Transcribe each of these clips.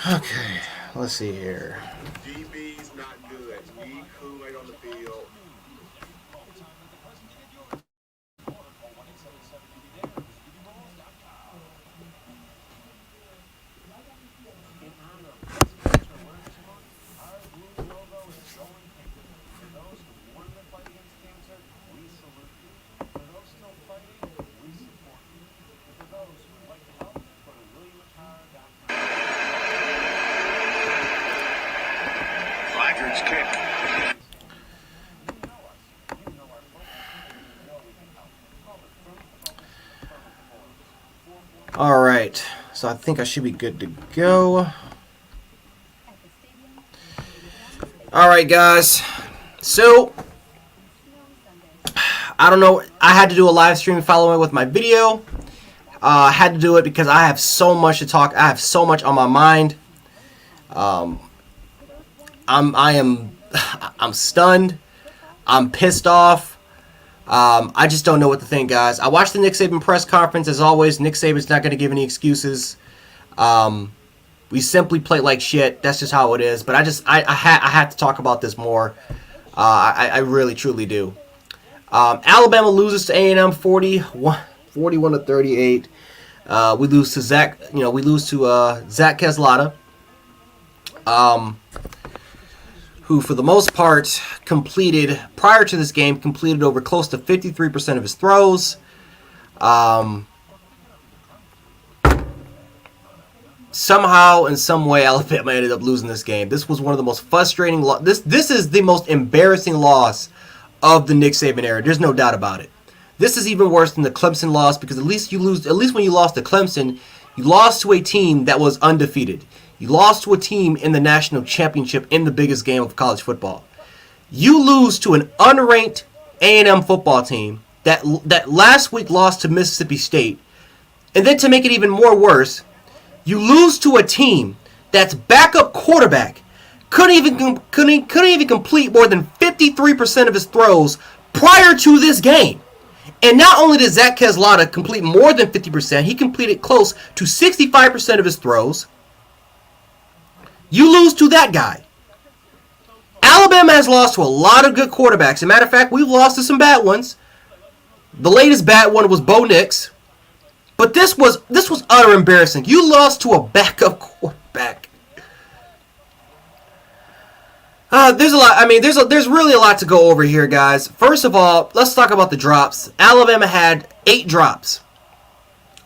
Okay, let's see here. DB's not good. Need Kool-Aid on the field. Kick. All right, so I think I should be good to go. All right, guys. So I don't know. I had to do a live stream following with my video. I had to do it because I have so much to talk. I have so much on my mind. I'm stunned. I'm pissed off. I just don't know what to think, guys. I watched the Nick Saban press conference. As always, Nick Saban's not going to give any excuses. We simply played like shit. That's just how it is. But I had to talk about this more. I really, truly do. Alabama loses to A&M 41 to 38. We lose to Zach Keslata. Who for the most part prior to this game completed over close to 53% of his throws. Somehow, in some way, Alabama ended up losing this game. This was one of the most frustrating. This is the most embarrassing loss of the Nick Saban era. There's no doubt about it. This is even worse than the Clemson loss because at least when you lost to Clemson, you lost to a team that was undefeated. You lost to a team in the national championship in the biggest game of college football. You lose to an unranked A&M football team that last week lost to Mississippi State. And then to make it even more worse, you lose to a team that's backup quarterback couldn't even complete more than 53% of his throws prior to this game. And not only did Zach Keslata complete more than 50%, he completed close to 65% of his throws. You lose to that guy. Alabama has lost to a lot of good quarterbacks. As a matter of fact, we've lost to some bad ones. The latest bad one was Bo Nix. But this was utter embarrassing. You lost to a backup quarterback. There's a lot. I mean, there's really a lot to go over here, guys. First of all, let's talk about the drops. Alabama had 8 drops.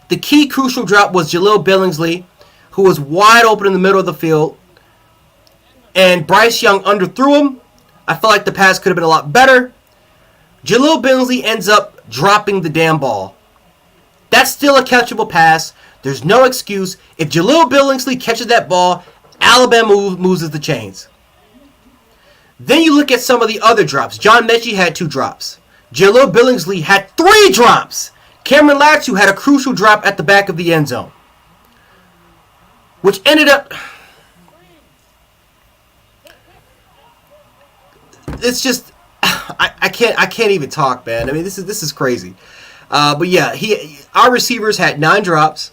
The key crucial drop was Jaleel Billingsley, who was wide open in the middle of the field. And Bryce Young underthrew him. I felt like the pass could have been a lot better. Jaleel Billingsley ends up dropping the damn ball. That's still a catchable pass. There's no excuse. If Jaleel Billingsley catches that ball, Alabama loses the chains. Then you look at some of the other drops. John Mechie had 2 drops. Jaleel Billingsley had 3 drops. Cameron Latu had a crucial drop at the back of the end zone, which ended up... It's just... I can't even talk, man. I mean, this is crazy. But yeah, our receivers had 9 drops.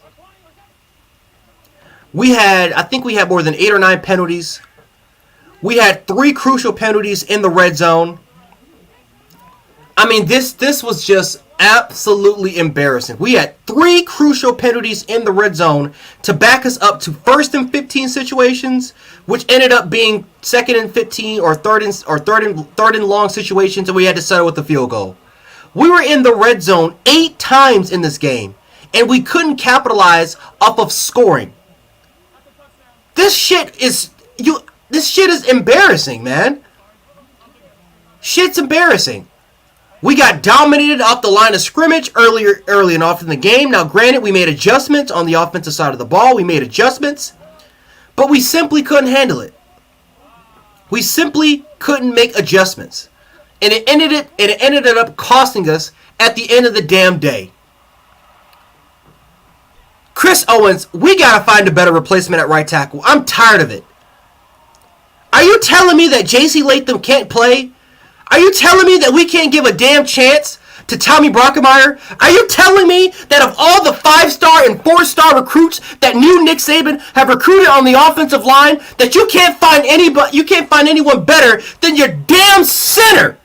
I think we had more than 8 or 9 penalties. We had 3 crucial penalties in the red zone. I mean, this was just absolutely embarrassing. We had 3 crucial penalties in the red zone to back us up to 1st and 15 situations, which ended up being 2nd and 15 or third and long situations, and we had to settle with the field goal. We were in the red zone 8 times in this game, and we couldn't capitalize off of scoring. This shit is embarrassing, man. Shit's embarrassing. We got dominated off the line of scrimmage early and often in the game. Now, granted, we made adjustments on the offensive side of the ball. We made adjustments, but we simply couldn't handle it. We simply couldn't make adjustments. And it ended up costing us at the end of the damn day. Chris Owens, we got to find a better replacement at right tackle. I'm tired of it. Are you telling me that J.C. Latham can't play? Are you telling me that we can't give a damn chance to Tommy Brockemeyer? Are you telling me that of all the 5-star and 4-star recruits that new Nick Saban have recruited on the offensive line, that you can't find anyone better than your damn center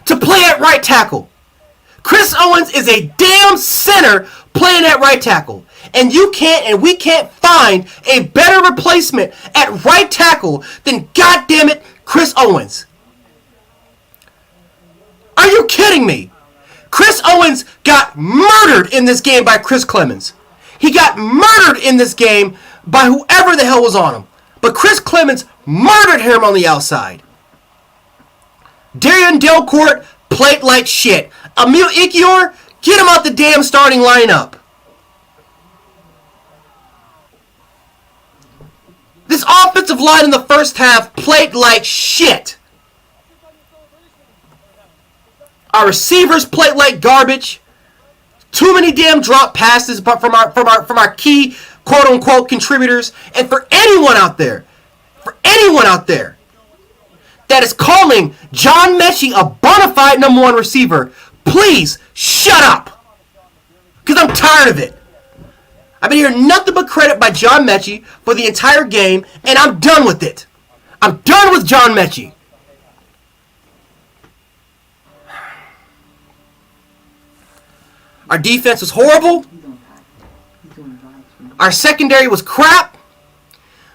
to play at right tackle? Chris Owens is a damn center playing at right tackle. And we can't find a better replacement at right tackle than, goddammit, Chris Owens. Are you kidding me? Chris Owens got murdered in this game by Chris Clemens. He got murdered in this game by whoever the hell was on him. But Chris Clemens murdered him on the outside. Darian Delcourt played like shit. Emil Ikior, get him out the damn starting lineup. This offensive line in the first half played like shit. Our receivers played like garbage. Too many damn drop passes from our key quote unquote contributors. And for anyone out there that is calling John Mechie a bona fide number 1 receiver, please shut up. Because I'm tired of it. I've been hearing nothing but credit by John Mechie for the entire game, and I'm done with it. I'm done with John Mechie. Our defense was horrible. Our secondary was crap.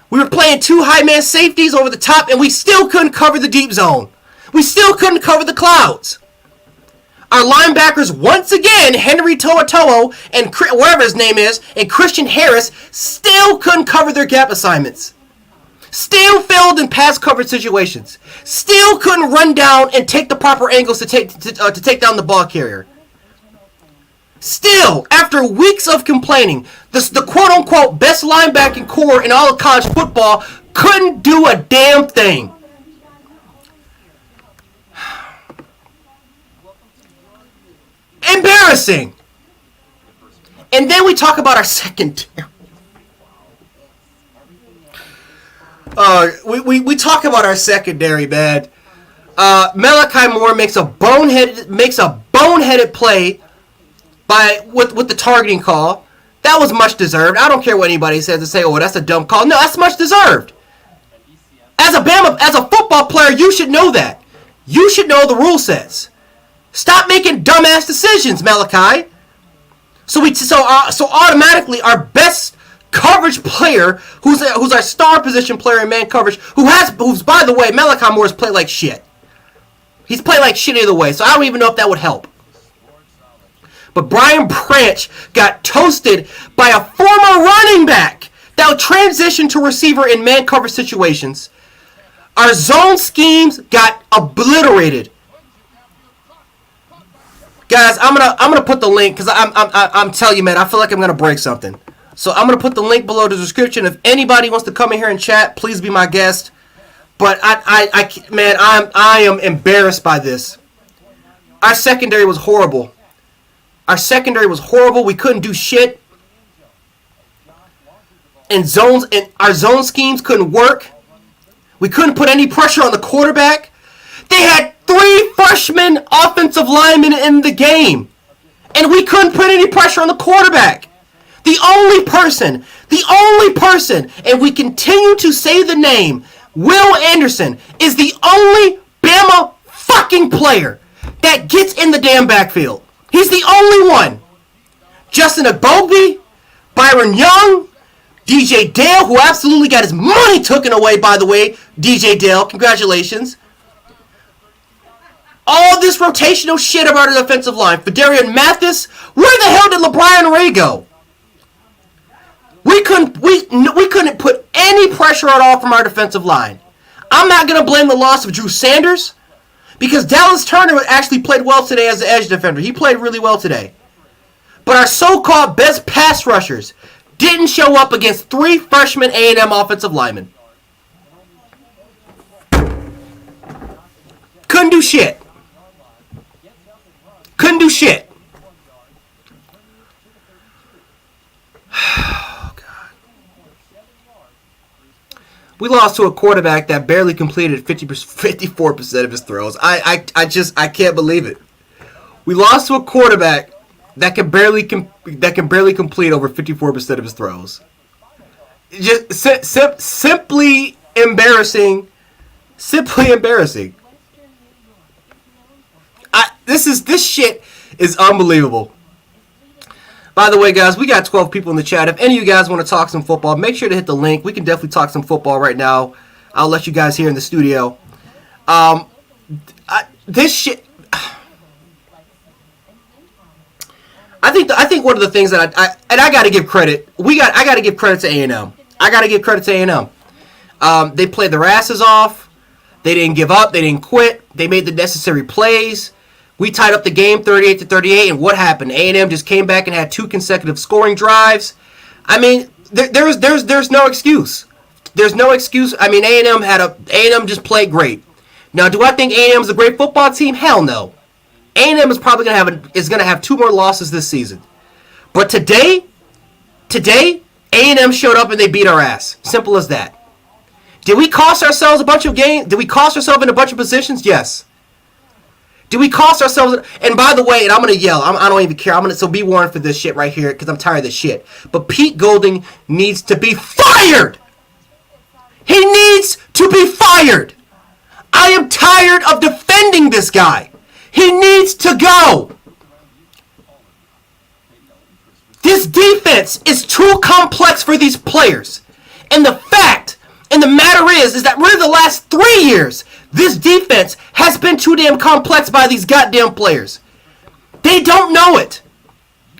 We were playing 2 high-man safeties over the top, and we still couldn't cover the deep zone. We still couldn't cover the clouds. Our linebackers, once again, Henry To'oTo'o and whatever his name is, and Christian Harris, still couldn't cover their gap assignments. Still failed in pass coverage situations. Still couldn't run down and take the proper angles to take down the ball carrier. Still, after weeks of complaining, the quote-unquote best linebacking core in all of college football couldn't do a damn thing. Embarrassing. And then we talk about our secondary. We talk about our secondary, man. Malachi Moore makes a boneheaded play with the targeting call. That was much deserved. I don't care what anybody says to say, oh, that's a dumb call. No, that's much deserved. As a football player, you should know that. You should know the rule sets. Stop making dumbass decisions, Malachi. So automatically our best coverage player, who's our star position player in man coverage, who's by the way, Malachi Moore's played like shit. He's played like shit either way, so I don't even know if that would help. But Brian Branch got toasted by a former running back that would transition to receiver in man coverage situations. Our zone schemes got obliterated. Guys, I'm gonna put the link because I'm telling you, man, I feel like I'm gonna break something. So I'm gonna put the link below the description. If anybody wants to come in here and chat, please be my guest. But I am embarrassed by this. Our secondary was horrible. We couldn't do shit. And our zone schemes couldn't work. We couldn't put any pressure on the quarterback. They had 3 freshman offensive linemen in the game. And we couldn't put any pressure on the quarterback. The only person, and we continue to say the name, Will Anderson, is the only Bama fucking player that gets in the damn backfield. He's the only one. Justin Agbogbe, Byron Young, DJ Dale, who absolutely got his money taken away, by the way. DJ Dale, congratulations. All this rotational shit about our defensive line. Fedarian Mathis, where the hell did LeBron Ray go? We couldn't put any pressure at all from our defensive line. I'm not going to blame the loss of Drew Sanders because Dallas Turner actually played well today as an edge defender. He played really well today. But our so-called best pass rushers didn't show up against 3 freshman A&M offensive linemen. Couldn't do shit. Oh, God. We lost to a quarterback that barely completed 54% of his throws. I can't believe it. We lost to a quarterback that can barely complete over 54% of his throws. Just simply embarrassing. Simply embarrassing. This shit is unbelievable. By the way, guys, we got 12 people in the chat. If any of you guys want to talk some football, make sure to hit the link. We can definitely talk some football right now. I'll let you guys hear in the studio. This shit. I think one of the things that I got to give credit. I got to give credit to A&M. I got to give credit to A&M. They played their asses off. They didn't give up. They didn't quit. They made the necessary plays. We tied up the game 38-38, and what happened? A&M just came back and had 2 consecutive scoring drives. I mean, there's no excuse. There's no excuse. I mean, A&M just played great. Now, do I think A&M is a great football team? Hell no. A&M is probably gonna have 2 more losses this season. But today, A&M showed up and they beat our ass. Simple as that. Did we cost ourselves a bunch of games? Did we cost ourselves in a bunch of positions? Yes. Did we cost ourselves? And by the way, and I'm going to yell. I don't even care. So be warned for this shit right here because I'm tired of this shit. But Pete Golding needs to be fired. He needs to be fired. I am tired of defending this guy. He needs to go. This defense is too complex for these players. And the fact and the matter is that really the last 3 years, this defense has been too damn complex by these goddamn players. They don't know it.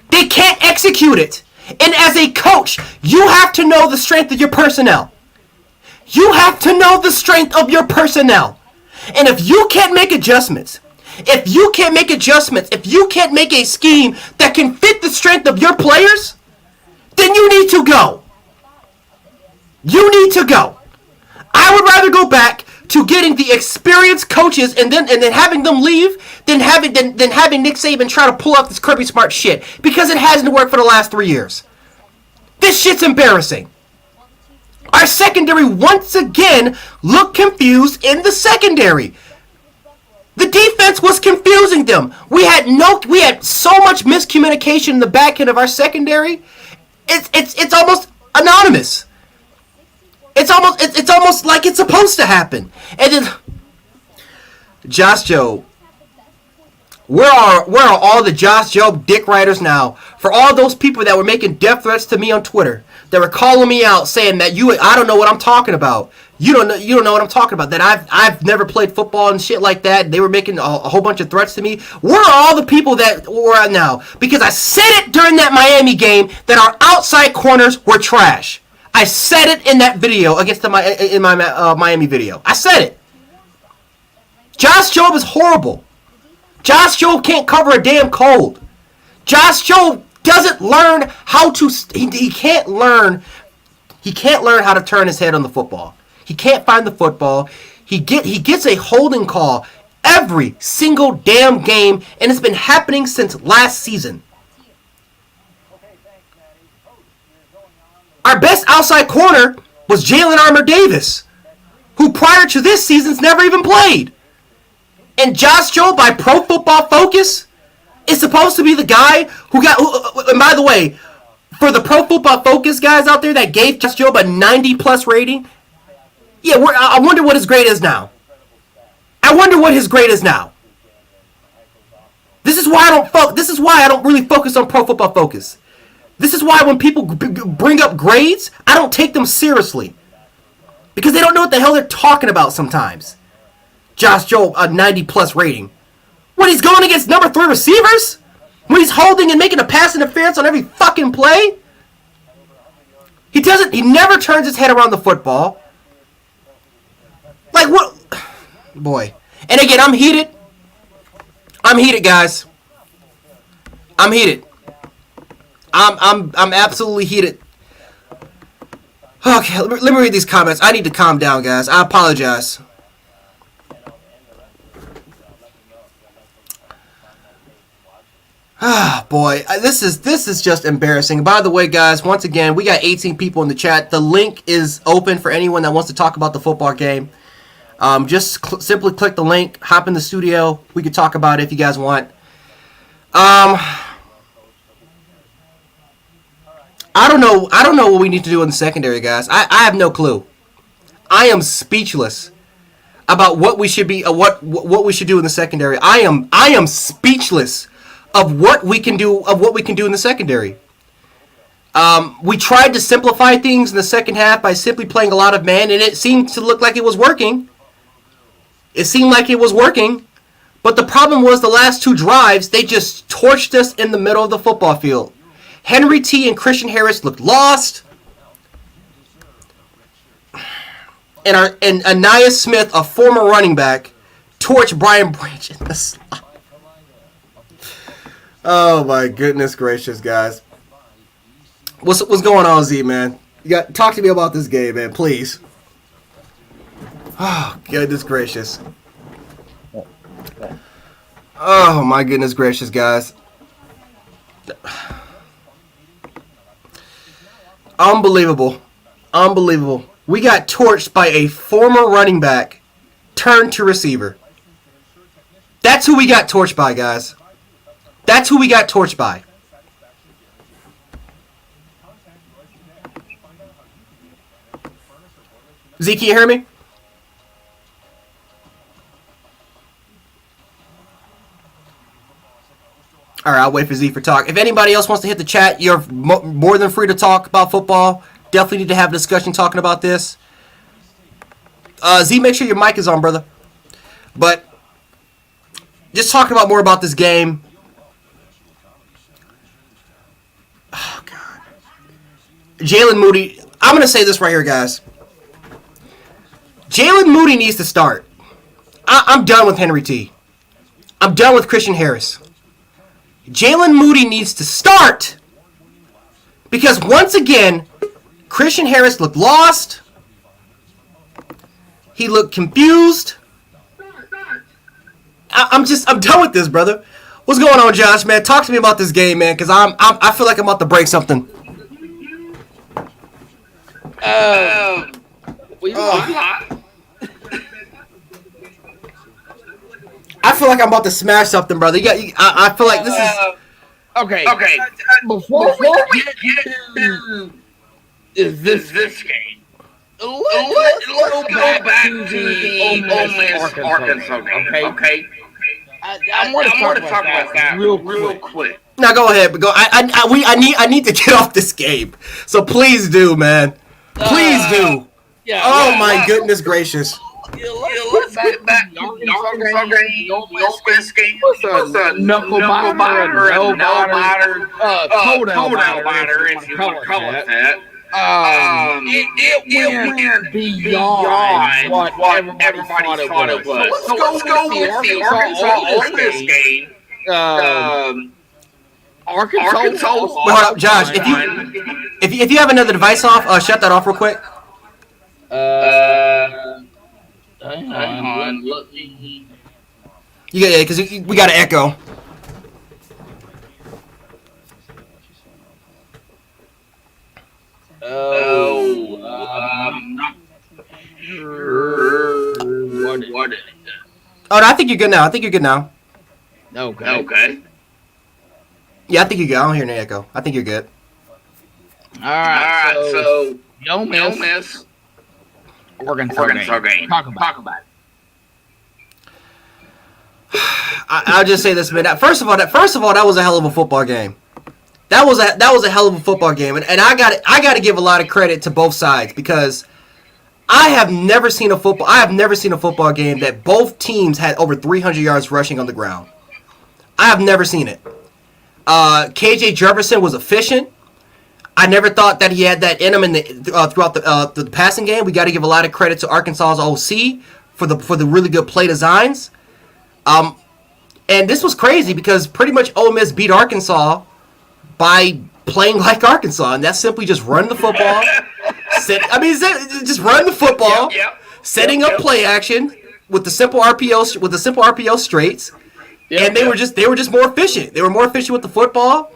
They can't execute it. And as a coach, you have to know the strength of your personnel. You have to know the strength of your personnel. And if you can't make adjustments, if you can't make a scheme that can fit the strength of your players, then you need to go. You need to go. I would rather go back to getting the experienced coaches and then having them leave than having Nick Saban try to pull off this Kirby Smart shit because it hasn't worked for the last 3 years. This shit's embarrassing. Our secondary once again looked confused in the secondary. The defense was confusing them. We had so much miscommunication in the back end of our secondary. It's almost anonymous. It's almost like it's supposed to happen. And then Josh Jobe. Where are all the Josh Jobe dick riders now? For all those people that were making death threats to me on Twitter, that were calling me out saying that I don't know what I'm talking about. You don't know what I'm talking about. That I've never played football and shit like that. They were making a whole bunch of threats to me. Where are all the people that were out now? Because I said it during that Miami game that our outside corners were trash. I said it in that video in my Miami video. I said it. Josh Jobe is horrible. Josh Jobe can't cover a damn cold. Josh Jobe doesn't learn how to. He can't learn how to turn his head on the football. He can't find the football. He gets a holding call every single damn game, and it's been happening since last season. Our best outside corner was Jalen Armour Davis, who prior to this season's never even played. And Josh Jobe, by Pro Football Focus, is supposed to be the guy who got. And by the way, for the Pro Football Focus guys out there that gave Josh Jobe a 90+ rating, yeah, I wonder what his grade is now. This is why I don't really focus on Pro Football Focus. This is why when people bring up grades, I don't take them seriously. Because they don't know what the hell they're talking about sometimes. Josh Jobe, a 90+ rating. When he's going against number 3 receivers? When he's holding and making a pass interference on every fucking play? He never turns his head around the football. Like, what? Boy. And again, I'm heated. Guys. I'm heated. I'm absolutely heated. Okay, let me read these comments. I need to calm down, guys. I apologize. Ah, boy, this is just embarrassing. By the way, guys, once again, we got 18 people in the chat. The link is open for anyone that wants to talk about the football game. Just simply click the link, hop in the studio. We can talk about it if you guys want. I don't know what we need to do in the secondary, guys. I have no clue. I am speechless about what we should be what we should do in the secondary. I am speechless of what we can do in the secondary. We tried to simplify things in the second half by simply playing a lot of man, and it seemed to look like it was working. But the problem was the last two drives, they just torched us in the middle of the football field. Henry T. and Christian Harris looked lost. And Anaya Smith, a former running back, torched Brian Branch in the slot. Oh my goodness gracious, guys. What's going on, Z, man? Talk to me about this game, man, please. Oh, goodness gracious. Oh my goodness gracious, guys. Unbelievable. We got torched by a former running back turned to receiver. That's who we got torched by, guys. That's who we got torched by. Z, can you hear me? All right, I'll wait for Z for talk. If anybody else wants to hit the chat, you're more than free to talk about football. Definitely need to have a discussion talking about this. Z, make sure your mic is on, brother. But just talking about more about this game. Oh, God. Jalen Moody. I'm going to say this right here, guys. Jalen Moody needs to start. I'm done with Henry T. I'm done with Christian Harris. Jalen Moody needs to start. Because once again, Christian Harris looked lost. He looked confused. I'm done with this, brother. What's going on, Josh, man? Talk to me about this game, man, because I feel like I'm about to break something. I feel like I'm about to smash something, brother. I feel like this is... Okay. Before we get to this game, let's go back to the Ole Miss Arkansas game, okay? I want to talk about that real quick. Now go ahead, but go. I need to get off this game. So please do, man. Please do. Yeah. Oh my goodness gracious. Let's get back to the Arkansas game, the Ole Miss game. What's a knuckle biter, a no-biter, toenail biter, if you want to call it that. It went beyond what everybody thought it was. So let's go with the Arkansas-Ole Miss game. Arkansas. Wait, hold up, Josh. If you have another device off, shut that off real quick. Hang on. Let me. Yeah, because we got an echo. I'm not sure what it is. Oh, no, I think you're good now. Okay. Yeah, I think you're good. I don't hear any echo. I think you're good. All right. So Ole Miss. Arkansas game. Talk about it. I'll just say this, man. First of all, that was a hell of a football game. That was a hell of a football game, and I got to give a lot of credit to both sides because I have never seen a football game that both teams had over 300 yards rushing on the ground. I have never seen it. KJ Jefferson was efficient. I never thought that he had that in him throughout the passing game. We got to give a lot of credit to Arkansas's OC for the really good play designs. And this was crazy because pretty much Ole Miss beat Arkansas by playing like Arkansas, and that's simply just run the football. Just run the football, setting up play action with the simple RPO straights, and they were just more efficient. They were more efficient with the football,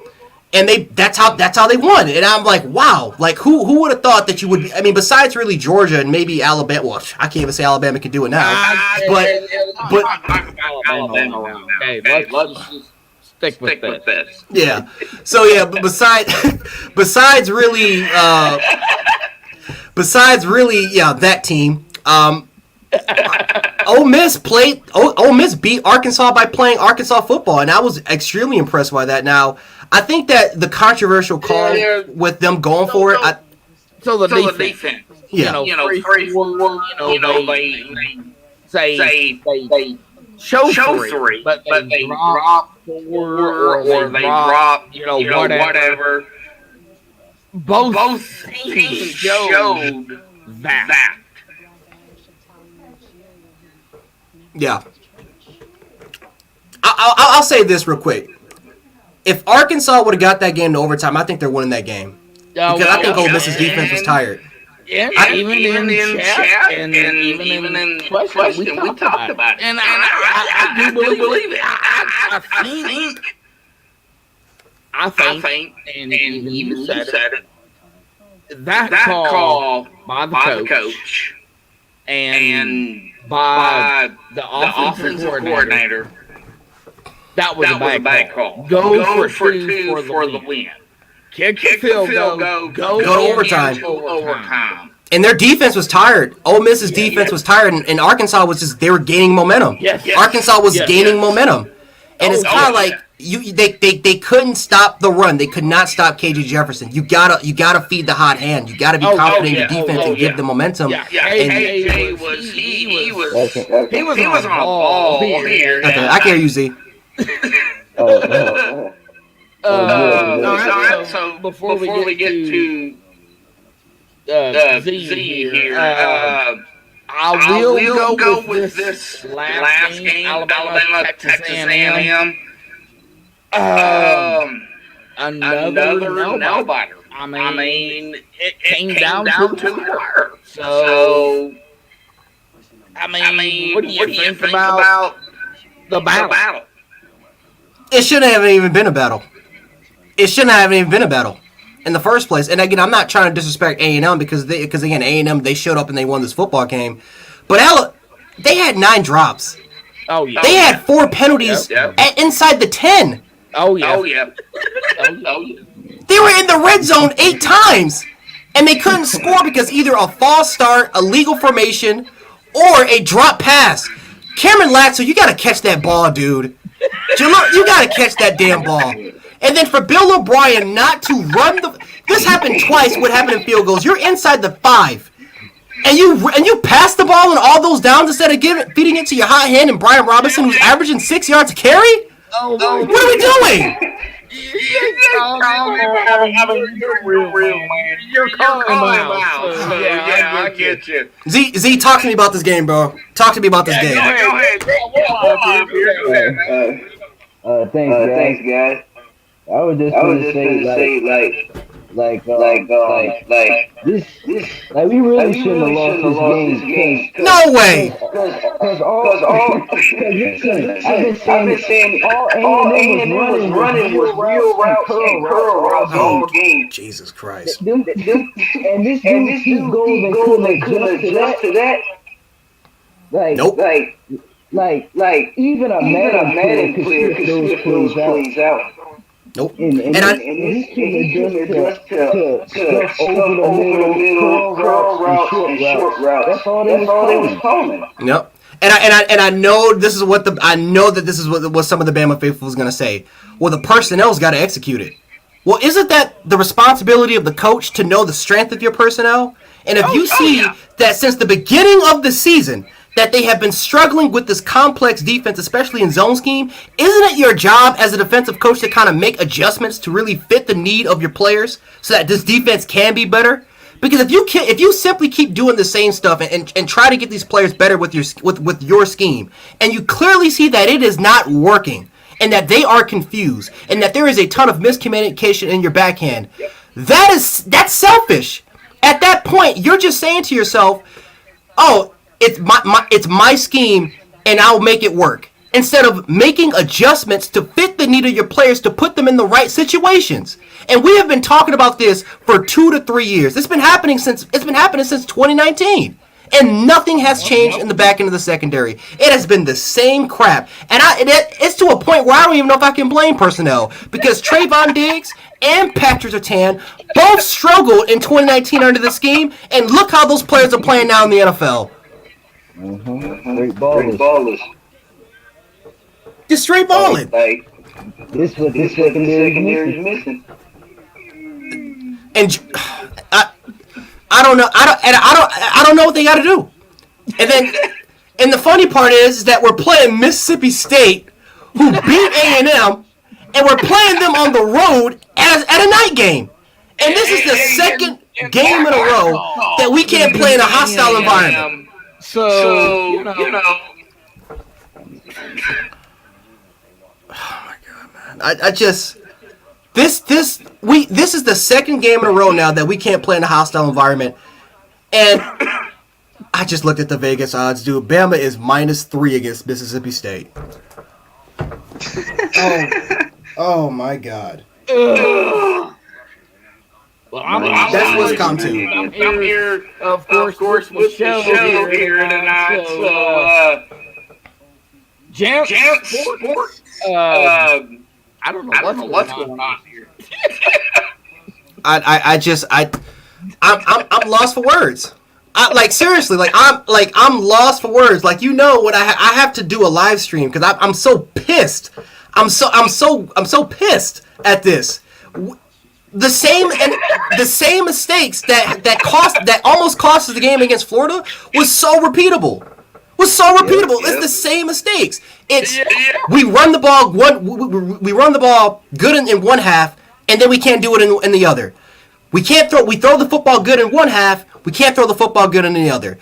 and that's how they won. And I'm like, wow, like who would have thought that you would? I mean, besides really Georgia and maybe Alabama. Well, I can't even say Alabama can do it now, but Alabama. Okay, let's just stick with this. Yeah. So yeah, but besides really, that team. Ole Miss beat Arkansas by playing Arkansas football, and I was extremely impressed by that. Now, I think that the controversial call with them going for it. So the defense, yeah, they say they show three, but they drop four, or they drop, whatever. Both teams showed that. Yeah. I'll say this real quick. If Arkansas would have got that game to overtime, I think they're winning that game. Because I think Ole Miss's defense was tired. Yeah, even in chat and even in question, we talked about it. And I do believe it. I think, and you said it, that call by the coach and by the offensive coordinator, that was a bad call. Go for two for the win. Kick the field goal, go to overtime. And their defense was tired. Ole Miss's defense was tired, and Arkansas was they were gaining momentum. Yes. Arkansas was gaining momentum. And it's kind of like they couldn't stop the run. They could not stop KJ Jefferson. You gotta feed the hot hand. You gotta be confident in your defense and give the momentum. Yeah. KJ was on a ball here. Okay, I can hear you, Z. So before we get to Z here, I will go with this last game, Alabama, Texas A&M. Another nail-biter. I mean, it came down to the wire. So, I mean, what do you think about the battle? It shouldn't have even been a battle. In the first place. And again, I'm not trying to disrespect A&M because again, A&M, they showed up and they won this football game. But they had 9 drops. Oh yeah. They had 4 penalties inside the 10. Oh yeah. They were in the red zone 8 times, and they couldn't score because either a false start, a legal formation, or a drop pass. Cameron Latzo, you gotta catch that ball, dude. You gotta catch that damn ball. And then for Bill O'Brien not to run this happened twice. What happened in field goals? You're inside the 5, and you pass the ball on all those downs instead of feeding it to your hot hand and Brian Robinson, who's averaging 6 yards a carry. What are we doing? You're calling him out. So, yeah, I get you. Z, talk to me about this game, bro. Talk to me about this game. Go ahead. Thanks, guys. I was just gonna say, this, we really shouldn't have lost this game. No way! Because I've been saying all A&M was running was real routes and curl routes all game. Jesus Christ. And this dude goes and couldn't adjust to that. Nope. Like even a Madden player could sniff those plays out. Nope. And this team adjusts to stuff over the middle, curl routes, and short routes. That's all they was calling. Yep. And I know this is what what some of the Bama faithful is gonna say. Well, the personnel's got to execute it. Well, isn't that the responsibility of the coach to know the strength of your personnel? And if you see that since the beginning of the season that they have been struggling with this complex defense, especially in zone scheme, isn't it your job as a defensive coach to kind of make adjustments to really fit the need of your players so that this defense can be better? Because if you simply keep doing the same stuff and try to get these players better with your scheme, and you clearly see that it is not working, and that they are confused, and that there is a ton of miscommunication in your backhand, that's selfish. At that point, you're just saying to yourself, "Oh, it's my scheme, and I'll make it work." instead of making adjustments to fit the need of your players to put them in the right situations. And we have been talking about this for 2 to 3 years. It's been happening since 2019. And nothing has changed in the back end of the secondary. It has been the same crap. And it's to a point where I don't even know if I can blame personnel. Because Trayvon Diggs and Patrick Surtain both struggled in 2019 under the scheme. And look how those players are playing now in the NFL. Mm-hmm. Great ballers. Just straight balling. Like, This what this secondary is missing. And I don't know. I don't know what they got to do. And the funny part is that we're playing Mississippi State, who beat A&M, and we're playing them on the road at a night game. And this is the second game in a row that we can't play in a hostile environment. So you know. Oh my God, man! This is the second game in a row now that we can't play in a hostile environment, and I just looked at the Vegas odds, dude. Bama is -3 against Mississippi State. Oh my God! Well, That's what's come to. I'm here, of course, with Michelle here tonight. So, Jam Sports. I don't know what's going on here. I'm lost for words. Seriously, I'm lost for words. Like, you know what I have to do a live stream because I'm so pissed. I'm so pissed at this. The same mistakes that almost cost us the game against Florida was so repeatable. It's the same mistakes. We run the ball we run the ball good in one half, and then we can't do it in the other. We throw the football good in one half, we can't throw the football good in the other.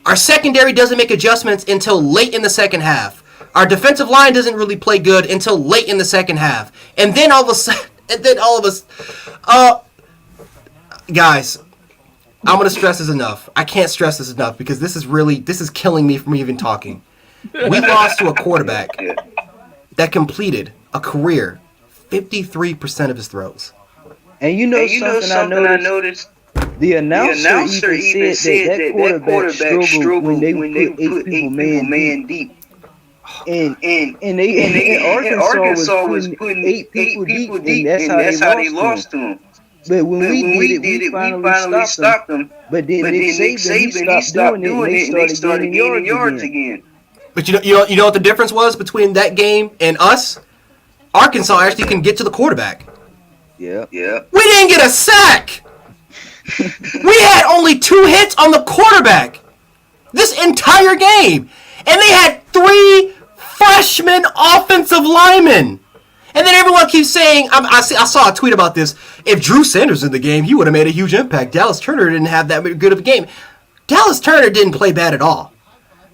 Our secondary doesn't make adjustments until late in the second half. Our defensive line doesn't really play good until late in the second half. And then all of us guys, I'm going to stress this enough. I can't stress this enough because this is killing me from even talking. We lost to a quarterback that completed a career 53% of his throws. And you know something I noticed? The announcer even said that quarterback struggled when they put 8 people man deep. And Arkansas was putting 8 people deep, and that's how they lost to him. But when we did it, we finally stopped them. But then Nick Saban, he stopped doing it, and they started gaining yards again. But you know what the difference was between that game and us? Arkansas actually can get to the quarterback. Yeah. We didn't get a sack. We had only 2 hits on the quarterback this entire game, and they had 3 freshman offensive linemen. And then everyone keeps saying, I saw a tweet about this. If Drew Sanders in the game, he would have made a huge impact. Dallas Turner didn't have that good of a game. Dallas Turner didn't play bad at all.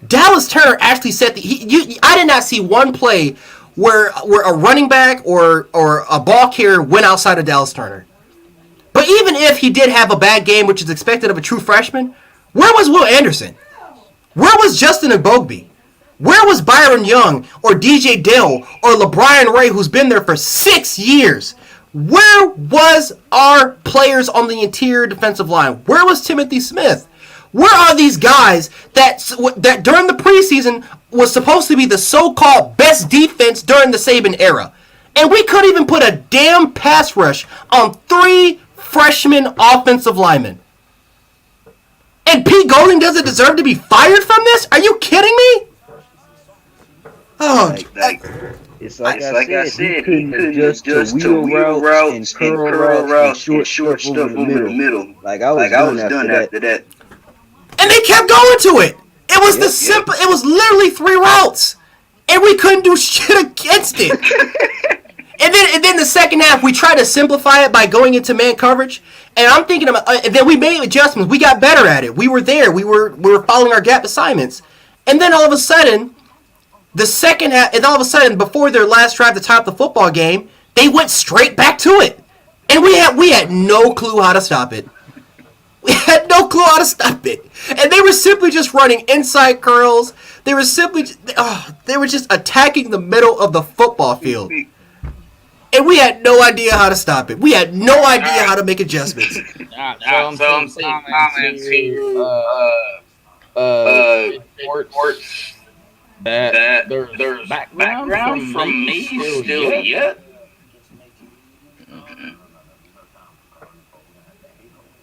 Dallas Turner actually set I did not see one play where a running back or a ball carrier went outside of Dallas Turner. But even if he did have a bad game, which is expected of a true freshman, where was Will Anderson? Where was Justin Agbogbe? Where was Byron Young or DJ Dale or LeBron Ray, who's been there for 6 years? Where was our players on the interior defensive line? Where was Timothy Smith? Where are these guys that during the preseason was supposed to be the so-called best defense during the Saban era? And we couldn't even put a damn pass rush on 3 freshman offensive linemen. And Pete Golding doesn't deserve to be fired from this? Are you kidding me? Oh, it's like I said, he couldn't adjust to wheel routes and curl routes and short stuff over the middle. Like I was done after that. And they kept going to it. It was simple. It was literally 3 routes, and we couldn't do shit against it. and then the second half, we tried to simplify it by going into man coverage. And I'm thinking about. And then we made adjustments. We got better at it. We were there. We were following our gap assignments. And then all of a sudden, the second half, and all of a sudden, before their last drive to top the football game, they went straight back to it, and we had no clue how to stop it. We had no clue how to stop it. And they were simply just running inside curls. They were just attacking the middle of the football field. And we had no idea how to stop it. We had no idea how to make adjustments. Some comments here. Reports that there's background from me still yet.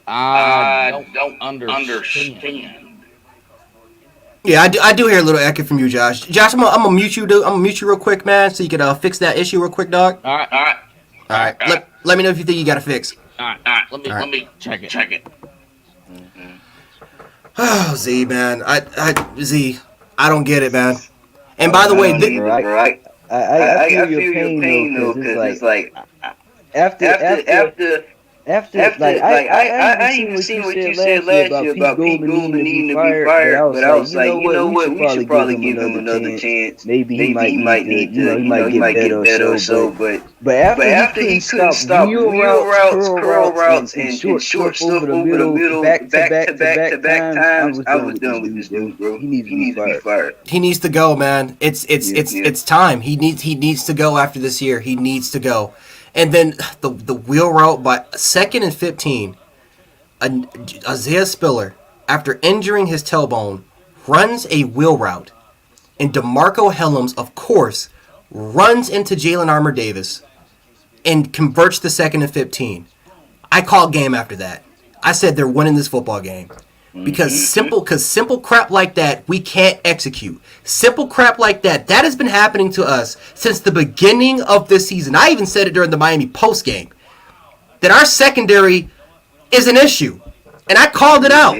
I don't understand. Yeah, I do hear a little echo from you, Josh. Josh, I'm gonna mute you. I'm gonna mute you real quick, man, so you can fix that issue real quick, dog. All right. Let me know if you think you got to fix. All right. Let me check it. Oh, Z, man, Z, I don't get it, man. And by the way, I feel your pain though, because it's like after I even seen what you said last year about Pete Goldman needing to be fired, but I was like, you know what, we should probably give him another chance. Maybe he might need to, he might get better or so. But after he couldn't stop wheel routes, curl routes, and short stuff over the middle, back to back times, I was done with this dude, bro. He needs to be fired. He needs to go, man. It's time. He needs to go after this year. He needs to go. And then the wheel route by 2nd and 15, Isaiah Spiller, after injuring his tailbone, runs a wheel route. And DeMarco Hellams, of course, runs into Jalen Armour Davis and converts the 2nd and 15. I called game after that. I said they're winning this football game. Because simple crap like that, we can't execute. Simple crap like that has been happening to us since the beginning of this season. I even said it during the Miami post game that our secondary is an issue, and I called it out.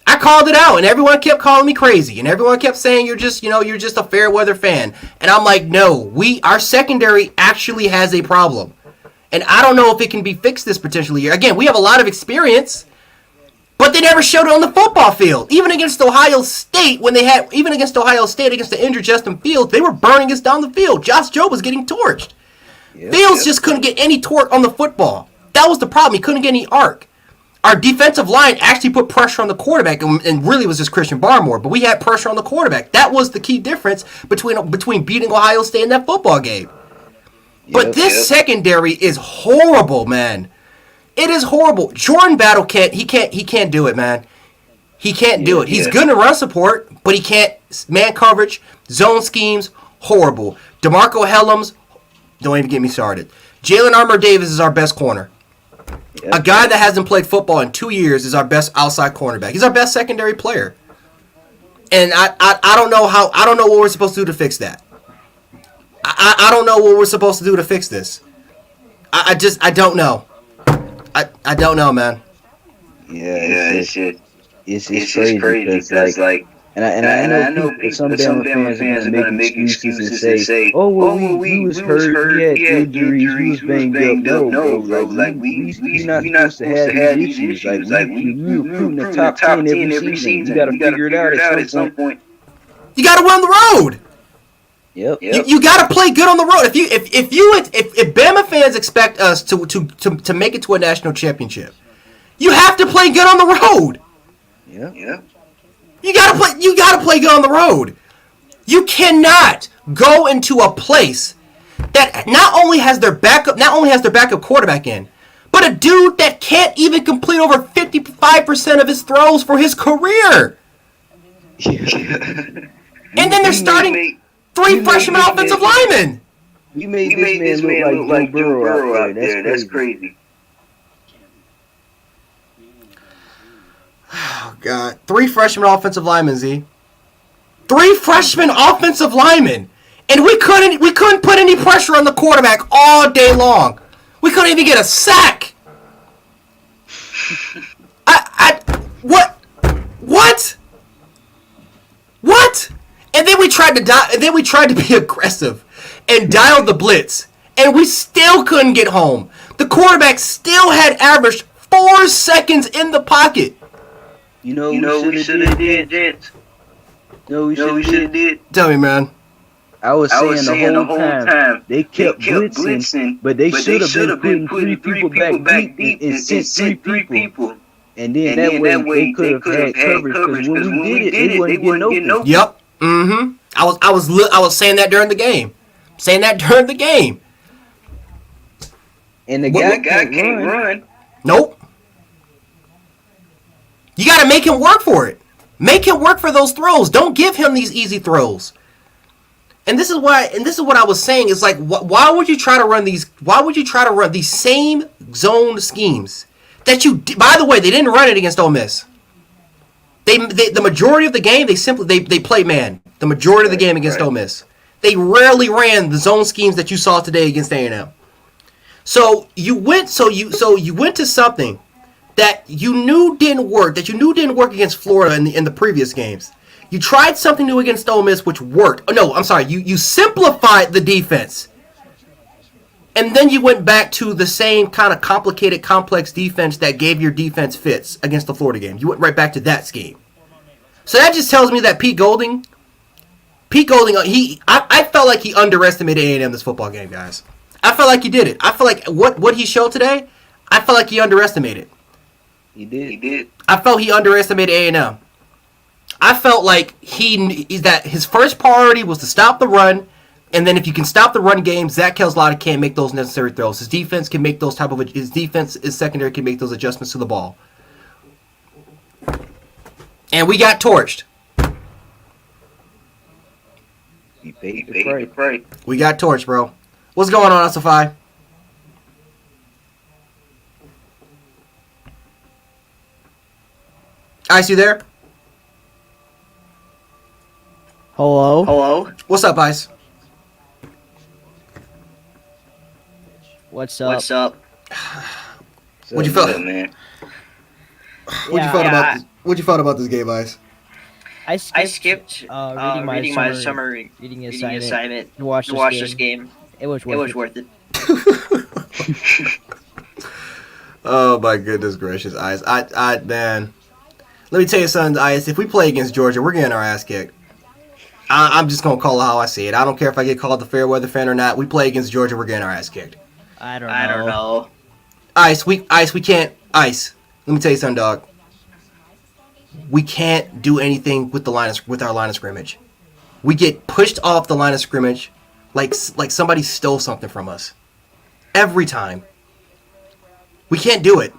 And everyone kept calling me crazy, and everyone kept saying you're just a fair weather fan. And I'm like, no, our secondary actually has a problem, and I don't know if it can be fixed this potential year. Again, we have a lot of experience. But they never showed it on the football field. Even against Ohio State, against the injured Justin Fields, they were burning us down the field. Josh Jobe was getting torched. Fields just couldn't get any torque on the football. That was the problem. He couldn't get any arc. Our defensive line actually put pressure on the quarterback, and really was just Christian Barmore. But we had pressure on the quarterback. That was the key difference between beating Ohio State in that football game. But this secondary is horrible, man. It is horrible. Jordan Battle can't do it, man. He can't do it. He's good in run support, but he can't. Man coverage, zone schemes, horrible. DeMarco Hellams, don't even get me started. Jalen Armour Davis is our best corner. A guy that hasn't played football in 2 years is our best outside cornerback. He's our best secondary player. And I don't know what we're supposed to do to fix that. I don't know what we're supposed to do to fix this. I don't know. I don't know, man. It's crazy because like, and I know some Bama fans are gonna make excuses and say, oh well, we was hurt, we had injuries, we was banged up. No, bro, like we not supposed to have these issues. Like we recruiting the top 10 every season. You gotta figure it out at some point. You gotta win the road. Yep. You got to play good on the road. If Bama fans expect us to make it to a national championship, you have to play good on the road. Yeah. You got to play good on the road. You cannot go into a place that not only has their backup quarterback in, but a dude that can't even complete over 55% of his throws for his career. And then they're starting 3 freshman offensive linemen. You made this man look like Joe Burrow out there. That's crazy. Oh, God. 3 freshman offensive linemen, Z. 3 freshman offensive linemen. And we couldn't put any pressure on the quarterback all day long. We couldn't even get a sack. What? And then we tried to be aggressive and dial the blitz, and we still couldn't get home. The quarterback still had averaged 4 seconds in the pocket. You know we should have did, gents. We should have did. Tell me, man. I was saying the whole time they kept blitzing, but they should have been putting 3 people back deep and sent 3 people. And then that way they could have had coverage because when we did it, they wasn't getting open. Yep. Mm-hmm. I was saying that during the game. And the guy can't run. Nope. You got to make him work for it. Make him work for those throws. Don't give him these easy throws. And this is what I was saying is like, why would you try to run these? Why would you try to run these same zone schemes that you? By the way, they didn't run it against Ole Miss. The majority of the game they play man. The majority of the game against Ole Miss, they rarely ran the zone schemes that you saw today against A&M. So you went to something that you knew didn't work. That you knew didn't work against Florida in the previous games. You tried something new against Ole Miss, which worked. Oh, no, I'm sorry. You simplified the defense. And then you went back to the same kind of complicated, complex defense that gave your defense fits against the Florida game. You went right back to that scheme. So that just tells me that Pete Golding, I felt like he underestimated A&M this football game, guys. I felt like he did it. I feel like what he showed today, I felt like he underestimated. He did. I felt he underestimated A&M. I felt like that his first priority was to stop the run, and then if you can stop the run game, Zach Kelslada can't make those necessary throws. His defense can make those his secondary can make those adjustments to the ball. And we got torched. He paid the price. We got torched, bro. What's going on, SFI? Ice, you there? Hello. What's up, Ice? What's up? What'd you feel, man? What'd you feel about this game, Ice? I skipped reading my summer reading assignment to watch this game. It was worth it. Oh my goodness gracious, Ice! Man, let me tell you something, Ice. If we play against Georgia, we're getting our ass kicked. I'm just gonna call it how I see it. I don't care if I get called the fair weather fan or not. We play against Georgia, we're getting our ass kicked. I don't know. Ice, we can't. Ice, let me tell you something, dog. We can't do anything with our line of scrimmage. We get pushed off the line of scrimmage like somebody stole something from us. Every time. We can't do it.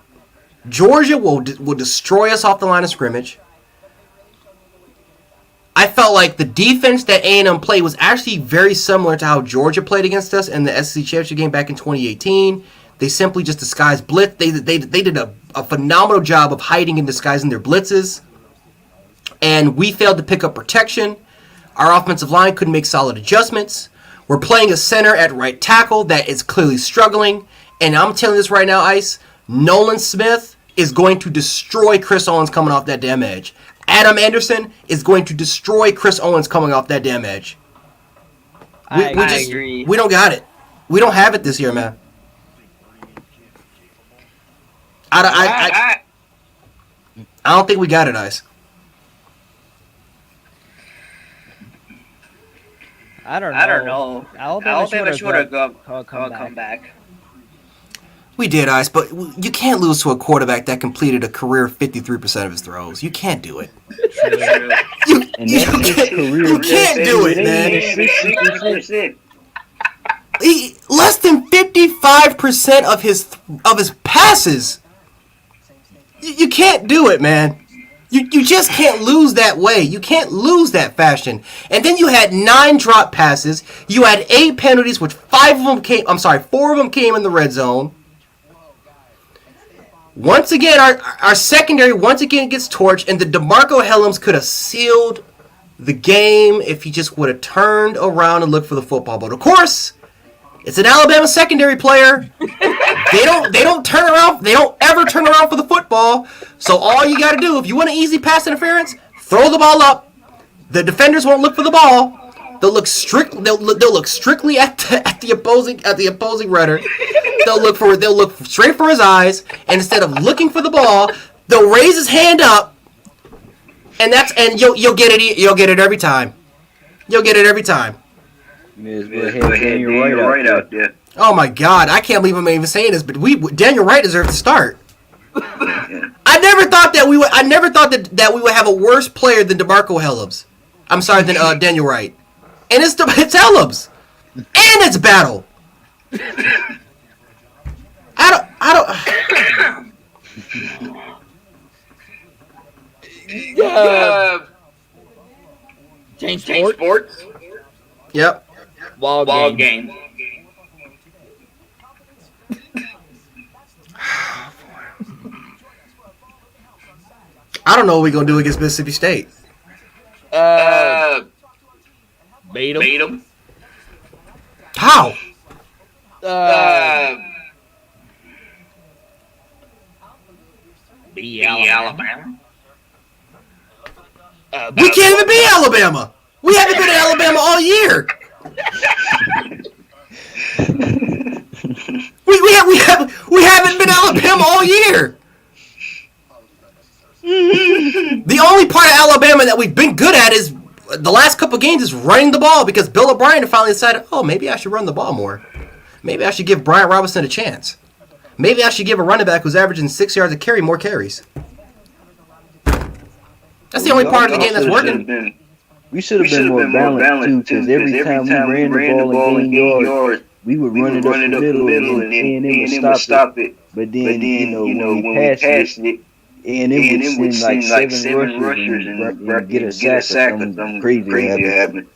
Georgia will destroy us off the line of scrimmage. I felt like the defense that A&M played was actually very similar to how Georgia played against us in the SEC Championship game back in 2018. They simply just disguised blitz. They did a phenomenal job of hiding and disguising their blitzes. And we failed to pick up protection. Our offensive line couldn't make solid adjustments. We're playing a center at right tackle that is clearly struggling. And I'm telling you this right now, Ice, Nolan Smith is going to destroy Chris Owens coming off that damn edge. Adam Anderson is going to destroy Chris Owens coming off that damn edge. I agree. We don't got it. We don't have it this year, man. I don't think we got it, Ice. I don't know. Alabama should have come back. We did, Ice, but you can't lose to a quarterback that completed a career 53% of his throws. You can't do it. You can't do it, man. Less than 55% of his passes. You can't do it, man. You just can't lose that way. You can't lose that fashion. And then you had 9 drop passes. You had 8 penalties, which 4 of them came in the red zone. Once again, our secondary once again gets torched, and the DeMarco Helms could have sealed the game if he just would have turned around and looked for the football. But of course, it's an Alabama secondary player. They don't turn around. They don't ever turn around for the football. So all you got to do, if you want an easy pass interference, throw the ball up. The defenders won't look for the ball. They'll look strictly at the opposing runner. They'll look straight for his eyes, and instead of looking for the ball, they'll raise his hand up, and you'll get it. You'll get it every time. You'll get it every time. Daniel Wright out there. Oh my God, I can't believe I'm even saying this, but Daniel Wright deserves to start. I never thought that we would have a worse player than DeMarco Hellams. I'm sorry, than Daniel Wright. And it's Hellams. And it's Battle. I don't. Change sports. Yep. Ball game. I don't know what we're gonna do against Mississippi State. Beat him. How? Be Alabama. We can't even beat Alabama. We haven't been to Alabama all year. we haven't been to Alabama all year. The only part of Alabama that we've been good at is the last couple games is running the ball because Bill O'Brien finally decided, maybe I should run the ball more. Maybe I should give Bryant Robinson a chance. Maybe I should give a running back who's averaging 6 yards a carry more carries. That's the only part of the game that's working. We should have been more balanced too, because every time we ran the ball and gained yards, we would run it up the middle and then would stop it. But then, when we passed it, and it would send like 7 rushers and get a sack or something crazy happened.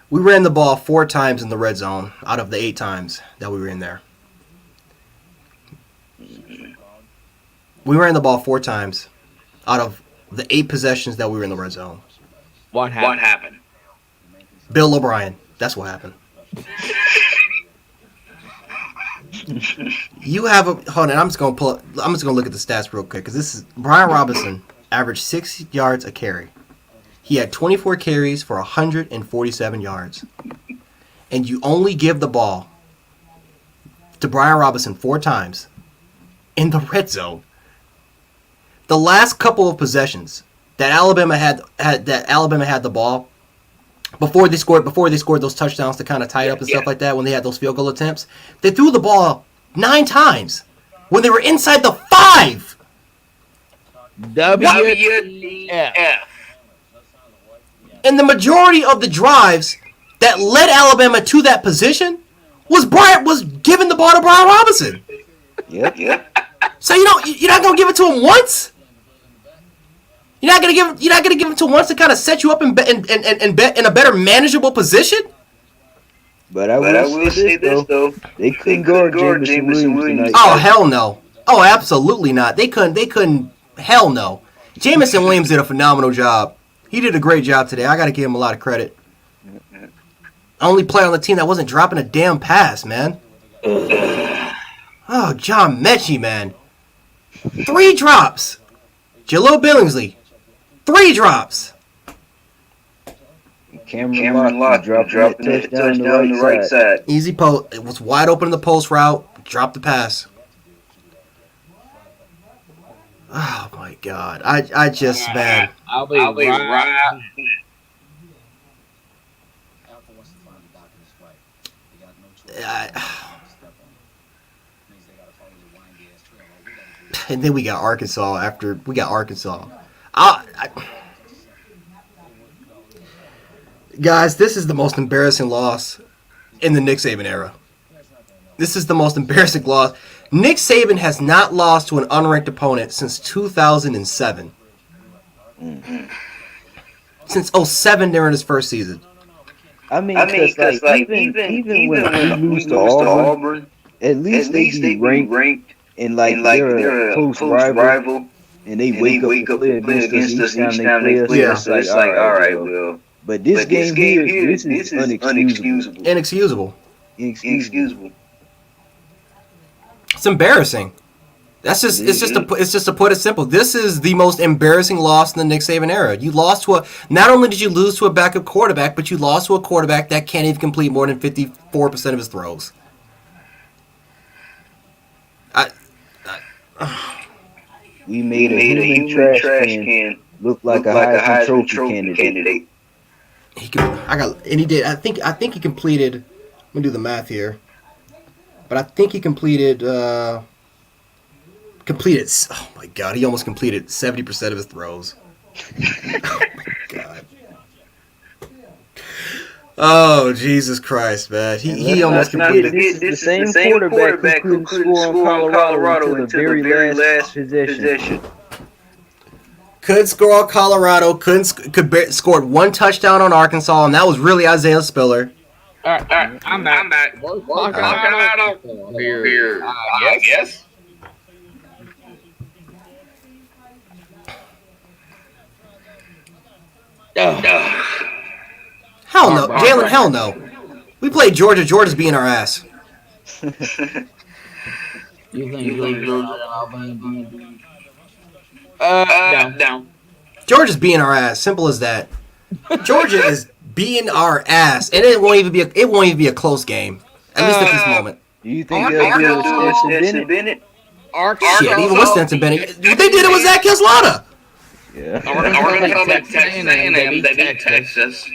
We ran the ball 4 times in the red zone out of the 8 times that we were in there. We ran the ball 4 times out of the 8 possessions that we were in the red zone. What happened? Bill O'Brien. That's what happened. You have a hold on. I'm just gonna look at the stats real quick because this is Brian Robinson averaged 6 yards a carry. He had 24 carries for 147 yards, and you only give the ball to Brian Robinson 4 times in the red zone. The last couple of possessions that Alabama had the ball before they scored those touchdowns to kind of tie it up and stuff like that when they had those field goal attempts, they threw the ball 9 times when they were inside the 5. WTF. And the majority of the drives that led Alabama to that position was giving the ball to Brian Robinson. Yep. So you're not gonna give it to him once. You're not gonna give him to once to kind of set you up in a better manageable position. But I will say this though, they couldn't guard Jameson Williams tonight. Oh hell no! Oh absolutely not. They couldn't. Hell no. Jameson Williams did a phenomenal job. He did a great job today. I got to give him a lot of credit. Only player on the team that wasn't dropping a damn pass, man. Oh, John Mechie, man. 3 drops. Jalil Billingsley. 3 drops. Cameron Locke dropping that touchdown on the right side. Easy post. It was wide open in the post route. Dropped the pass. Oh, my God. I just, man. I'll be right. And then we got Arkansas Guys, this is the most embarrassing loss in the Nick Saban era. This is the most embarrassing loss. Nick Saban has not lost to an unranked opponent since 2007. Since 2007 during his first season. I mean, because even when we lose to Auburn, at least they be ranked and they're a close rival, and they wake up to play against us each time they play us. So it's like, all right, well. But this game here, this is unexcusable. Inexcusable. It's embarrassing. It's just to put it simple. This is the most embarrassing loss in the Nick Saban era. You lost to not only did you lose to a backup quarterback, but you lost to a quarterback that can't even complete more than 54% of his throws. We made a human trash can look like a Heisman Trophy candidate. He did. I think he completed. Let me do the math here. But I think he completed. Completed. Oh my God, he almost completed 70% of his throws. Oh my God. Oh Jesus Christ, man! He almost completed. This is the same quarterback who couldn't score on Colorado until the very last possession. Could score on Colorado. Scored one touchdown on Arkansas, and that was really Isaiah Spiller. All right, I'm back. We're talking about here. I guess. Hell no, Jalen. Hell no. We played Georgia. Georgia's beating our ass. You think Georgia? No. Georgia's beating our ass. Simple as that. Georgia is beating our ass, and it won't even be a close game. At least at this moment. Do you think they'll do with Stetson Bennett? Shit, even with Stetson Bennett, they did it with Zach Keslata. Yeah. Arkansas beat Texas A&M. They beat Texas.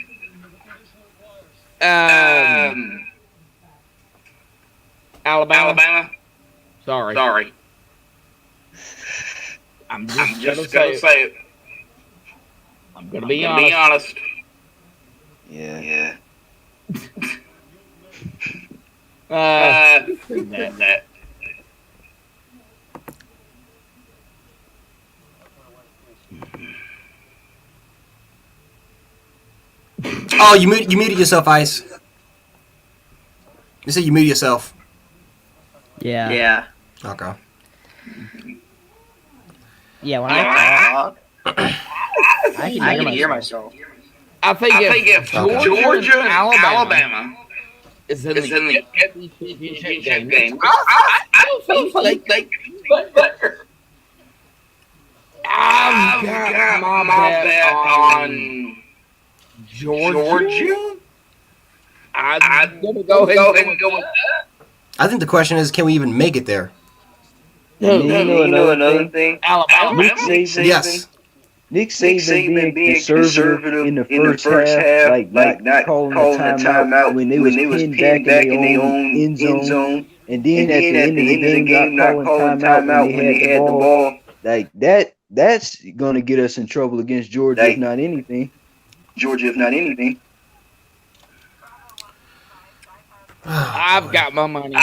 Alabama. Sorry. I'm just gonna say it. I'm gonna be honest. Yeah. That. Oh, you muted yourself, Ice. You said you muted yourself. Yeah. Okay. Yeah, when I talk, I can hear myself. I think if Georgia and Alabama is in the championship game, I don't think they can be better. I've got my bet on Georgia. I'm gonna go ahead and go with that. I think the question is, can we even make it there? You know another thing? Alabama. Nick Saban, Yes. Nick Saban being conservative in the first half, like not calling a timeout when they was pinned back in their own end zone, and then at the end of the game not calling timeout when they had the ball. Like that's gonna get us in trouble against Georgia, if not anything. I've got my money.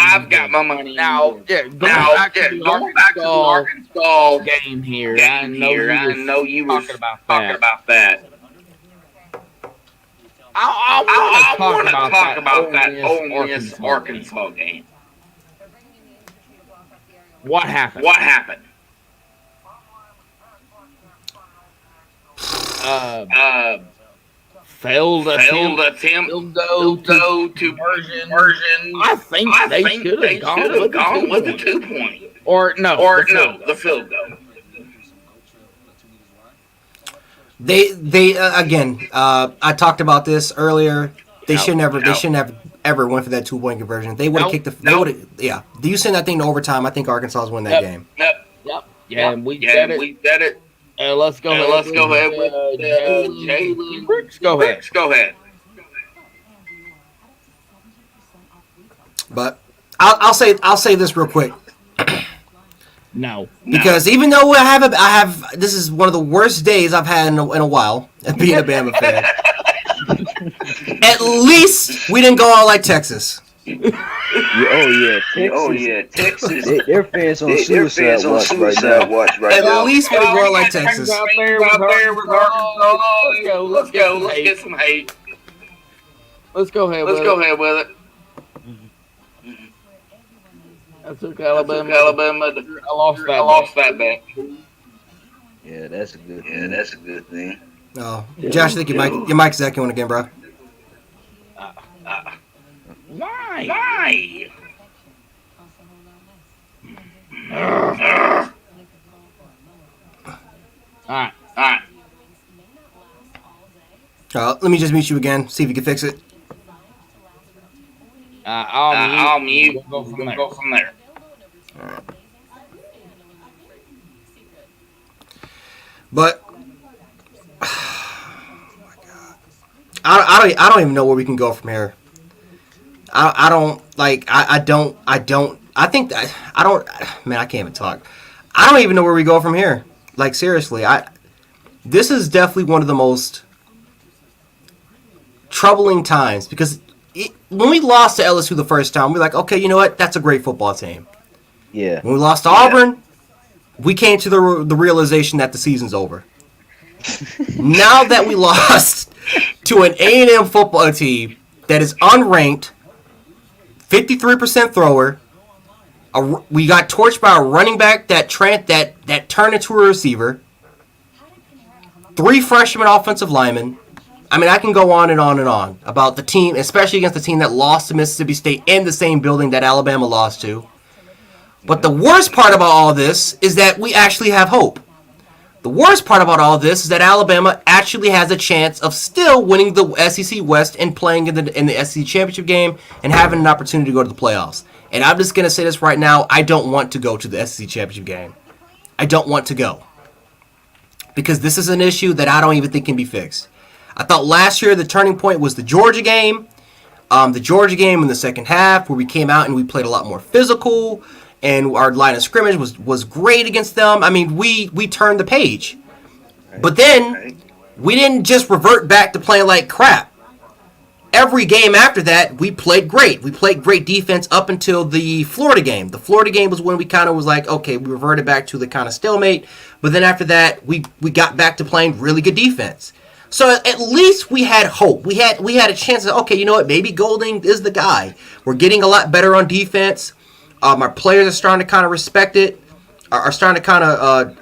Now, going back to the Arkansas game here. I know you were talking about that. I want to talk about that Ole Miss Arkansas game. What happened? Failed attempt. Field goal to version. I think they should have gone with the 2 point. Or the field goal. They again. I talked about this earlier. They shouldn't have ever went for that 2-point conversion. They would have kicked the. They would have. Yeah. Do you send that thing to overtime? I think Arkansas win that game. Yep. Yeah, and we said it. Let's go ahead with Jalen Brooks. Go ahead. But I'll say this real quick. No. Because even though I have this is one of the worst days I've had in a while at being a Bama fan. At least we didn't go out like Texas. Texas. Their fans on suicide watch right now. At least we didn't go out like Texas. Out there with Arkansas. Let's go. Let's get some hate. Let's go ahead with it. I took Alabama. I lost that bet. Yeah, that's a good thing. Oh, Josh, I think your mic's echoing again, bro. Why? All right. Let me just mute you again. See if you can fix it. I'll mute. We'll go from there. All right. But oh my God, I don't even know where we can go from here. I think that I don't. Man, I can't even talk. I don't even know where we go from here. Like, seriously, this is definitely one of the most troubling times because when we lost to LSU the first time, we were like, okay, you know what? That's a great football team. Yeah. When we lost to Auburn, we came to the realization that the season's over. Now that we lost to an A&M football team that is unranked, 53% thrower, we got torched by a running back that turned into a receiver, 3 freshman offensive linemen. I mean, I can go on and on and on about the team, especially against the team that lost to Mississippi State in the same building that Alabama lost to. But the worst part about all this is that we actually have hope. The worst part about all this is that Alabama actually has a chance of still winning the SEC West and playing in the SEC Championship game and having an opportunity to go to the playoffs. And I'm just going to say this right now, I don't want to go to the SEC Championship game. I don't want to go. Because this is an issue that I don't even think can be fixed. I thought last year the turning point was the Georgia game. The Georgia game in the second half where we came out and we played a lot more physical. And our line of scrimmage was great against them. I mean, we turned the page. But then, we didn't just revert back to playing like crap. Every game after that, we played great. We played great defense up until the Florida game. The Florida game was when we kind of was like, okay, we reverted back to the kind of stalemate. But then after that, we got back to playing really good defense. So at least we had hope. We had a chance of, okay, you know what, maybe Golding is the guy. We're getting a lot better on defense. Our players are starting to kind of respect it, are starting to kind of,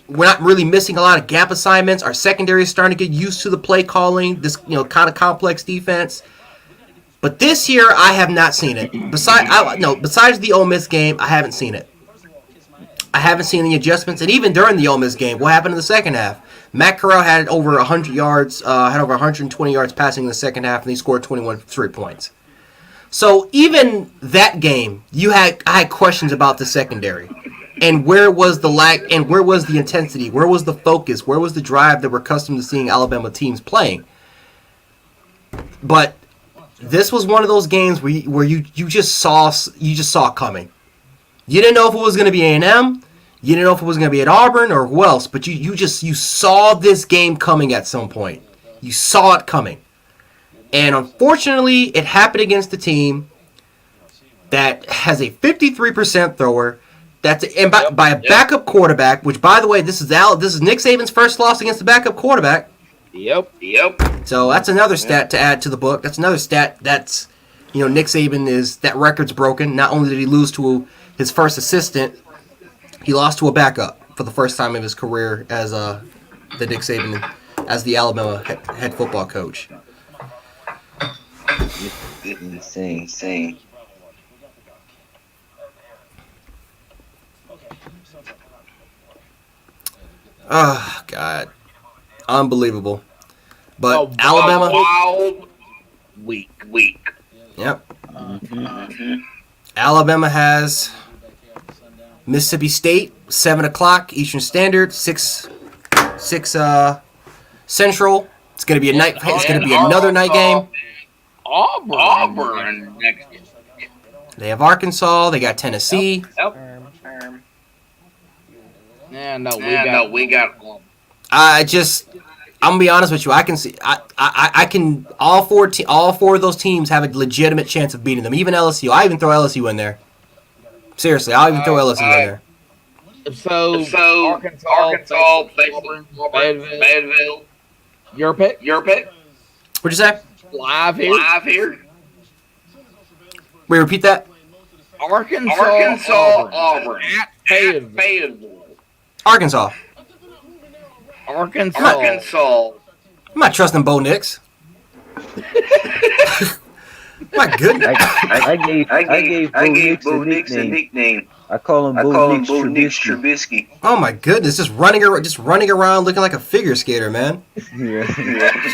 we're not really missing a lot of gap assignments. Our secondary is starting to get used to the play calling, this, kind of complex defense. But this year, I have not seen it. Besides the Ole Miss game, I haven't seen it. I haven't seen the adjustments. And even during the Ole Miss game, what happened in the second half? Matt Corral had over 100 yards, had over 120 yards passing in the second half, and he scored 21 straight points. So even that game, I had questions about the secondary. And where was the lack, and where was the intensity? Where was the focus? Where was the drive that we're accustomed to seeing Alabama teams playing? But this was one of those games where you just saw it coming. You didn't know if it was going to be A&M. You didn't know if it was going to be at Auburn or who else. But you saw this game coming at some point. You saw it coming. And unfortunately, it happened against a team that has a 53% thrower. By a backup quarterback. Which, by the way, this is Nick Saban's first loss against a backup quarterback. Yep. So that's another stat to add to the book. That's another stat that's, Nick Saban that record's broken. Not only did he lose to his first assistant, he lost to a backup for the first time in his career as the Nick Saban as the Alabama head football coach. Insane. Oh, God. Unbelievable. But Alabama... Wild week. Yep. Mm-hmm. Alabama has Mississippi State, 7 o'clock Eastern Standard, 6 Central. It's going to be a night. It's going to be another night game. Auburn next game. They have Arkansas. They got Tennessee. Yep. Yeah, no, we got. I'm gonna be honest with you. I can see. I can. All four of those teams have a legitimate chance of beating them. Even LSU. I even throw LSU in there. Seriously, I'll even throw LSU in there. So Arkansas, Fayetteville. Your pick. What'd you say? Live here. Wait, repeat that. Arkansas, Auburn at Fayetteville. Arkansas. I'm not trusting Bo Nix. My goodness. I gave Bo Nix a nickname. I call him Bo Nix Trubisky. Oh my goodness, just running around looking like a figure skater, man. Yeah.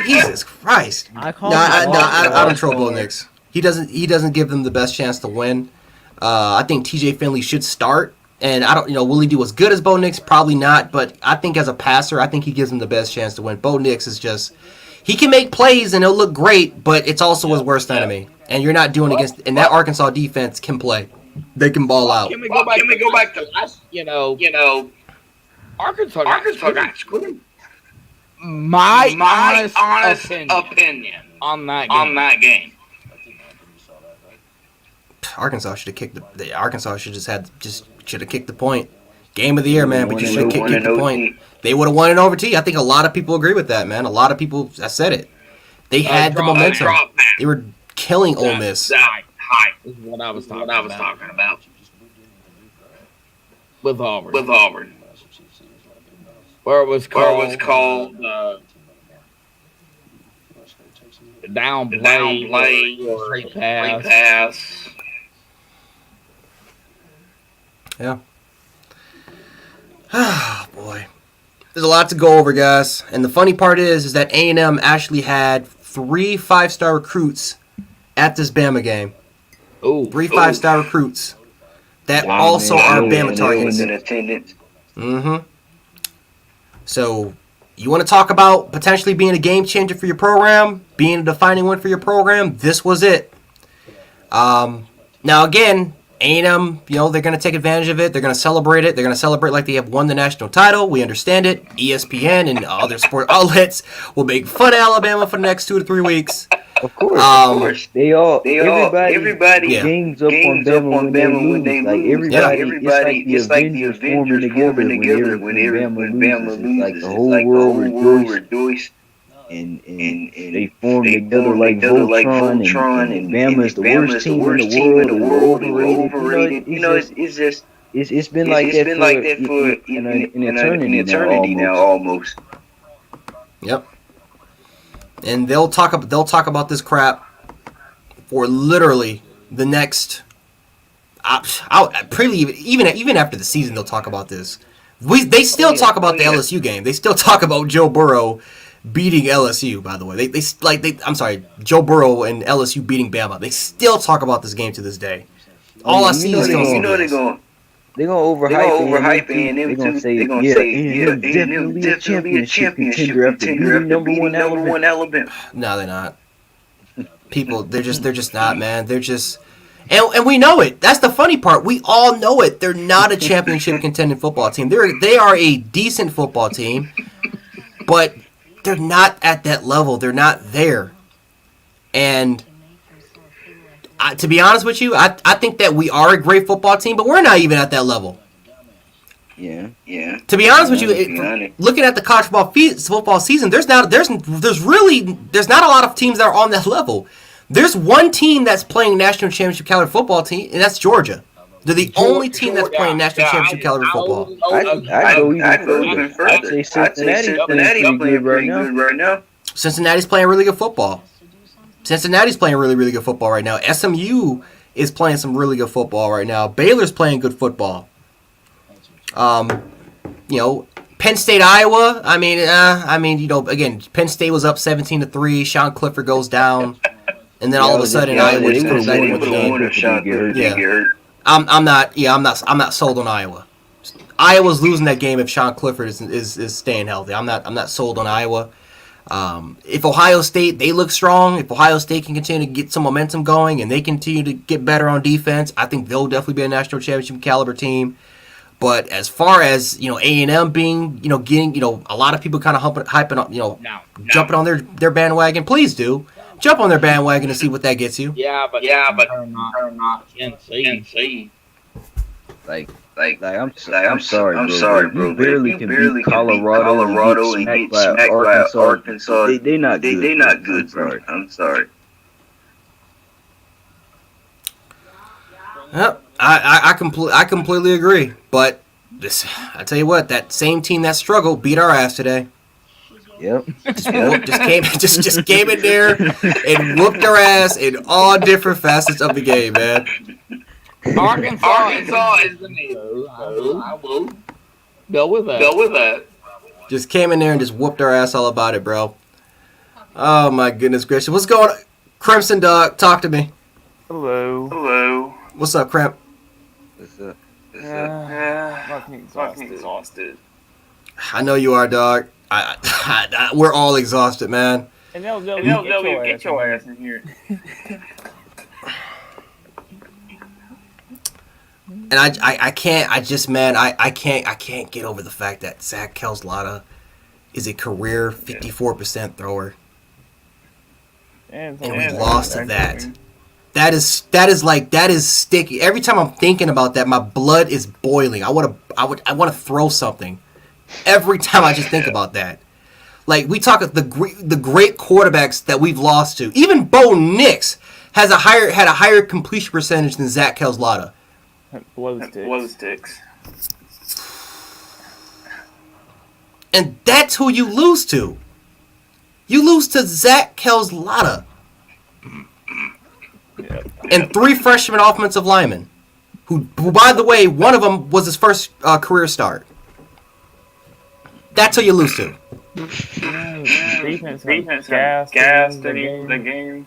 Jesus Christ. I don't troll Bo Nix. He doesn't give them the best chance to win. I think TJ Finley should start. And I don't, will he do as good as Bo Nix? Probably not. But I think as a passer, I think he gives him the best chance to win. Bo Nix is just, he can make plays and he'll look great, but it's also his worst enemy. And you're not doing and that Arkansas defense can play. They can ball out. Can we go back to last? Arkansas got screwed. My honest opinion on that game. Arkansas should have kicked Arkansas should have kicked the point. Game of the year, man. But you should have kicked the point. They would have won in OT. I think a lot of people agree with that, man. A lot of people. I said it. They had the momentum. They were killing Ole Miss. High is what I was talking about. With Auburn. Where it was called downplay or straight pass. Yeah. Oh, boy. There's a lot to go over, guys. And the funny part is that A&M actually had 3 5-star recruits at this Bama game. 3 5-star recruits that also are Bama targets. In attendance. Mm-hmm. So, you want to talk about potentially being a game changer for your program, being a defining one for your program? This was it. Now, again, A&M, they're going to take advantage of it. They're going to celebrate it. They're going to celebrate like they have won the national title. We understand it. ESPN and other sport outlets will make fun of Alabama for the next 2 to 3 weeks. Of course. Everybody gangs up on Bama when they lose. Like everybody, it's like the Avengers forming together when Bama loses. Like the whole world rejoices. And they form together like Voltron, and Bama is the worst team in the world. Overrated. It's been like that for an eternity now almost. Yep. And they'll talk about this crap for literally the next. Even after the season, they'll talk about this. They still talk about the LSU game. They still talk about Joe Burrow beating LSU. By the way, I'm sorry, Joe Burrow and LSU beating Bama. They still talk about this game to this day. All I see is they're gonna overhype A&M. They're gonna say, A&M definitely a championship contender after beating number one Alabama. No, they're not. People, they're just not, man. They're just, and we know it. That's the funny part. We all know it. They're not a championship contending football team. They are a decent football team, but they're not at that level. They're not there. And to be honest with you, I think that we are a great football team, but we're not even at that level. Yeah. To be honest with you, looking at the college football season, there's not a lot of teams that are on that level. There's one team that's playing national championship caliber football team, and that's Georgia. They're the only team that's playing national championship caliber football. I'd go even further. I'd say Cincinnati's playing pretty good right now. Cincinnati's playing really good football. Cincinnati's playing really, really good football right now. SMU is playing some really good football right now. Baylor's playing good football. Penn State, Iowa. Again, Penn State was up 17-3. Sean Clifford goes down, and then all of a sudden, Iowa just comes back with the game. Yeah, I'm not sold on Iowa. Iowa's losing that game if Sean Clifford is staying healthy. I'm not sold on Iowa. If Ohio State, they look strong, if Ohio State can continue to get some momentum going and they continue to get better on defense, I think they'll definitely be a national championship caliber team. But as far as, A&M being, getting, a lot of people kind of hyping up, jumping on their bandwagon, please do. Jump on their bandwagon and see what that gets you. Yeah, but NC. I'm sorry, bro. You barely can beat Colorado and get smacked by Arkansas. They're not good. They're not good, bro. I'm sorry. Yep, I completely agree. But I tell you what, that same team that struggled beat our ass today. Yep. Just came in there and whooped our ass in all different facets of the game, man. Arkansas is the name. I will go with that. Just came in there and just whooped our ass all about it, bro. Oh my goodness gracious. What's going on? Crimson Dog, talk to me. Hello. What's up, Cramp? What's up? Fucking exhausted. I know you are, dog. We're all exhausted, man. And they'll get your ass in here. And I can't. I can't get over the fact that Zach Kelslada is a career 54% thrower, and we lost to that. That is sticky. Every time I'm thinking about that, my blood is boiling. I want to throw something. Every time I just think about that. Like, we talk of the great quarterbacks that we've lost to. Even Bo Nix had a higher completion percentage than Zach Kelslada. Blow sticks. And that's who you lose to. You lose to Zach Kelslada. Yep. And 3 freshman offensive linemen. Who, by the way, one of them was his first career start. That's who you lose to. Defense gassed the game.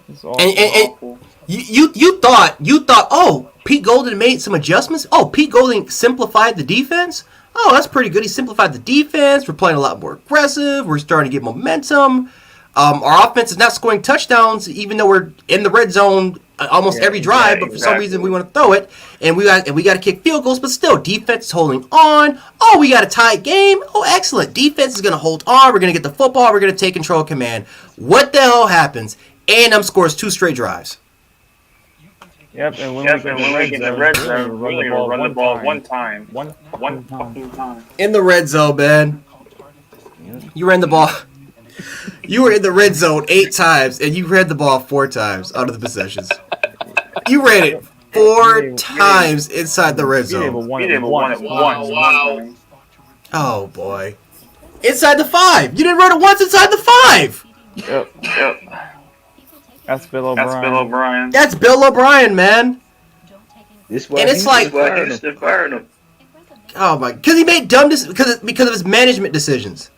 It's awful. You thought, oh, Pete Golden made some adjustments. Oh, Pete Golden simplified the defense. Oh, that's pretty good. He simplified the defense. We're playing a lot more aggressive. We're starting to get momentum. Our offense is not scoring touchdowns, even though we're in the red zone almost every drive. But for some reason, we want to throw it, and we got to kick field goals. But still, defense is holding on. Oh, we got a tight game. Oh, excellent. Defense is going to hold on. We're going to get the football. We're going to take control of command. What the hell happens? A&M scores 2 straight drives. Yep, and when we get in the red zone, we only run the ball one time. One fucking time. In the red zone, man. You ran the ball. You were in the red zone 8 times, and you ran the ball 4 times out of the possessions. You ran it 4 times inside the red zone. We didn't won it once. Wow. Oh, boy. Inside the 5. You didn't run it once inside the 5. Yep. That's Bill O'Brien. That's Bill O'Brien, man. This why And it's like, Houston fired him. oh my, because he made dumb decisions because of his management decisions.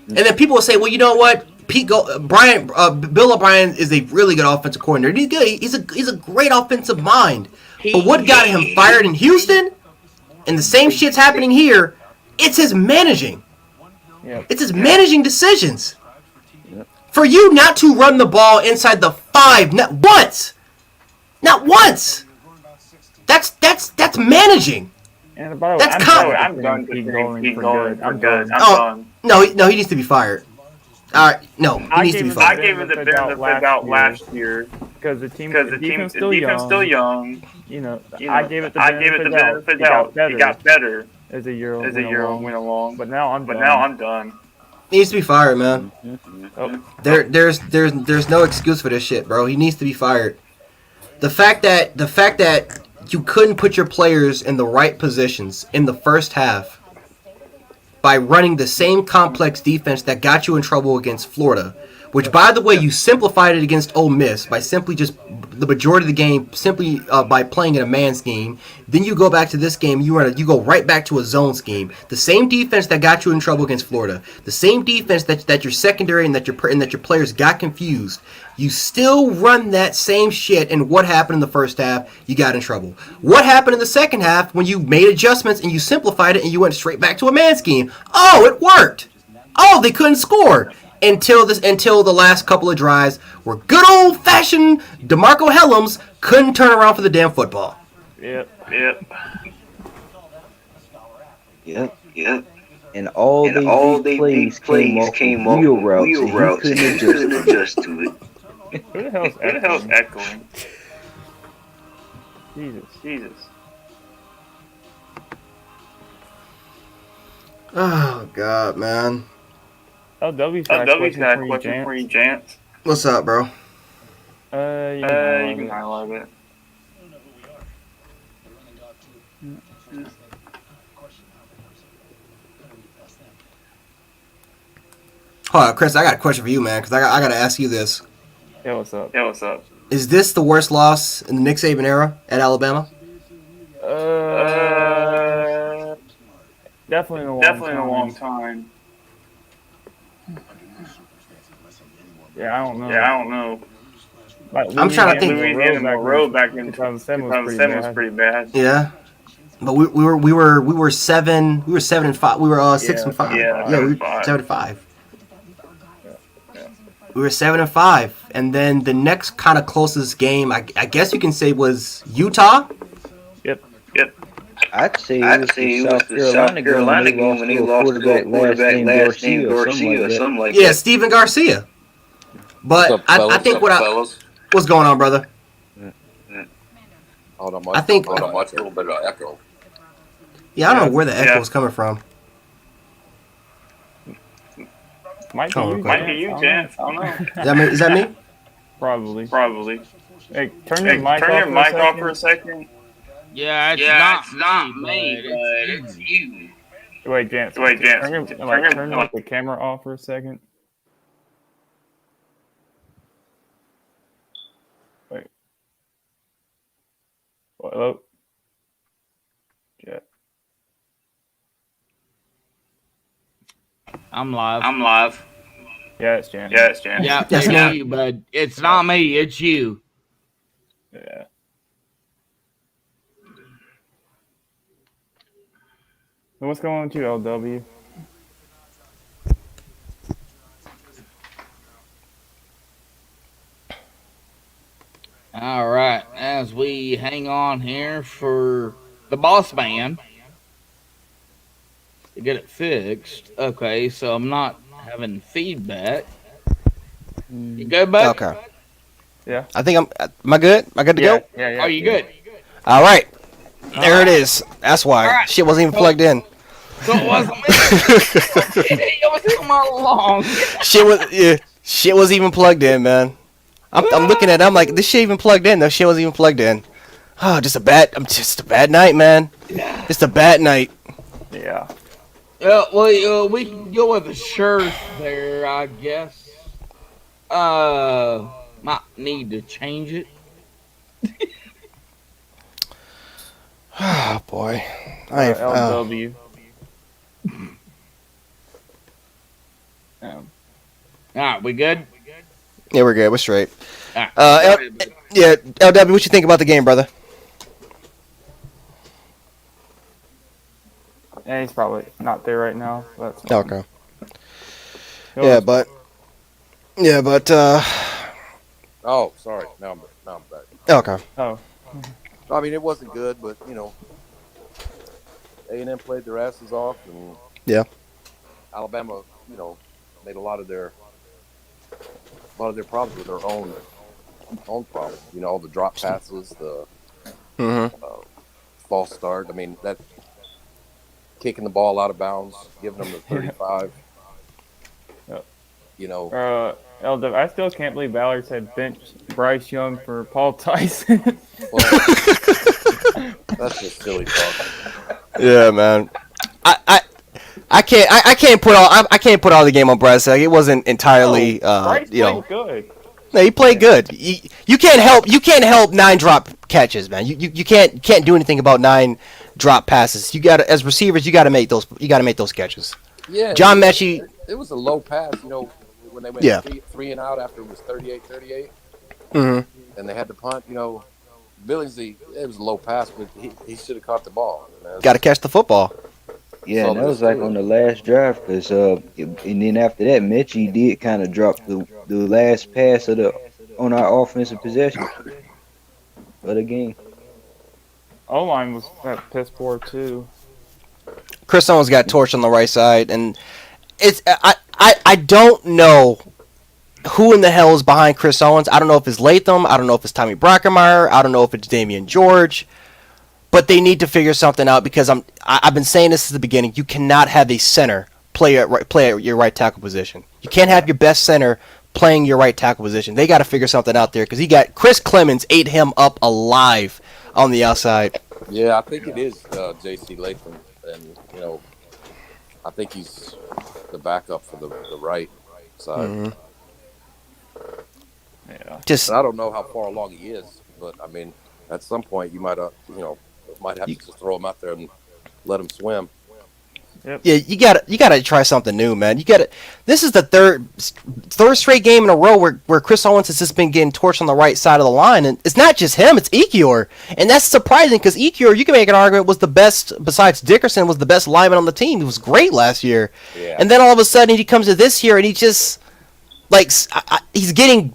And then people will say, well, you know what? Bill O'Brien is a really good offensive coordinator. He's good. He's a great offensive mind. But what got him fired in Houston, and the same shit's happening here, it's his managing. Yep. It's his managing decisions. For you not to run the ball inside the 5, not once. That's managing. And by the way, I'm done Pete Golding for good. I'm done. No, he needs to be fired. All right, no, he needs to be I fired. gave him the benefit out last year because the defense still young. You know, I gave it the benefit out. It got better as the year went along. But now I'm done. He needs to be fired, man. Oh. There's no excuse for this shit, bro. He needs to be fired. The fact that you couldn't put your players in the right positions in the first half by running the same complex defense that got you in trouble against Florida, which, by the way, you simplified it against Ole Miss by simply just the majority of the game simply by playing in a man scheme. Then you go back to this game, you go right back to a zone scheme. The same defense that got you in trouble against Florida, the same defense that your secondary and that your players got confused. You still run that same shit, and what happened in the first half? You got in trouble. What happened in the second half when you made adjustments and you simplified it and you went straight back to a man scheme? Oh, it worked. Oh, they couldn't score. Until the last couple of drives where good old-fashioned DeMarco Hellams couldn't turn around for the damn football. Yep. And all they plays came off wheel routes, and he couldn't adjust to it. Who the hell's echoing? Jesus. Oh, God, man. W's got a question for you, Jance. What's up, bro? You can highlight it. Hold on, Chris, I got a question for you, man, because I got to ask you this. Yeah, what's up? Is this the worst loss in the Nick Saban era at Alabama? Definitely in a long time. Yeah, I don't know. I'm trying to think. Louisiana road back in 2007 was pretty bad. Yeah, but we were 7 and 5. We were 6 and 5. Yeah, we were 7 and 5. We were 7-5, and then the next kind of closest game, I guess you can say, was Utah. Yep. I'd say it was the South Carolina game when they lost to a quarterback last name Garcia or something like that. Yeah, Steven Garcia. But I think what's going on, brother? Hold on, I think a little bit of echo. Yeah, I don't know where the echo is coming from. Might be you, Chance. I don't know. Is that me? Probably. Hey, turn your mic off for a second. Yeah, it's not me, but it's you. Wait, Chance. Turn the camera off for a second. Wait. Hello? Jet. I'm live. Yeah, it's Jan. Yeah, it's you, but it's not me. It's you. Yeah. So what's going on with you, LW? All right, as we hang on here for the boss man to get it fixed. Okay, so I'm not having feedback. You good, bud? Okay. Yeah. I think am I good? Am I good to go? Yeah. Are you good? All right. There it is. That's why. Right. Shit wasn't even plugged in. So it wasn't me. It was him all along. Shit was even plugged in, man. I'm looking at it, I'm like, this shit even plugged in. No shit wasn't even plugged in. Oh, just a bad night, man. Yeah. Just a bad night. Yeah. Well, we can go with the shirt there, I guess. Might need to change it. Oh boy. LW. All right, we good? Yeah, we're good. We're straight. All right. LW, what you think about the game, brother? Yeah, he's probably not there right now. That's fine. Okay. Yeah, but. Oh, sorry. Now I'm back. Okay. Oh. I mean, it wasn't good, but A&M played their asses off, and Yeah. Alabama, made a lot of their problems with their own problems. The drop passes, the false start. I mean, that kicking the ball out of bounds, giving them the 35. Yep. LW, I still can't believe Ballard said bench Bryce Young for Paul Tyson. Well, that's just silly talk. Yeah, man. I can't put all the game on Bryce. Like, it wasn't entirely Bryce played good. No, he played good. You can't help 9 drop catches, man. You can't do anything about 9 drop passes. You got as receivers, you got to make those catches. Yeah. John Mechie. It was a low pass, when they went 3 and out after it was 38-38. Mm-hmm. And they had to punt, Billingsley, it was a low pass, but he should have caught the ball. Got to catch the football. Yeah, and that was like on the last drive, because and then after that, Mechie did kind of drop the last pass on our offensive possession of the game. O-line was at piss poor too. Chris Owens got torched on the right side, and it's I don't know who in the hell is behind Chris Owens. I don't know if it's Latham. I don't know if it's Tommy Brockermeyer. I don't know if it's Damian George. But they need to figure something out, because I've been saying this since the beginning. You cannot have a center play at your right tackle position. You can't have your best center playing your right tackle position. They got to figure something out there, because Chris Clemens ate him up alive on the outside. Yeah, I think it is J.C. Latham, and I think he's the backup for the right side. Mm-hmm. Yeah. I don't know how far along he is, but I mean, at some point you might have to just throw him out there and let him swim. Yep. Yeah, you gotta try something new, man. This is the third straight game in a row where Chris Owens has just been getting torched on the right side of the line, and it's not just him, it's Ekiyor, and that's surprising, because Ekiyor, you can make an argument, was the best, besides Dickerson, was the best lineman on the team. He was great last year, Yeah. and then all of a sudden he comes to this year and he just like he's getting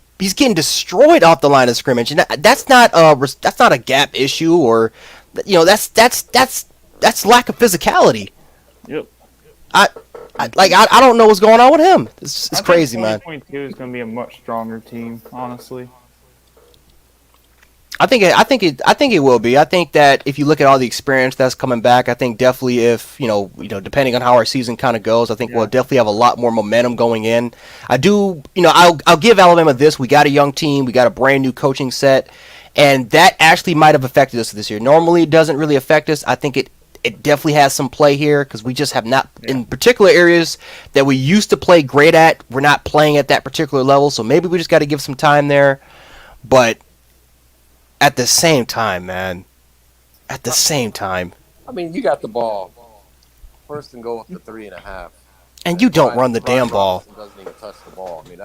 destroyed off the line of scrimmage, and that's not a gap issue, or that's lack of physicality. Yep. I don't know what's going on with him. It's crazy, man. 2022 is going to be a much stronger team, honestly. I think it will be. I think that if you look at all the experience that's coming back, I think definitely if depending on how our season kind of goes, I think we'll definitely have a lot more momentum going in. I do, I'll give Alabama this. We got a young team, we got a brand new coaching set, and that actually might have affected us this year. Normally, it doesn't really affect us. I think it definitely has some play here because we just have not, in particular areas that we used to play great at, we're not playing at that particular level. So maybe we just got to give some time there, but. At the same time, man. At the same time. I mean, you got the ball. First and goal with the 3.5. And you don't run the damn ball. Doesn't even touch the ball. I mean,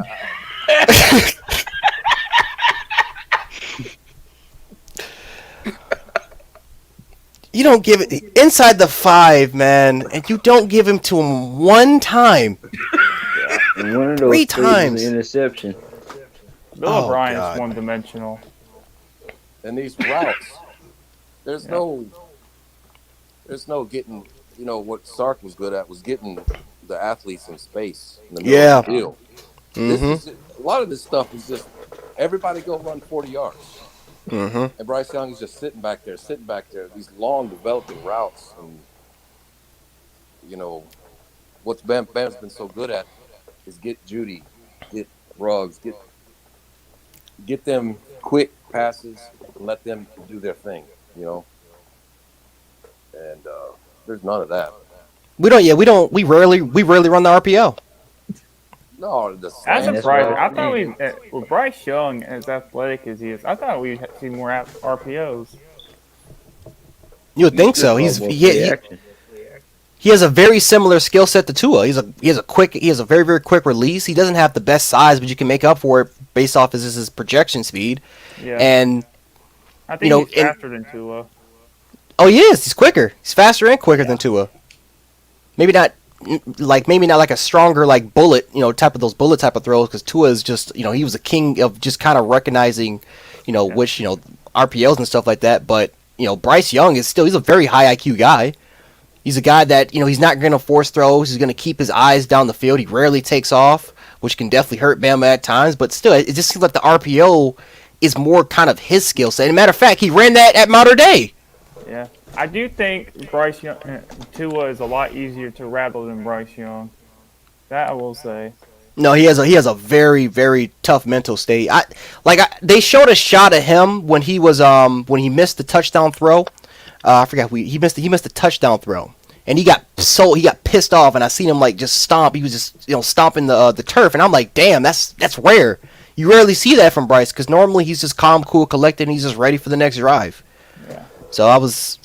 you don't give it inside the 5, man, and you don't give him to him one time. And one of those 3 times. Interception. Bill O'Brien's one-dimensional. And these routes, there's no getting, what Sark was good at was getting the athletes in space in the middle of the field. A lot of this stuff is just everybody go run 40 yards. And Bryce Young is just sitting back there, these long developing routes. And, what's Bam's been so good at is get Judy, get Ruggs, get them quick passes and let them do their thing, and there's none of that. We rarely run the RPO. No, that's surprising. I thought with Bryce Young, as athletic as he is, I thought we'd see more RPOs. You would think so. He has a very similar skill set to Tua. He has a very, very quick release. He doesn't have the best size, but you can make up for it based off his projection speed. Yeah. And I think he's faster than Tua. Oh, he is. He's quicker. He's faster and quicker than Tua. Maybe not like a stronger bullet, type of those bullet type of throws, because Tua is just, he was a king of just kind of recognizing, which, RPOs and stuff like that. But, Bryce Young he's a very high IQ guy. He's a guy that, he's not going to force throws. He's going to keep his eyes down the field. He rarely takes off, which can definitely hurt Bama at times. But still, it just seems like the RPO is more kind of his skill set. As a matter of fact, he ran that at Mater Dei. Yeah. I do think Bryce Young, Tua is a lot easier to rattle than Bryce Young. That I will say. No, he has a very, very tough mental state. They showed a shot of him when he was when he missed the touchdown throw. I forgot he missed the touchdown throw, and he got pissed off, and I seen him just stomp. He was just stomping the turf, and I'm like, damn, that's rare. You rarely see that from Bryce, because normally he's just calm, cool, collected, and he's just ready for the next drive. Yeah. So I was,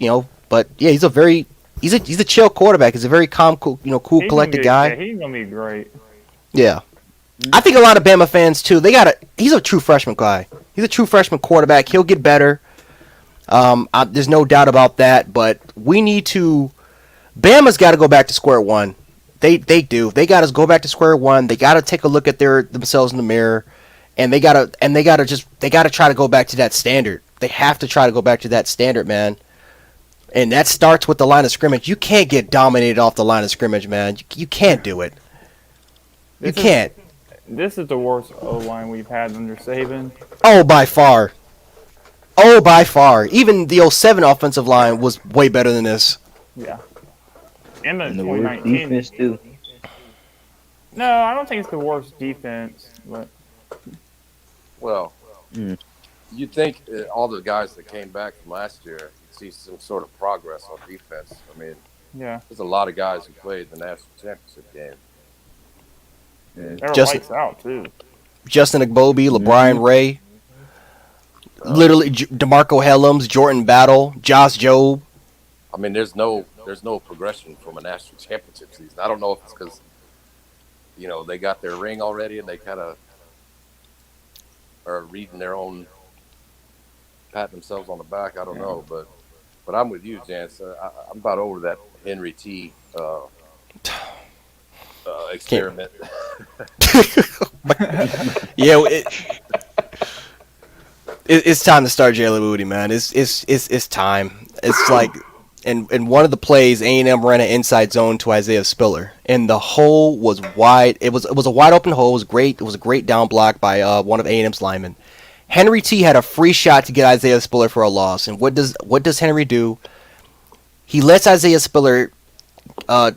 but yeah, he's a chill quarterback. He's a very calm, cool, cool, collected guy. Yeah, he's gonna be great. Yeah. I think a lot of Bama fans too. He's a true freshman guy. He's a true freshman quarterback. He'll get better. There's no doubt about that. But Bama's got to go back to square one. They do. They got to go back to square one. They got to take a look at themselves in the mirror, and they got to try to go back to that standard. They have to try to go back to that standard, man. And that starts with the line of scrimmage. You can't get dominated off the line of scrimmage, man. You can't do it. You can't. This is the worst O-line we've had under Saban. Oh, by far. Even the 07 offensive line was way better than this. Yeah. And the the worst 2019 defense too. No, I don't think it's the worst defense, but Well, you'd think all the guys that came back from last year, you'd see some sort of progress on defense. I mean, yeah, there's a lot of guys who played the national championship game. they were Just- lights out too. Justin Agbobi, LeBron Ray, literally DeMarco Hellams, Jordan Battle, Josh Jobe. I mean, there's no progression from a national championship season. I don't know if it's because, they got their ring already and they kind of are reading their own, patting themselves on the back. I don't know, but I'm with you, Jance. I'm about over that Henry T. Experiment. Yeah, it's time to start Jalen Moody, man. It's time. It's like, in one of the plays, A&M ran an inside zone to Isaiah Spiller, and the hole was wide. It was a wide open hole. It was great. It was a great down block by one of A&M's linemen. Henry T had a free shot to get Isaiah Spiller for a loss, and what does Henry do? He lets Isaiah Spiller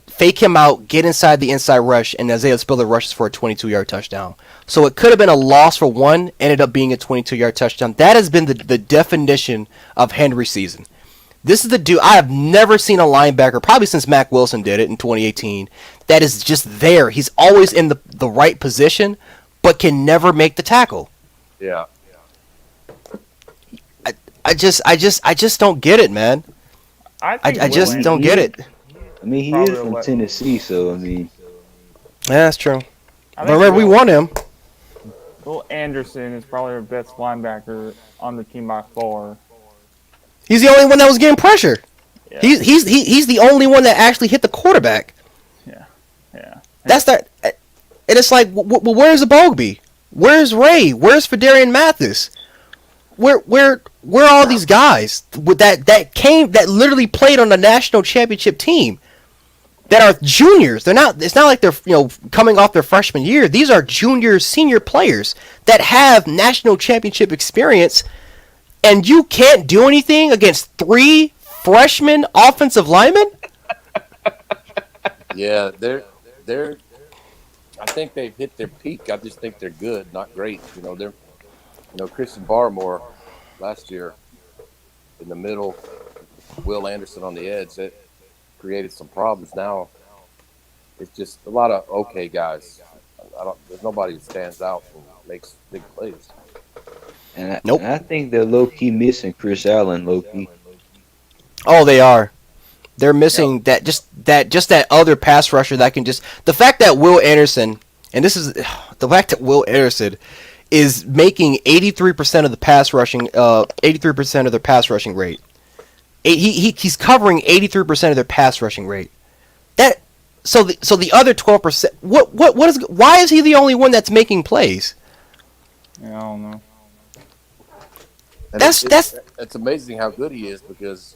fake him out, get inside the inside rush, and Isaiah Spiller rushes for a 22-yard touchdown. So it could have been a loss for one, ended up being a 22-yard touchdown. That has been the definition of Henry season. This is the dude. I have never seen a linebacker, probably since Mack Wilson did it in 2018, that is just there. He's always in the right position, but can never make the tackle. Yeah. I just don't get it, man. I just don't get it. I mean, he is from Tennessee, so I mean. Yeah, that's true. But remember, we won him. Will Anderson is probably our best linebacker on the team by far. He's the only one that was getting pressure. Yeah. He's the only one that actually hit the quarterback. Yeah. That's that. And it's like, where's the Bogby? Where's Ray? Where's Fedarian Mathis? Where are all these guys that literally played on the national championship team that are juniors? They're not. It's not like they're coming off their freshman year. These are junior, senior players that have national championship experience, and you can't do anything against 3 freshman offensive linemen. Yeah, they're. I think they've hit their peak. I just think they're good, not great. Christian Barmore last year in the middle, Will Anderson on the edge, that created some problems. Now it's just a lot of okay guys. There's nobody who stands out and makes big plays. And I think they're low key missing Chris Allen, low key. Oh, they are. They're missing that other pass rusher that can just, the fact that Will Anderson, and this is the fact that Will Anderson is making 83% of the pass rushing, 83% of their pass rushing rate. He's covering 83% of their pass rushing rate. So the other 12%, why is he the only one that's making plays? Yeah, I don't know. And it's amazing how good he is because,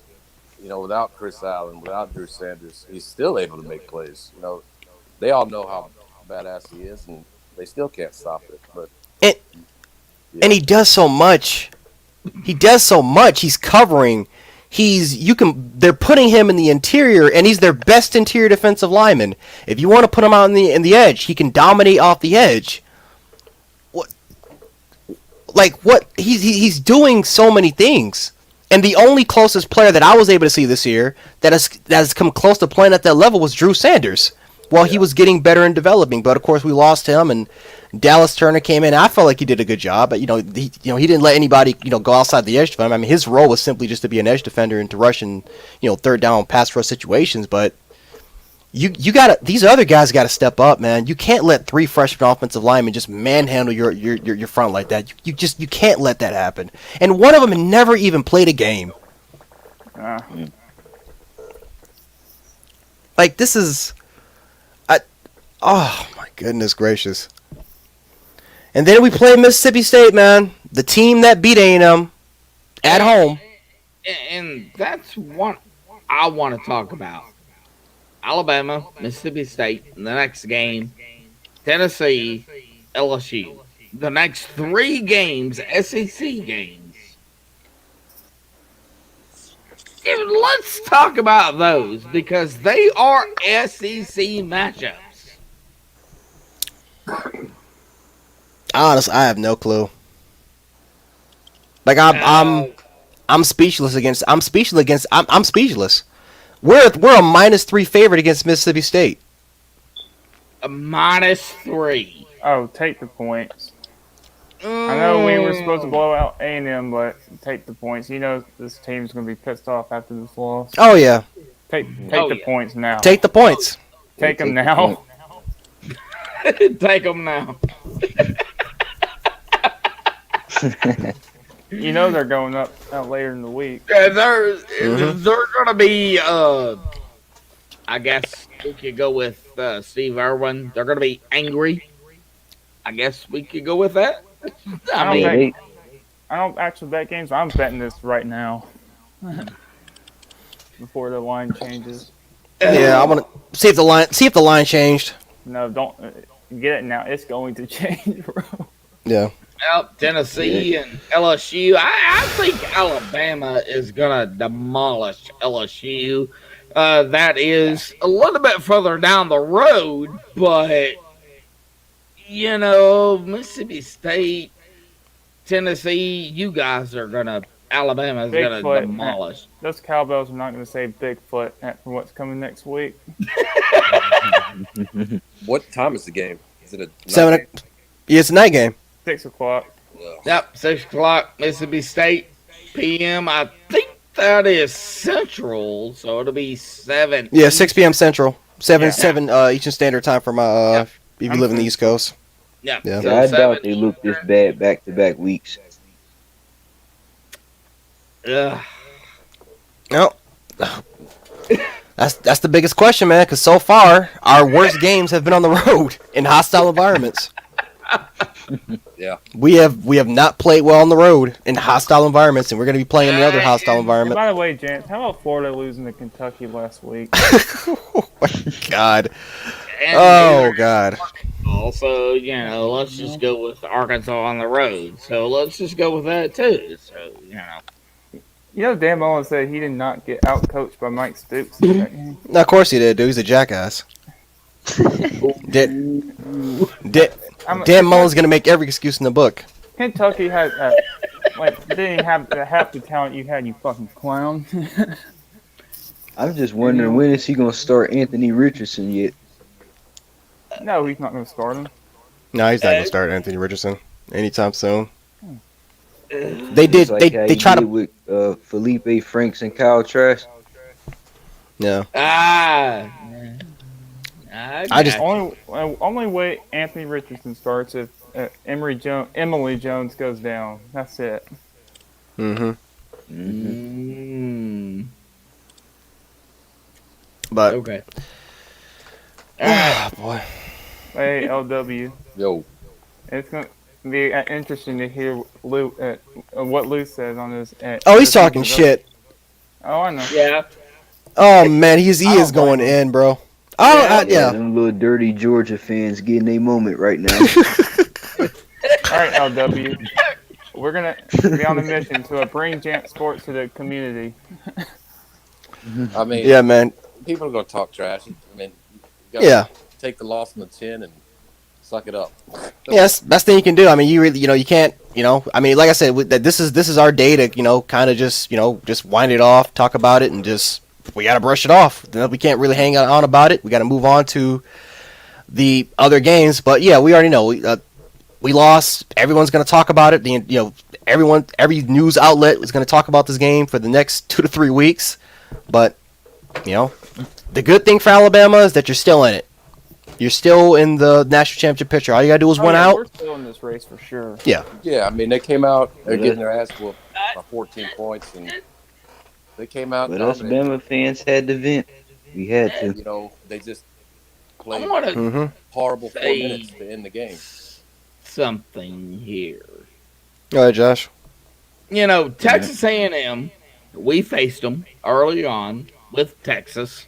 without Chris Allen, without Drew Sanders, he's still able to make plays. They all know how badass he is, and they still can't stop it. But and he does so much. He's covering. They're putting him in the interior, and he's their best interior defensive lineman. If you want to put him out in the edge, he can dominate off the edge. He's doing so many things. And the only closest player that I was able to see this year that has come close to playing at that level was Drew Sanders. While he was getting better and developing, but of course we lost him, and Dallas Turner came in. I felt like he did a good job, but he didn't let anybody go outside the edge for him. I mean, his role was simply just to be an edge defender and to rush in third down pass rush situations. But these other guys got to step up, man. You can't let 3 freshman offensive linemen just manhandle your front like that. You can't let that happen. And one of them never even played a game. Like, this is. Oh, my goodness gracious. And then we play Mississippi State, man. The team that beat A&M at home. And that's what I want to talk about. Alabama, Mississippi State, the next game. Tennessee, LSU. The next 3 games, SEC games. And let's talk about those because they are SEC matchups. Honestly, I have no clue. Like I'm speechless against. I'm speechless. We're a -3 favorite against Mississippi State. A -3. Oh, take the points. I know we were supposed to blow out A&M, but take the points. This team's going to be pissed off after this loss. Oh yeah. Take the points now. Take the points. Take them now. Take them now. They're going up later in the week. They're going to be, I guess we could go with Steve Irwin. They're going to be angry. I guess we could go with that. I I don't, mean, bet, I don't actually bet games. I'm betting this right now before the line changes. Yeah, I want to see if the line changed. No, don't get it now. It's going to change, bro. Yeah. well, Tennessee and LSU. I think Alabama is gonna demolish LSU. That is a little bit further down the road, but Mississippi State, Tennessee, you guys are gonna. Alabama's gonna Bigfoot. demolish. Those cowbells are not going to say Bigfoot for what's coming next week. What time is the game? Is it a 7. night game? Yeah, it's a night game. 6 o'clock. Yep, 6 o'clock, Mississippi State p.m. I think that is Central, so it'll be 7. Yeah, 6 p.m. Central. 7 Yeah. 7 Eastern Standard Time for my if you live in the East Coast. Yeah, Yeah. so I 7 doubt they look this bad back-to-back weeks. Ugh. No. That's the biggest question, man. Because so far, our worst games have been on the road in hostile environments. Yeah. We have not played well on the road in hostile environments, and we're going to be playing in another hostile And environment. by the way, Jance, how about Florida losing to Kentucky last week? Oh my God. And Oh God. also, let's just go with Arkansas on the road. So let's just go with that too. So Dan Mullen said he did not get out-coached by Mike Stoops in that game. No, of course he did, dude. He's a jackass. Dan Mullen's going to make every excuse in the book. Kentucky had, didn't have half the talent you had, you fucking clown. I'm just wondering, when is he going to start Anthony Richardson yet? No, he's not going to start him. No, he's not going to start Anthony Richardson anytime soon. They did. Just like how They he try did to. with Felipe Franks and Kyle Trask. Yeah. I just- Only way Anthony Richardson starts if Emily Jones goes down. That's it. But okay. boy. Hey, LW. Yo. It's going to be interesting to hear what Lou says on this. Oh, he's talking shit. Oh, I know. Yeah. Oh man, he is going in, bro. Oh yeah. Them little dirty Georgia fans getting a moment right now. All right, LW. We're going to be on a mission to bring Jant Sports to the community. I mean, Yeah, man. people are going to talk trash. I mean, you Yeah. take the loss on the chin and suck it up. Yes, best thing you can do. I mean, you really, you can't, I mean, like I said, this is our day to, kind of just wind it off, talk about it, and just we got to brush it off. We can't really hang on about it. We got to move on to the other games. But yeah, we already know we lost. Everyone's going to talk about it. Every news outlet is going to talk about this game for the next 2 to 3 weeks. But the good thing for Alabama is that you're still in it. You're still in the national championship picture. All you got to do is win out. We're still in this race for sure. Yeah. Yeah, I mean, they came out, they're getting their ass whooped by 14 points, and they came out. But us Bama fans had to vent. We had to. They just I played want to horrible 4 say- minutes to end the game. something here. Go ahead, Josh. Texas A&M, we faced them early on with Texas.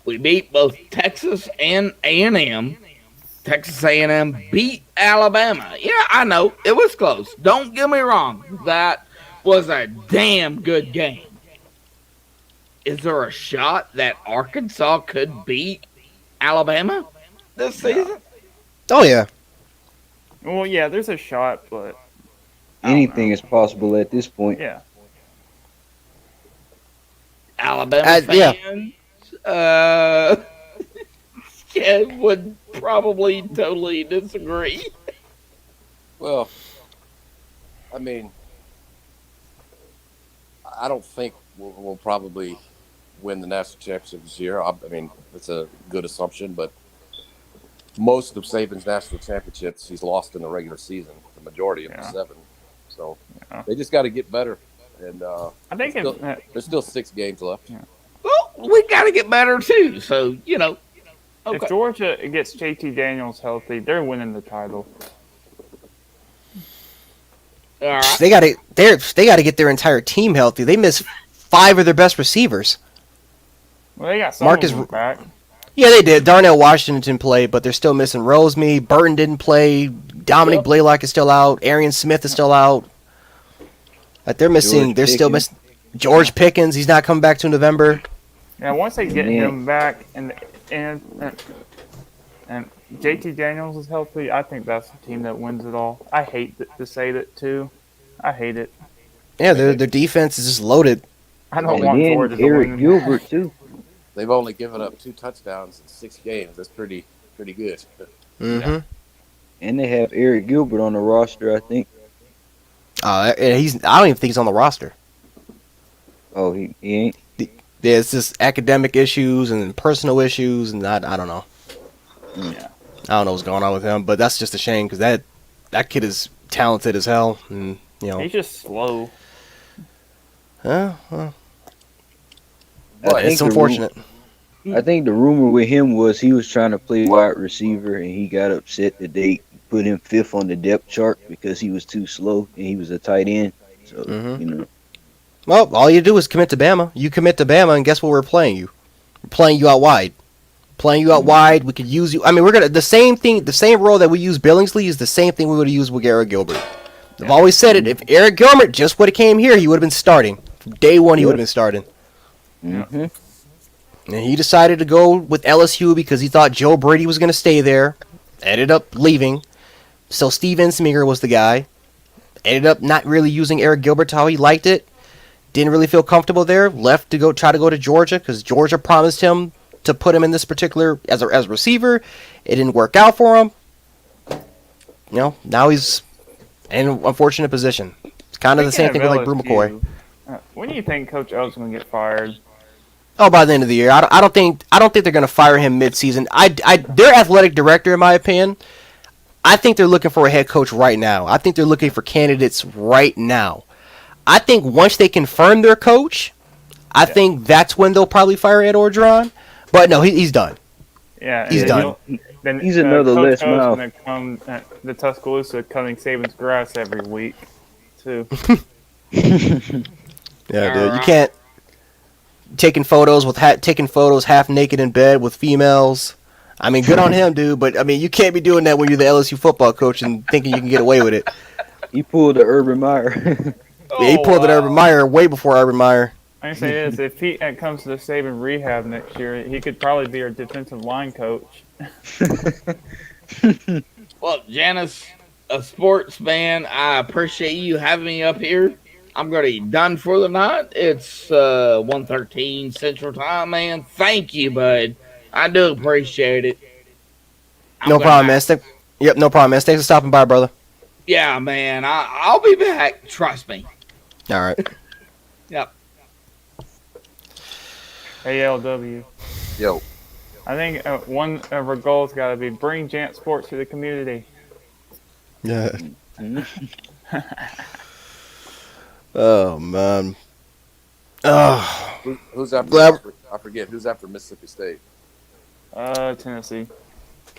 We beat both Texas and A&M. Texas A&M beat Alabama. Yeah, I know. It was close. Don't get me wrong. That was a damn good game. Is there a shot that Arkansas could beat Alabama this season? Oh yeah. Well, yeah, there's a shot, but Anything is possible at this point. yeah. Alabama yeah. fans would probably totally disagree. Well, I mean, I don't think we'll probably win the national championship this year. I mean, it's a good assumption, but most of Saban's national championships he's lost in the regular season, the majority of the 7. So they just got to get better. And I think there's still 6 games left. Well, we got to get better too. So, if Georgia gets JT Daniels healthy, they're winning the title. All right. They gotta get their entire team healthy. They miss 5 of their best receivers. Well, they got some Marcus of them back. Yeah, they did. Darnell Washington didn't play, but they're still missing Rosemead. Burton didn't play. Dominic Blaylock is still out. Arian Smith is still out. Like they're missing. They're still missing George Pickens. He's not coming back to November. Yeah, once they get him back and JT Daniels is healthy, I think that's the team that wins it all. I hate to say that too. I hate it. Yeah, their defense is just loaded. I don't want Georgia to Eric win. Gilbert too. They've only given up 2 touchdowns in 6 games. That's pretty good. Mm-hmm. And they have Eric Gilbert on the roster, I think. I don't even think he's on the roster. Oh, he ain't. Yeah, it's just academic issues and personal issues, and I don't know. Yeah. I don't know what's going on with him, but that's just a shame because that kid is talented as hell, and He's just slow. Well, But it's unfortunate. I think the rumor with him was he was trying to play wide receiver, and he got upset that they put him 5th on the depth chart because he was too slow and he was a tight end. So Well, all you do is commit to Bama. You commit to Bama, and guess what we're playing you? We're playing you out wide. Playing you out wide, we could use you. I mean, we're gonna the same role that we use Billingsley is the same thing we would have used with Eric Gilbert. I've always said it. If Eric Gilbert just would have came here, he would have been starting. From day one, he would have been starting. Mm-hmm. And he decided to go with LSU because he thought Joe Brady was going to stay there. Ended up leaving. So Steve Ensminger was the guy. Ended up not really using Eric Gilbert how he liked it. Didn't really feel comfortable there. Left to go try to go to Georgia because Georgia promised him to put him in this particular as a receiver. It didn't work out for him. Now he's in an unfortunate position. It's kind of the same thing with like Brew McCoy. When do you think Coach O's going to get fired? Oh, by the end of the year. I don't think they're going to fire him mid-season. Their athletic director, in my opinion, I think they're looking for a head coach right now. I think they're looking for candidates right now. I think once they confirm their coach, I think that's when they'll probably fire Ed Orgeron. But no, he's done. Yeah, He's done. Then He's another Coach Les O's Miles. going to come to Tuscaloosa cutting Saban's grass every week, too. Yeah, dude, you can't taking photos half naked in bed with females. I mean, good on him, dude. But I mean, you can't be doing that when you're the LSU football coach and thinking you can get away with it. He pulled the Urban Meyer. He pulled an Urban Meyer way before Urban Meyer. I can say this: if he comes to the Saban rehab next year, he could probably be our defensive line coach. Well, Janice, a sports fan, I appreciate you having me up here. I'm going to be done for the night. It's 1:13 Central Time, man. Thank you, bud. I do appreciate it. No problem, man. No problem, man. Thanks for stopping by, brother. Yeah, man. I'll be back. Trust me. All right. Yep. ALW. Yo, I think one of our goals got to be bring Jant Sports to the community. Yeah. Oh man. Oh. who's after? I forget who's after Mississippi State. Tennessee.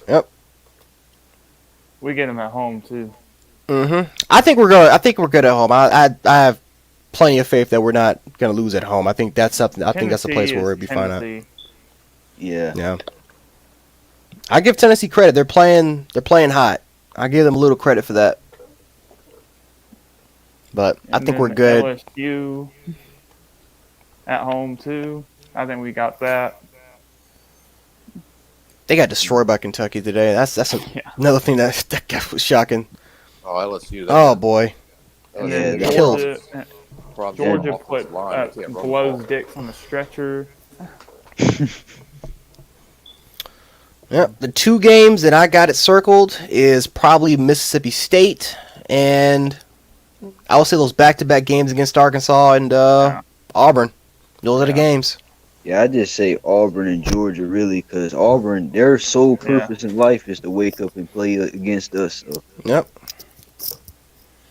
Yep. We get them at home too. I think we're good at home. I have plenty of faith that we're not gonna lose at home. I think that's something. I think that's a place where we'll be fine at. Yeah. Yeah. I give Tennessee credit. They're playing hot. I give them a little credit for that. But I think we're good. LSU at home too. I think we got that. They got destroyed by Kentucky today. That's another thing that was shocking. Oh, LSU. Oh boy. And Yeah, then killed. Georgia put blows dicks on the stretcher. Yep. The 2 games that I got it circled is probably Mississippi State and I will say those back-to-back games against Arkansas and Auburn. Those are the games. Yeah, I just say Auburn and Georgia really, because Auburn, their sole purpose in life is to wake up and play against us. So. Yep.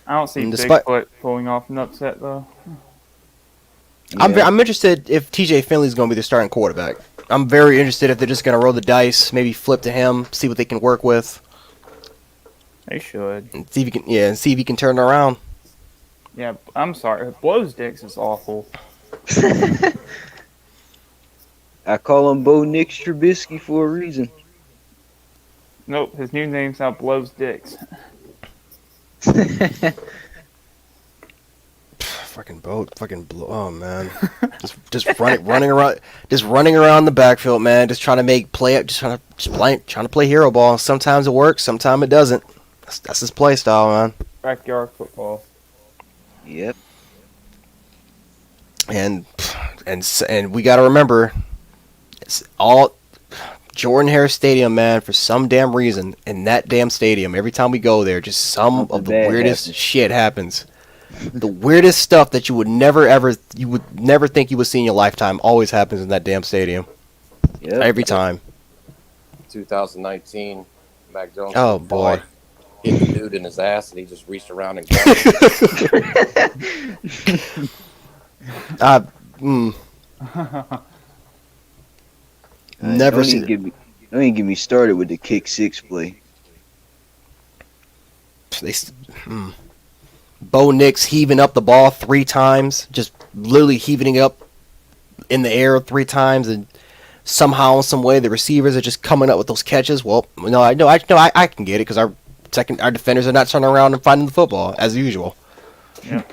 I don't see Bigfoot pulling off an upset though. Yeah. I'm interested if TJ Finley's going to be the starting quarterback. I'm very interested if they're just going to roll the dice, maybe flip to him, see what they can work with. They should. And see if he can turn it around. Yeah, I'm sorry. Blows dicks is awful. I call him Bo Nick Trubisky for a reason. Nope, his new name's now Blows Dicks. Fucking boat, fucking blow. Oh man, just running around the backfield, man. Just trying to make play, trying to play hero ball. Sometimes it works, sometimes it doesn't. That's his play style, man. Backyard football. Yep. And we got to remember, it's all Jordan Hare Stadium, man. For some damn reason, in that damn stadium, every time we go there, just some of the weirdest shit happens. The weirdest stuff that you would never think you would see in your lifetime always happens in that damn stadium. Yep. Every time. 2019, Mac Jones. Oh boy. Hit the dude in his ass, and he just reached around and grabbed him. Never seen it. Don't even get me started with the kick six play. Bo Nix heaving up the ball 3 times, just literally heaving it up in the air 3 times, and somehow, in some way, the receivers are just coming up with those catches. Well, no, I can get it because our defenders are not turning around and finding the football as usual. Yeah.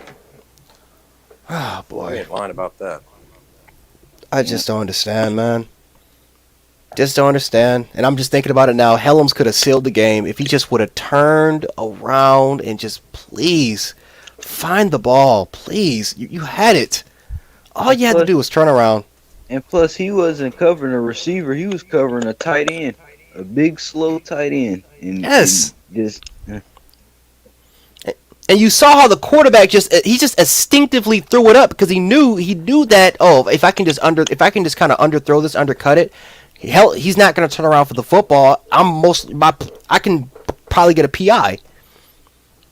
Oh boy, I ain't lying about that. I just don't understand, man. Just don't understand. And I'm just thinking about it now. Helms could have sealed the game if he just would have turned around and just please find the ball. Please. You had it. All you had to do was turn around. And plus, he wasn't covering a receiver. He was covering a tight end. A big, slow tight end. Yes. And you saw how the quarterback just instinctively threw it up because he knew that, if I can just kind of underthrow this, undercut it, hell, he's not going to turn around for the football. I can probably get a PI.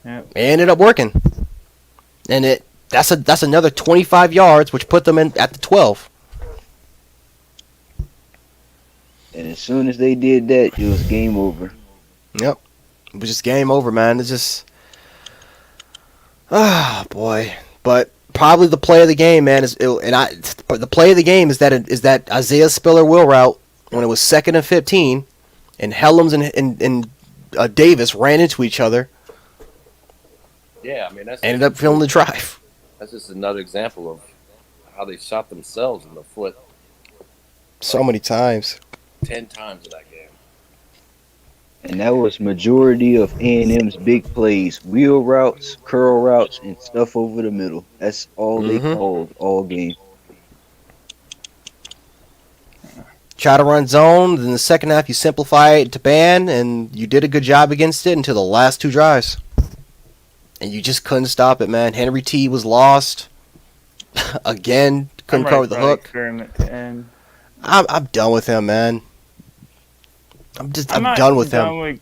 Yeah. It ended up working, and that's another 25 yards, which put them in at the 12. And as soon as they did that, it was game over. Yep, it was just game over, man. It's just, boy. But probably the play of the game, man, but the play of the game is that Isaiah Spiller wheel route when it was 2nd and 15, and Helms and Davis ran into each other. Yeah, I mean that's ended up filling the drive. That's just another example of how they shot themselves in the foot. So many times. 10 times in that game. And that was majority of A&M's big plays. Wheel routes, curl routes, and stuff over the middle. That's all they called all game. Try to run zone, then the second half you simplify it to ban, and you did a good job against it until the last 2 drives. And you just couldn't stop it, man. Henry T was lost. Again, couldn't cover the hook. Experiment to end. I'm done with him, man. I'm done with him.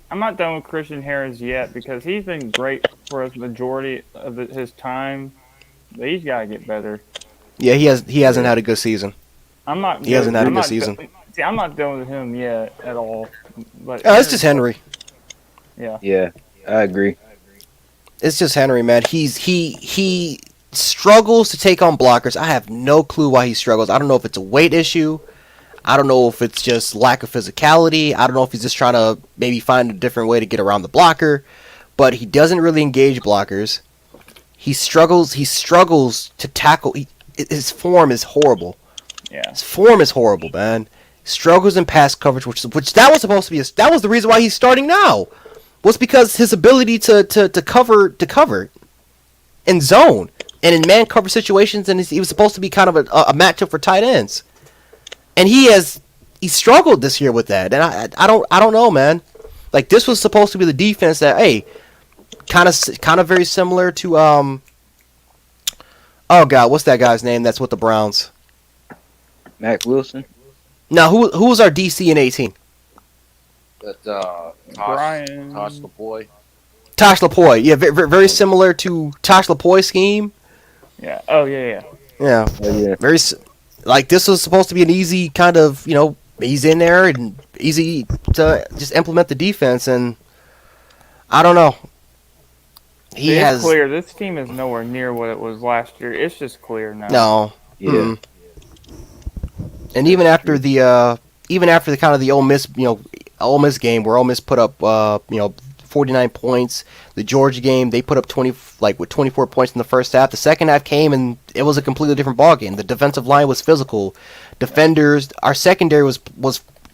I'm not done with Christian Harris yet because he's been great for a majority of his time, but he's got to get better. Yeah, he hasn't had a good season. He hasn't had a good season. I'm not done with him yet at all. But it's just Henry. Yeah. Yeah, I agree. It's just Henry, man. He struggles to take on blockers. I have no clue why he struggles. I don't know if it's a weight issue. I don't know if it's just lack of physicality. I don't know if he's just trying to maybe find a different way to get around the blocker. But he doesn't really engage blockers. He struggles to tackle. His form is horrible. Yeah. His form is horrible, man. He struggles in pass coverage, which that was supposed to be that was the reason why he's starting now. Was because his ability to cover in zone and in man cover situations, and he was supposed to be kind of a matchup for tight ends. And he struggled this year with that, and I don't know, man. Like, this was supposed to be the defense that, hey, kind of very similar to oh god, what's that guy's name that's with the Browns? Mac Wilson. No, who was our DC in 18? That Brian. Tosh LaPoy. Tosh LaPoy, yeah, very similar to Tosh LaPoy's scheme. Yeah. Oh yeah. Yeah. Oh, yeah. Very. Like, this was supposed to be an easy kind of, he's in there and easy to just implement the defense, and I don't know. It's clear. This team is nowhere near what it was last year. It's just clear now. No. Yeah. And even after the kind of the Ole Miss game where Ole Miss put up 49 points, the Georgia game they put up 24 points in the first half. The second half came and it was a completely different ball game. The defensive line was physical. Defenders, our secondary was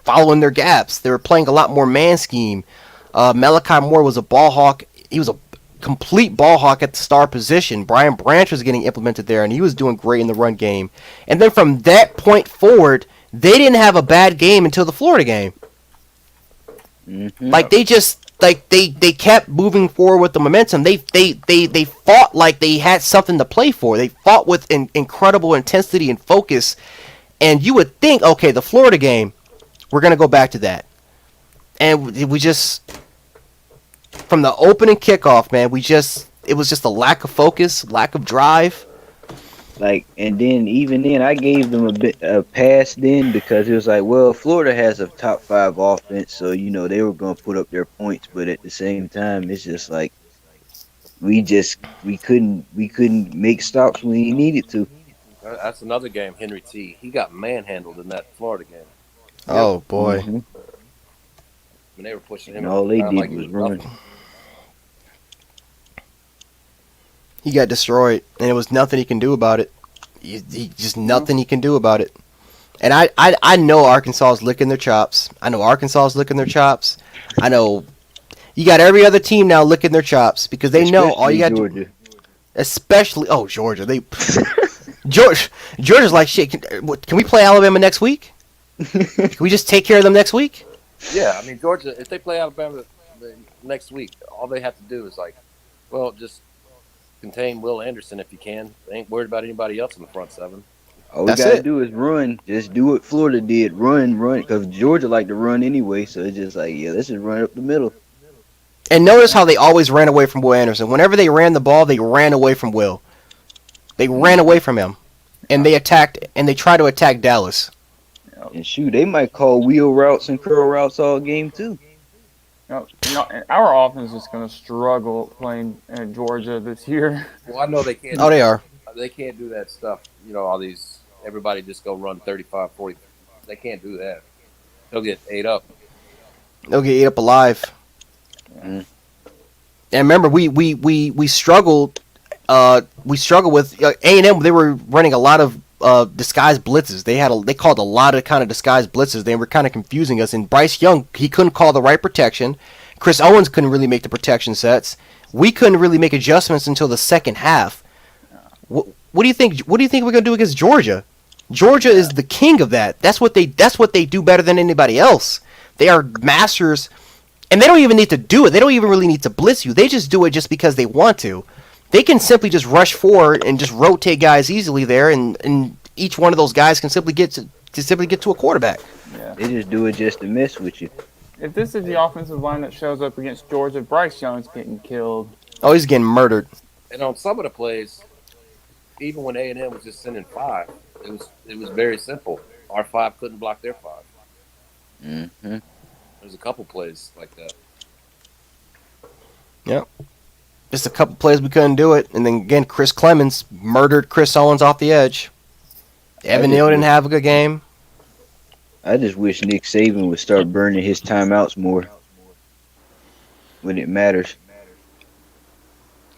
following their gaps. They were playing a lot more man scheme. Malachi Moore was a ball hawk. He was a complete ball hawk at the star position. Brian Branch was getting implemented there, and he was doing great in the run game. And then from that point forward, they didn't have a bad game until the Florida game. Mm-hmm. Like they just they kept moving forward with the momentum. They fought like they had something to play for. They fought with incredible intensity and focus. And you would think, okay, the Florida game, we're gonna go back to that. And we just, from the opening kickoff, man, it was just a lack of focus, lack of drive. And then even then, I gave them a pass then because it was like, well, Florida has a top 5 offense, so they were gonna put up their points. But at the same time, it's just like we couldn't make stops when we needed to. That's another game. Henry T. He got manhandled in that Florida game. Oh boy. Mm-hmm. When they were pushing him, and all they did was run. He got destroyed, and there was nothing he can do about it. Just nothing he can do about it. And I know Arkansas is licking their chops. I know you got every other team now licking their chops because they know all you got to do. Especially Georgia. Georgia's like, shit. Can we play Alabama next week? Can we just take care of them next week? Yeah, I mean Georgia. If they play Alabama next week, all they have to do is just contain Will Anderson if you can. They ain't worried about anybody else in the front 7. All we gotta do is run. Just do what Florida did. Run. Because Georgia like to run anyway. So it's just like, let's just run up the middle. And notice how they always ran away from Will Anderson. Whenever they ran the ball, they ran away from Will. They ran away from him, and they tried to attack Dallas. And shoot, they might call wheel routes and curl routes all game too. Our offense is going to struggle playing in Georgia this year. Well, I know they can't. Oh, they are. They can't do that stuff. All these, everybody just go run 35, 40. They can't do that. They'll get ate up. They'll get ate up alive. Mm-hmm. And remember, we struggled. We struggled with A&M. They were running a lot of disguised blitzes. They called a lot of kind of disguised blitzes. They were kind of confusing us. And Bryce Young, he couldn't call the right protection. Chris Owens couldn't really make the protection sets. We couldn't really make adjustments until the second half. What do you think? What do you think we're gonna do against Georgia? Georgia is the king of that. That's what they do better than anybody else. They are masters, and they don't even need to do it. They don't even really need to blitz you. They just do it just because they want to. They can simply just rush forward and just rotate guys easily there, and each one of those guys can simply get to a quarterback. Yeah. They just do it just to mess with you. If this is the offensive line that shows up against Georgia, Bryce Young's getting killed. Oh, he's getting murdered. And on some of the plays, even when A&M was just sending 5, it was very simple. Our 5 couldn't block their 5. Mm-hmm. There's a couple plays like that. Yep. Just a couple plays we couldn't do it, and then again, Chris Clemens murdered Chris Owens off the edge. Evan Neal didn't have a good game. I just wish Nick Saban would start burning his timeouts more when it matters.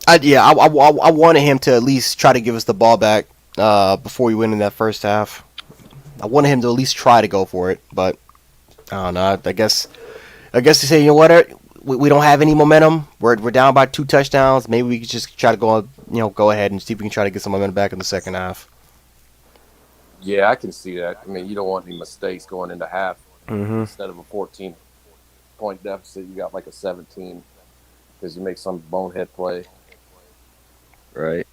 I wanted him to at least try to give us the ball back before we went in that first half. I wanted him to at least try to go for it, but I don't know. I guess they say, you know what, we don't have any momentum. We're down by 2 touchdowns. Maybe we could just try to go ahead and see if we can try to get some momentum back in the second half. Yeah, I can see that. I mean, you don't want any mistakes going into half. Mm-hmm. Instead of a 14-point deficit, you got like a 17 because you make some bonehead play. Right.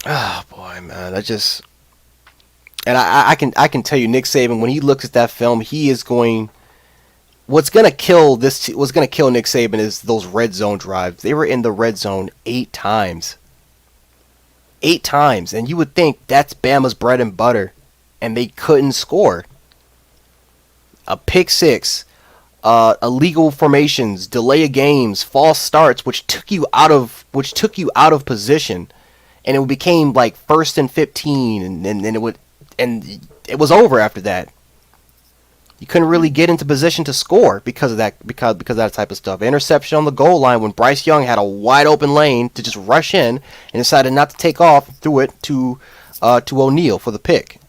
Oh boy, man, and I can tell you, Nick Saban, when he looks at that film, he is going. What's gonna kill Nick Saban is those red zone drives. They were in the red zone 8 times. 8 times, and you would think that's Bama's bread and butter, and they couldn't score. A pick 6, illegal formations, delay of games, false starts, which took you out of position, and it became like 1st and 15, and it was over after that. You couldn't really get into position to score because of that type of stuff. Interception on the goal line when Bryce Young had a wide open lane to just rush in and decided not to take off, threw it to O'Neal for the pick.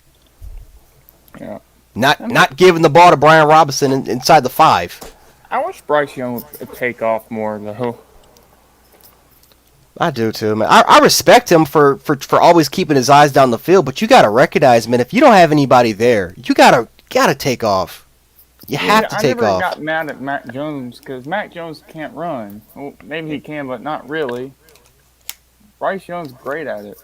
Yeah. Not giving the ball to Brian Robinson inside the 5. I wish Bryce Young would take off more though. I do too, man. I respect him for always keeping his eyes down the field, but you gotta recognize, man, if you don't have anybody there, you gotta take off. You have to take off. I never got mad at Mac Jones because Mac Jones can't run. Well, maybe he can, but not really. Bryce Young's great at it.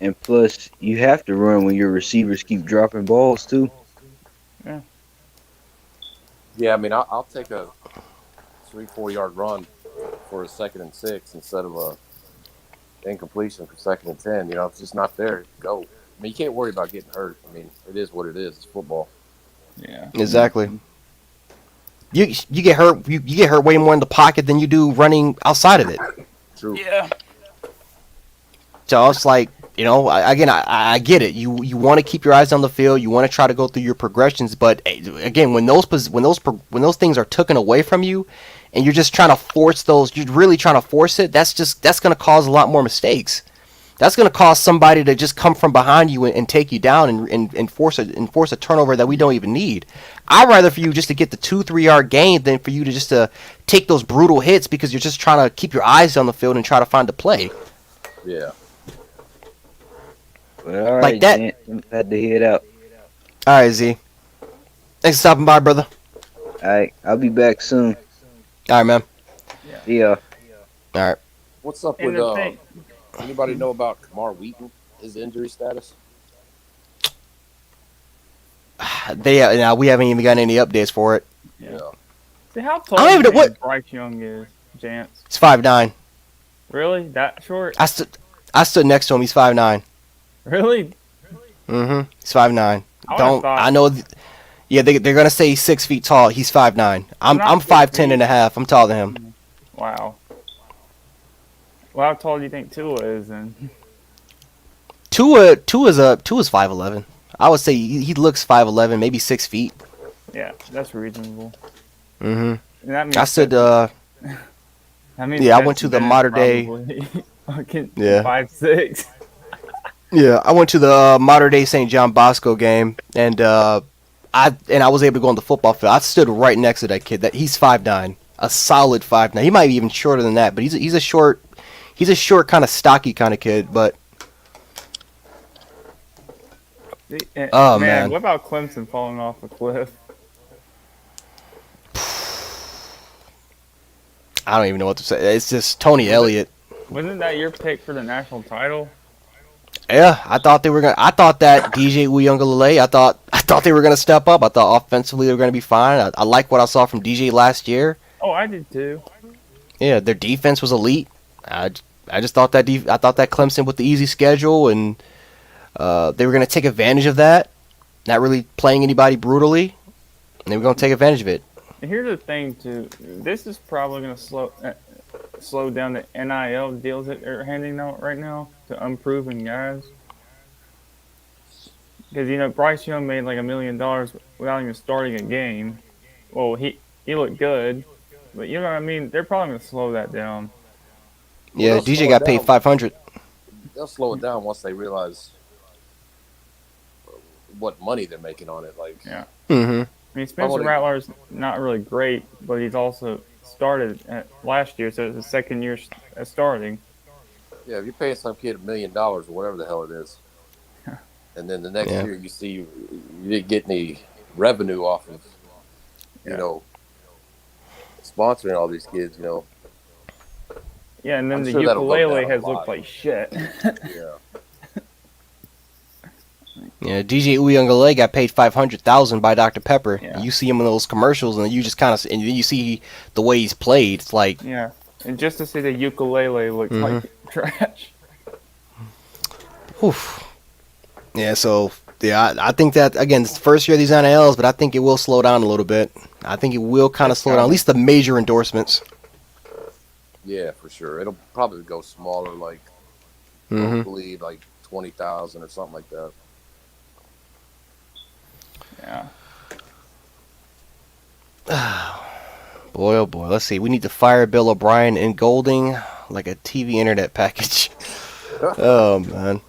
And plus, you have to run when your receivers keep dropping balls too. Yeah. Yeah, I mean, I'll take a 3-4 yard run for a 2nd and 6 instead of a incompletion for 2nd and 10. You know, if it's just not there, go. I mean, you can't worry about getting hurt. I mean, it is what it is. It's football. Yeah. Exactly. You get hurt. You get hurt way more in the pocket than you do running outside of it. True. Yeah. So it's like, you know, I get it. You want to keep your eyes on the field. You want to try to go through your progressions, but again, when those things are taken away from you, and you're just trying to force those, you're really trying to force it. That's going to cause a lot more mistakes. That's going to cause somebody to just come from behind you and take you down and force a turnover that we don't even need. I'd rather for you just to get the 2-3 yard gain than for you to just to take those brutal hits because you're just trying to keep your eyes on the field and try to find the play. Yeah. Well, all right, like that. Gent, had to head out. All right, Z. Thanks for stopping by, brother. All right, I'll be back soon. All right, man. Yeah. All right. What's up with anybody know about Kamar Wheaton? His injury status? We haven't even gotten any updates for it. Yeah. See how tall I don't even know what Bryce Young is, Jance? He's 5'9". Really? That short? I stood next to him. He's 5'9". Really? Mm-hmm. He's 5'9". I know. Yeah, they're gonna say he's 6 feet tall. He's 5'9". I'm 5'10" and a half. I'm taller than him. Wow. Well, how tall do you think Tua is then? Tua's 5'11". I would say he looks 5'11", maybe 6 feet. Yeah, that's reasonable. Mm-hmm. And that means I stood. that means I went to the modern day. Fucking Yeah. 5'6". Yeah, I went to the modern day St. John Bosco game, and I was able to go on the football field. I stood right next to that kid. He's 5'9", a solid 5'9". He might be even shorter than that, but he's a short kind of stocky kind of kid. But oh man, what about Clemson falling off a cliff? I don't even know what to say. It's just Tony Elliott. Wasn't that your pick for the national title? Yeah, I thought that DJ Uyunglele, I thought they were gonna step up. I thought offensively they were gonna be fine. I like what I saw from DJ last year. Oh, I did too. Yeah, their defense was elite. I just thought that Clemson with the easy schedule and they were gonna take advantage of that, not really playing anybody brutally, and they were gonna take advantage of it. And here's the thing too. This is probably gonna slow down the NIL deals that they're handing out right now to unproven guys. Because, Bryce Young made like $1 million without even starting a game. Well, he looked good, but you know what I mean? They're probably going to slow that down. Yeah, DJ got paid $500. They'll slow it down once they realize what money they're making on it. Like, yeah. Mm-hmm. I mean, Spencer Rattler's not really great, but he's also started last year, so it's his second year starting. Yeah, if you're paying some kid $1 million or whatever the hell it is, and then the next year you see you didn't get any revenue off of, sponsoring all these kids, Yeah, and then I'm the sure ukulele has looked like shit. Yeah. Yeah, DJ Uyunglele got paid $500,000 by Dr. Pepper. Yeah. You see him in those commercials, and you just kind of, and you see the way he's played. It's like, yeah, and just to see the ukulele looks like trash. Oof. Yeah, so I think that again, it's the first year of these NILs, but I think it will slow down a little bit. I think it will kind of slow down, at least the major endorsements. Yeah, for sure. It'll probably go smaller, like locally, like 20,000 or something like that. Yeah. Boy, oh boy. Let's see. We need to fire Bill O'Brien and Golding like a TV internet package. Oh, man.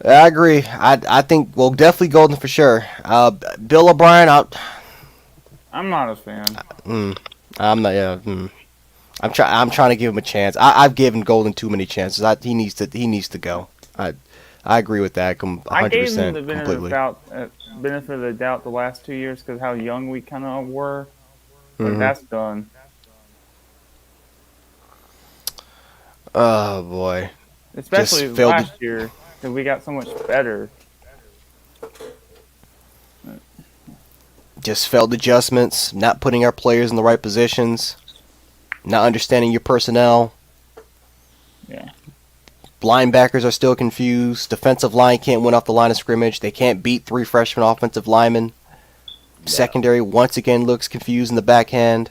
I agree. I think, well, definitely Golden for sure. Bill O'Brien, I'm not a fan. I'm not. I'm trying to give him a chance. I've given Golden too many chances. He needs to go. I agree with that. 100%. I gave him the completely. benefit of the doubt the last 2 years because how young we kind of were. But that's done. Oh boy. Especially last year because we got so much better. Just failed adjustments, not putting our players in the right positions, not understanding your personnel. Yeah. Linebackers are still confused. Defensive line can't win off the line of scrimmage. They can't beat 3 freshman offensive linemen. Secondary once again looks confused in the backhand.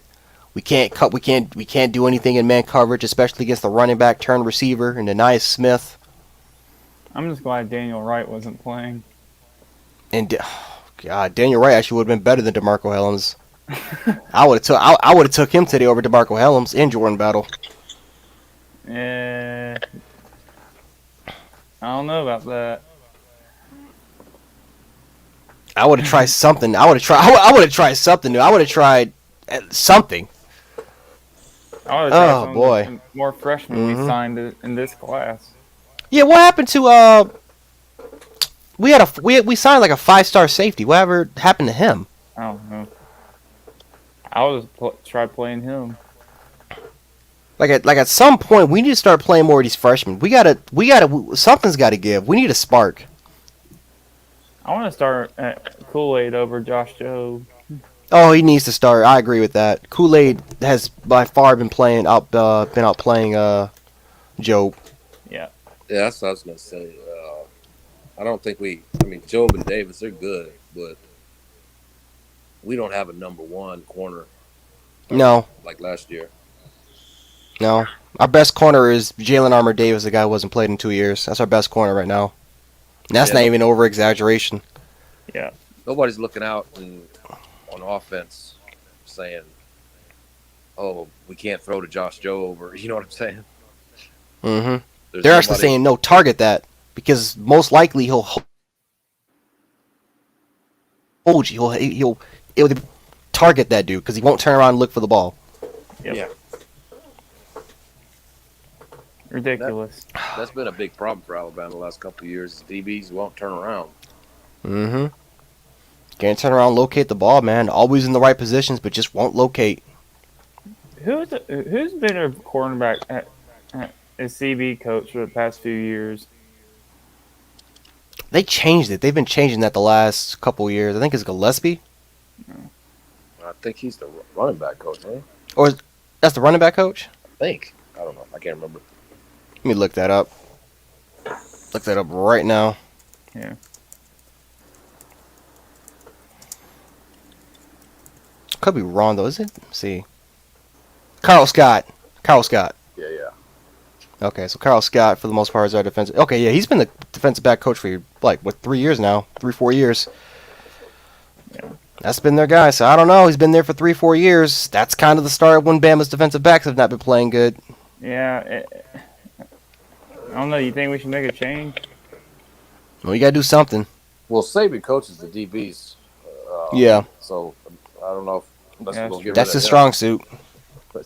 We can't do anything in man coverage, especially against the running back turned receiver and Anais Smith. I'm just glad Daniel Wright wasn't playing. And God, Daniel Wright actually would have been better than DeMarco Hellams. I would have took him today over DeMarco Hellams in Jordan Battle. I don't know about that. I would have tried something. I would have tried something new. I would have tried something. I would have tried some more freshmen we signed in this class. Yeah, what happened to we signed like a 5-star safety. Whatever happened to him? I don't know. I'll just try playing him. Like at some point, we need to start playing more of these freshmen. Something's got to give. We need a spark. I want to start at Kool-Aid over Josh Jobe. Oh, he needs to start. I agree with that. Kool-Aid has by far been outplaying Jobe. Yeah. Yeah, that's what I was gonna say. I don't think Jobe and Davis are good, but we don't have a number 1 corner. No. Like last year. No. Our best corner is Jalen Armour Davis, the guy who hasn't played in 2 years. That's our best corner right now. And that's not even over exaggeration. Yeah. Nobody's looking out on offense saying, "Oh, we can't throw to Josh Jobe," or you know what I'm saying? Mm-hmm. They're actually saying, "No, target that," because most likely he'll hold you. He'll target that dude because he won't turn around and look for the ball. Yep. Yeah. Ridiculous. That's been a big problem for Alabama the last couple of years. DBs won't turn around. Mm-hmm. Can't turn around and locate the ball, man. Always in the right positions, but just won't locate. Who's been a cornerback a CB coach for the past few years? They changed it. They've been changing that the last couple of years. I think it's Gillespie. I think he's the running back coach, right? Or that's the running back coach? I think. I don't know. I can't remember. Let me look that up. Look that up right now. Yeah. Could be wrong though, is it? Let's see. Carl Scott. Yeah. Okay, so Carl Scott for the most part is our defensive. Okay, yeah, he's been the defensive back coach for 3 years now, 3-4 years. Yeah. That's been their guy. So I don't know. He's been there for 3-4 years. That's kind of the start when Bama's defensive backs have not been playing good. Yeah. I don't know. You think we should make a change? Well, you gotta do something. Well, Saban coaches the DBs. Yeah. So I don't know if that's his strong suit. But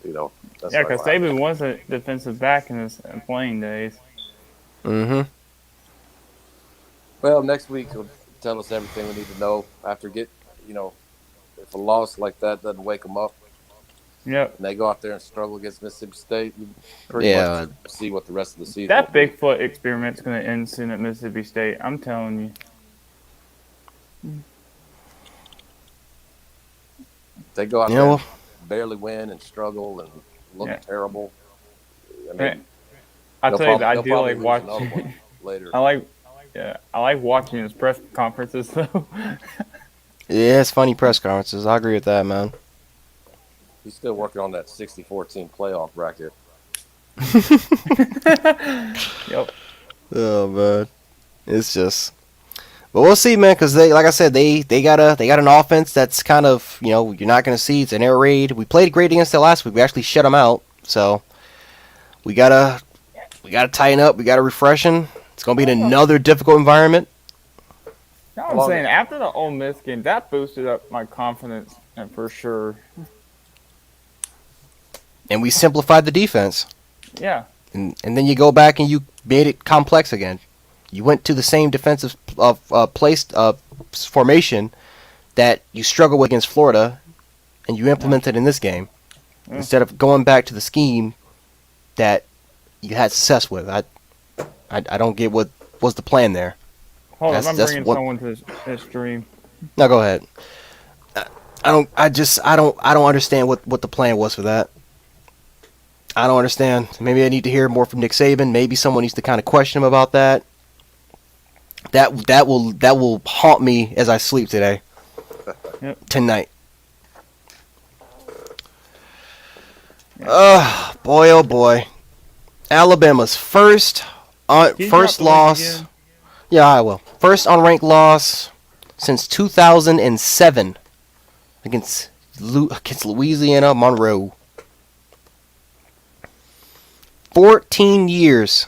that's because Saban was a defensive back in his playing days. Mm-hmm. Well, next week he'll tell us everything we need to know after if a loss like that doesn't wake them up. Yep. And they go out there and struggle against Mississippi State. You pretty much see what the rest of the season. That Bigfoot experiment's going to end soon at Mississippi State. I'm telling you. They go out there and barely win and struggle and look terrible. I mean, I tell you, I do like watching later. I like watching his press conferences though. Yeah, it's funny press conferences. I agree with that, man. He's still working on that 64-team playoff bracket. Yep. Oh man, it's just. But we'll see, man. Because they, like I said, they got an offense that's kind of, you're not going to see. It's an air raid. We played great against it last week. We actually shut them out. So we gotta tighten up. We gotta refreshen. It's gonna be in another difficult environment. I'm saying, after the Ole Miss game, that boosted up my confidence, and for sure. And we simplified the defense. Yeah. And then you go back and you made it complex again. You went to the same defensive formation that you struggled with against Florida, and you implemented in this game instead of going back to the scheme that you had success with. I don't get what was the plan there. Hold on, I'm bringing someone to this stream. No, go ahead. I don't understand what the plan was for that. I don't understand. Maybe I need to hear more from Nick Saban. Maybe someone needs to kind of question him about that. That will haunt me as I sleep today. Yep. Tonight. Boy, oh boy. Alabama's first loss. Yeah, I will. First unranked loss since 2007 against Louisiana Monroe. 14 years.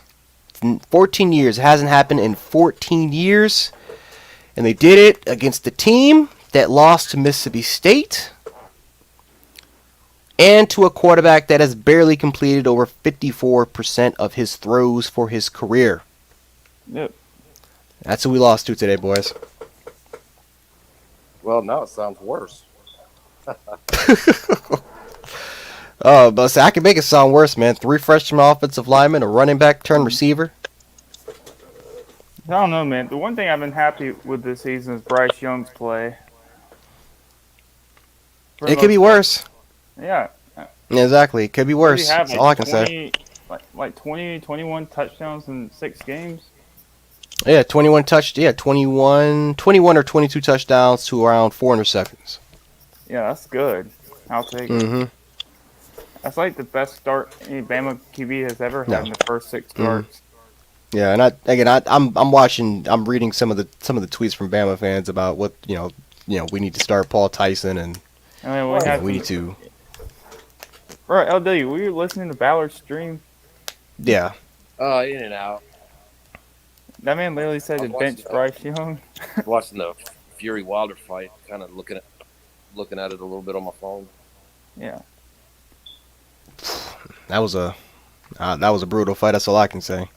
14 years. It hasn't happened in 14 years. And they did it against the team that lost to Mississippi State. And to a quarterback that has barely completed over 54% of his throws for his career. Yep. That's who we lost to today, boys. Well, now it sounds worse. Oh, but I can make it sound worse, man. 3 freshman offensive linemen, a running back turned receiver. I don't know, man. The one thing I've been happy with this season is Bryce Young's play. It could be worse. Yeah. Yeah, exactly. It could be worse. That's all I can say. Like 20, 21 touchdowns in 6 games. Yeah, 21 or 22 touchdowns to around 400 seconds. Yeah, that's good. I'll take it. That's like the best start any Bama QB has ever had in the first 6 starts. Yeah, and I'm reading some of the tweets from Bama fans about what we need to start Paul Tyson and we need to. Right, LW, were you listening to Ballard's stream? Yeah. In and out. That man literally said to bench Bryce Young. Watching the Fury Wilder fight, kind of looking at it a little bit on my phone. Yeah. That was a brutal fight. That's all I can say.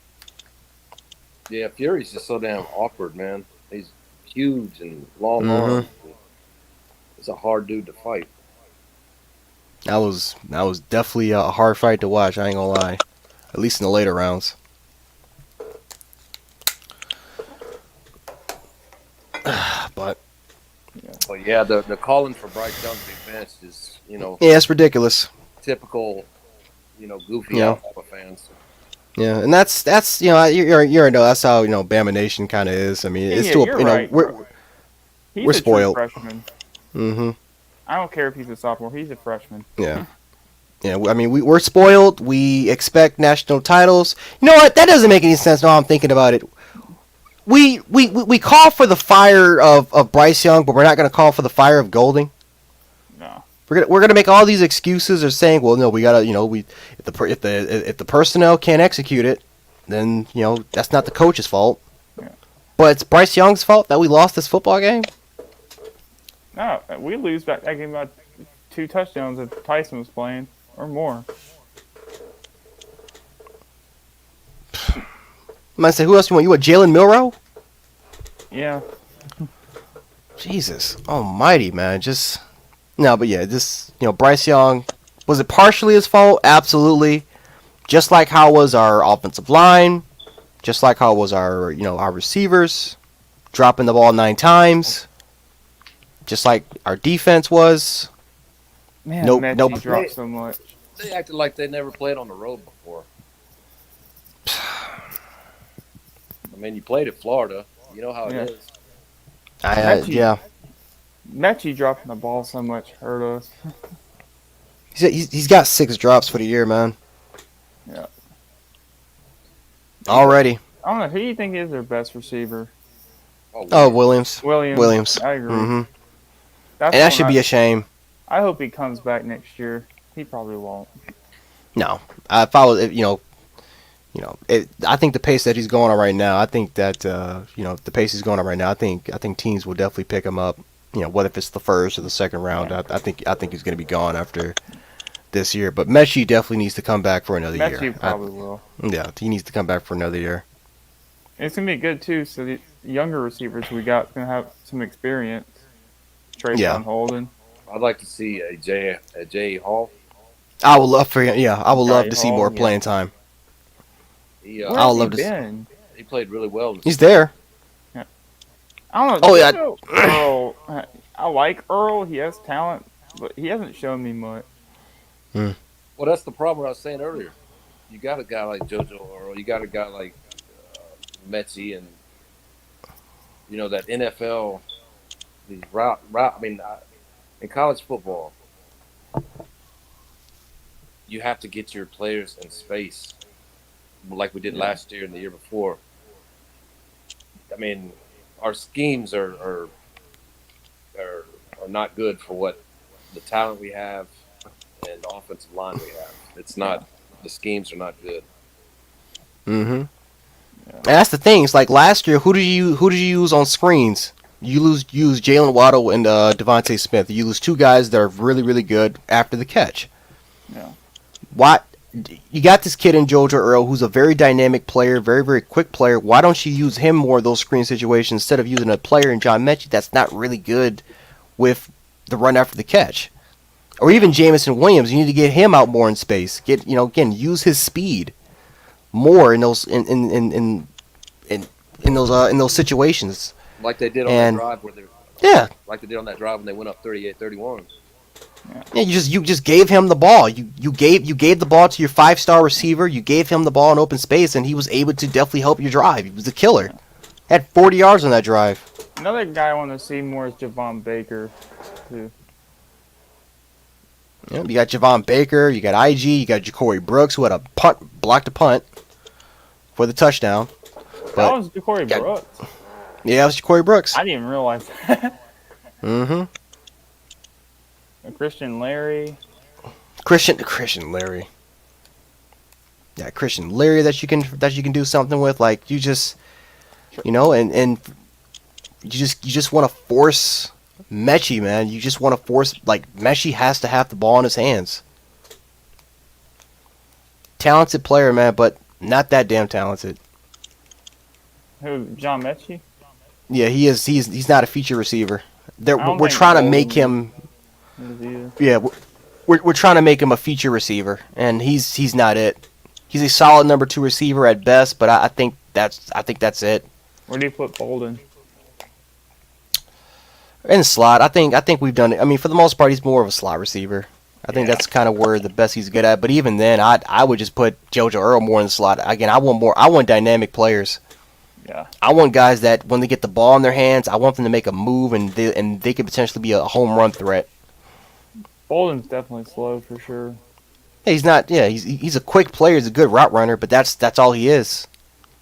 Yeah, Fury's just so damn awkward, man. He's huge and long arms. It's a hard dude to fight. That was definitely a hard fight to watch. I ain't gonna lie. At least in the later rounds. But yeah, the calling for Bryce Young to be benched is, yeah, it's ridiculous. Typical, goofy Alabama fans. Yeah, and that's you know that's how Bama Nation kind of is. I mean, it's still right. we're spoiled. Freshman. I don't care if he's a sophomore. He's a freshman. Yeah. Yeah, I mean, we're spoiled. We expect national titles. You know what? That doesn't make any sense now I'm thinking about it. We call for the fire of Bryce Young, but we're not going to call for the fire of Golding. No. We're gonna make all these excuses of saying, well, no, we gotta, if the personnel can't execute it, then that's not the coach's fault. Yeah. But it's Bryce Young's fault that we lost this football game. No, we lose that game by 2 touchdowns if Tyson was playing or more. I might say, who else you want? You want Jalen Milroe? Yeah. Jesus almighty, man. Bryce Young, was it partially his fault? Absolutely. Just like how was our offensive line, just like how was our receivers, dropping the ball 9 times, just like our defense was. Man, Mechie dropped so much. They acted like they never played on the road before. I mean, you played at Florida. You know how it is. Mechie dropping the ball so much hurt us. He's got 6 drops for the year, man. Yeah. Already. I don't know. Who do you think is their best receiver? Oh, Williams. Williams. I agree. Mm-hmm. That's And that should be a shame. I hope he comes back next year. He probably won't. No. If I was, I think the pace that he's going on right now, I think that, the pace he's going on right now, I think teams will definitely pick him up. Whether if it's the first or the second round, I think he's going to be gone after this year. But Mechie definitely needs to come back for another year. Mechie probably will. Yeah, he needs to come back for another year. And it's going to be good, too, so the younger receivers we got going to have some experience. Trayvon Holden. I'd like to see a Jay Hall. I would love for him. Yeah, I would love to see more playing time. I would love to see. He played really well. He's there. Yeah. I don't know. Oh, yeah. Earl, I like Earl. He has talent, but he hasn't shown me much. Well, that's the problem I was saying earlier. You got a guy like JoJo Earl. You got a guy like Mechie, and that NFL. These route. I mean, in college football, you have to get your players in space, like we did last year and the year before. I mean, our schemes are not good for what the talent we have and the offensive line we have. It's not. The schemes are not good. Mm-hmm. Yeah. And that's the thing. It's like last year. Who did you use on screens? You use Jalen Waddle and Devontae Smith. You lose 2 guys that are really, really good after the catch. Yeah. Why? You got this kid in JoJo Earl who's a very dynamic player, very, very quick player. Why don't you use him more in those screen situations instead of using a player in John Mechie that's not really good with the run after the catch? Or even Jamison Williams, you need to get him out more in space. Use his speed more in those in those situations. Like they did on that drive where like they did on that drive when they went up 38-31. Yeah, you just gave him the ball. You gave the ball to your 5-star receiver. You gave him the ball in open space, and he was able to definitely help your drive. He was a killer. Had 40 yards on that drive. Another guy I want to see more is Javon Baker, too. Yeah, you got Javon Baker, you got IG, you got Ja'Cory Brooks, who had blocked a punt for the touchdown. That was Ja'Cory Brooks. Yeah, it was Ja'Cory Brooks. I didn't even realize that. Mm-hmm. Christian Larry. Christian Larry. Yeah, Christian Larry that you can do something with. Like you just, and you just want to force Mechie, man. You just want to force Mechie has to have the ball in his hands. Talented player, man, but not that damn talented. Who? John Mechie? Yeah, he is. He's not a feature receiver. We're trying to make him. Yeah, we're trying to make him a feature receiver, and he's not it. He's a solid number 2 receiver at best, but I think that's it. Where do you put Bolden? In the slot, I think we've done it. I mean, for the most part, he's more of a slot receiver. I think that's kind of where the best he's good at. But even then, I would just put JoJo Earl more in the slot. Again, I want dynamic players. Yeah. I want guys that when they get the ball in their hands, I want them to make a move and they could potentially be a home run threat. Bolden's definitely slow for sure. Yeah, he's not. Yeah, he's a quick player. He's a good route runner, but that's all he is.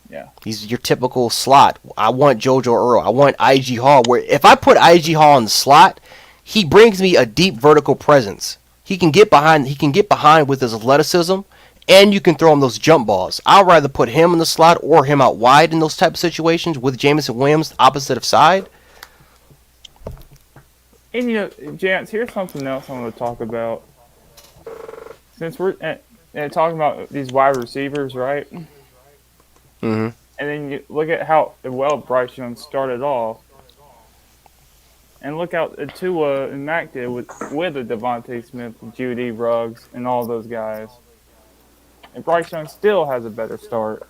Yeah. He's your typical slot. I want JoJo Earl. I want IG Hall. Where if I put IG Hall in the slot, he brings me a deep vertical presence. He can get behind. He can get behind with his athleticism, and you can throw him those jump balls. I'd rather put him in the slot or him out wide in those type of situations with Jamison Williams opposite of side. And Jance, here's something else I want to talk about. Since we're talking about these wide receivers, right? Mm-hmm. And then you look at how well Bryce Young started off. And look how Tua and Mac did with the Devontae Smith, Judy, Ruggs, and all those guys. And Bryce Young still has a better start.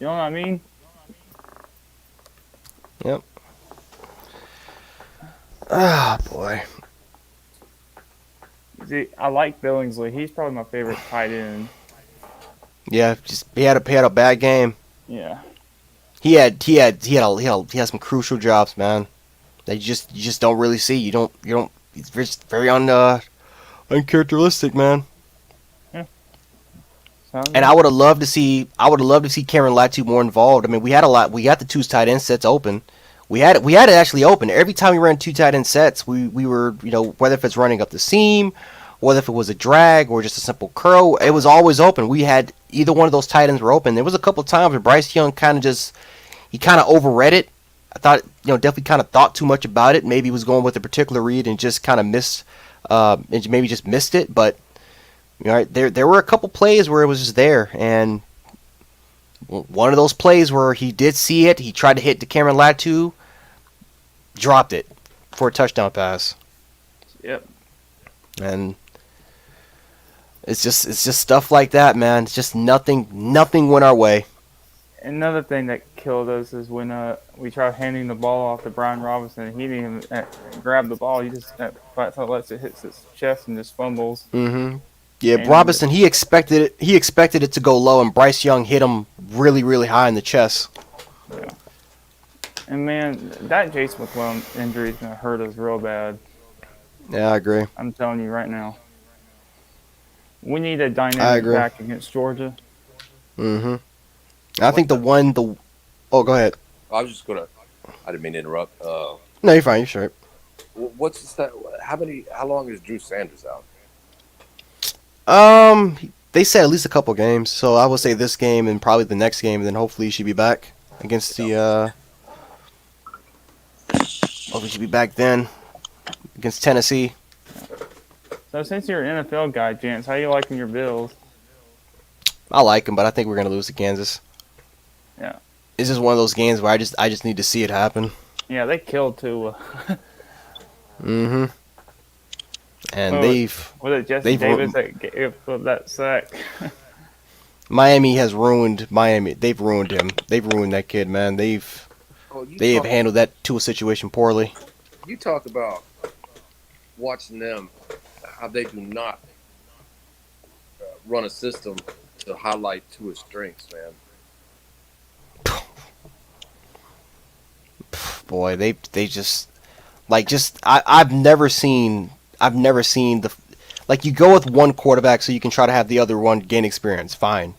You know what I mean? Yep. Ah, boy. See, I like Billingsley. He's probably my favorite tight end. Yeah, just he had a bad game. Yeah. He had some crucial drops, man. that you just don't really see. You don't. It's just very uncharacteristic, man. And I would have loved to see Cameron Latu more involved. I mean, we got the 2 tight end sets open. We had it actually open. Every time we ran 2 tight end sets, we were, whether if it's running up the seam, whether if it was a drag or just a simple curl, it was always open. We had either one of those tight ends were open. There was a couple of times where Bryce Young kind of overread it. I thought, definitely kind of thought too much about it. Maybe he was going with a particular read and just kind of missed it. But there were a couple plays where it was just there, and one of those plays where he did see it, he tried to hit to Cameron Latu, dropped it for a touchdown pass. Yep. And it's just stuff like that, man. It's just nothing went our way. Another thing that killed us is when we tried handing the ball off to Brian Robinson. He didn't even grab the ball. He just lets it hit his chest and just fumbles. Mm-hmm. Yeah, Robinson, he expected it to go low, and Bryce Young hit him really, really high in the chest. Yeah. And man, that Jason McClellan injury is gonna hurt us real bad. Yeah, I agree. I'm telling you right now. We need a dynamic back against Georgia. Mm-hmm. I think oh, go ahead. I was just gonna. I didn't mean to interrupt. No, you're fine. You're sure. What's the stat? How long is Drew Sanders out? They said at least a couple games, so I would say this game and probably the next game, and then hopefully he should be back against the. Hopefully he should be back then against Tennessee. So since you're an NFL guy, Jance, how you liking your Bills? I like him, but I think we're gonna lose to Kansas. Yeah. It's just one of those games where I just need to see it happen. Yeah, they killed Tua. Mm-hmm. And was it Jesse Davis that gave up that sack? Miami has ruined Miami. They've ruined him. They've ruined that kid, man. They have handled that Tua situation poorly. You talk about watching them, how they do not run a system to highlight Tua's strengths, man. Boy, they just I've never seen the you go with one quarterback so you can try to have the other one gain experience, fine,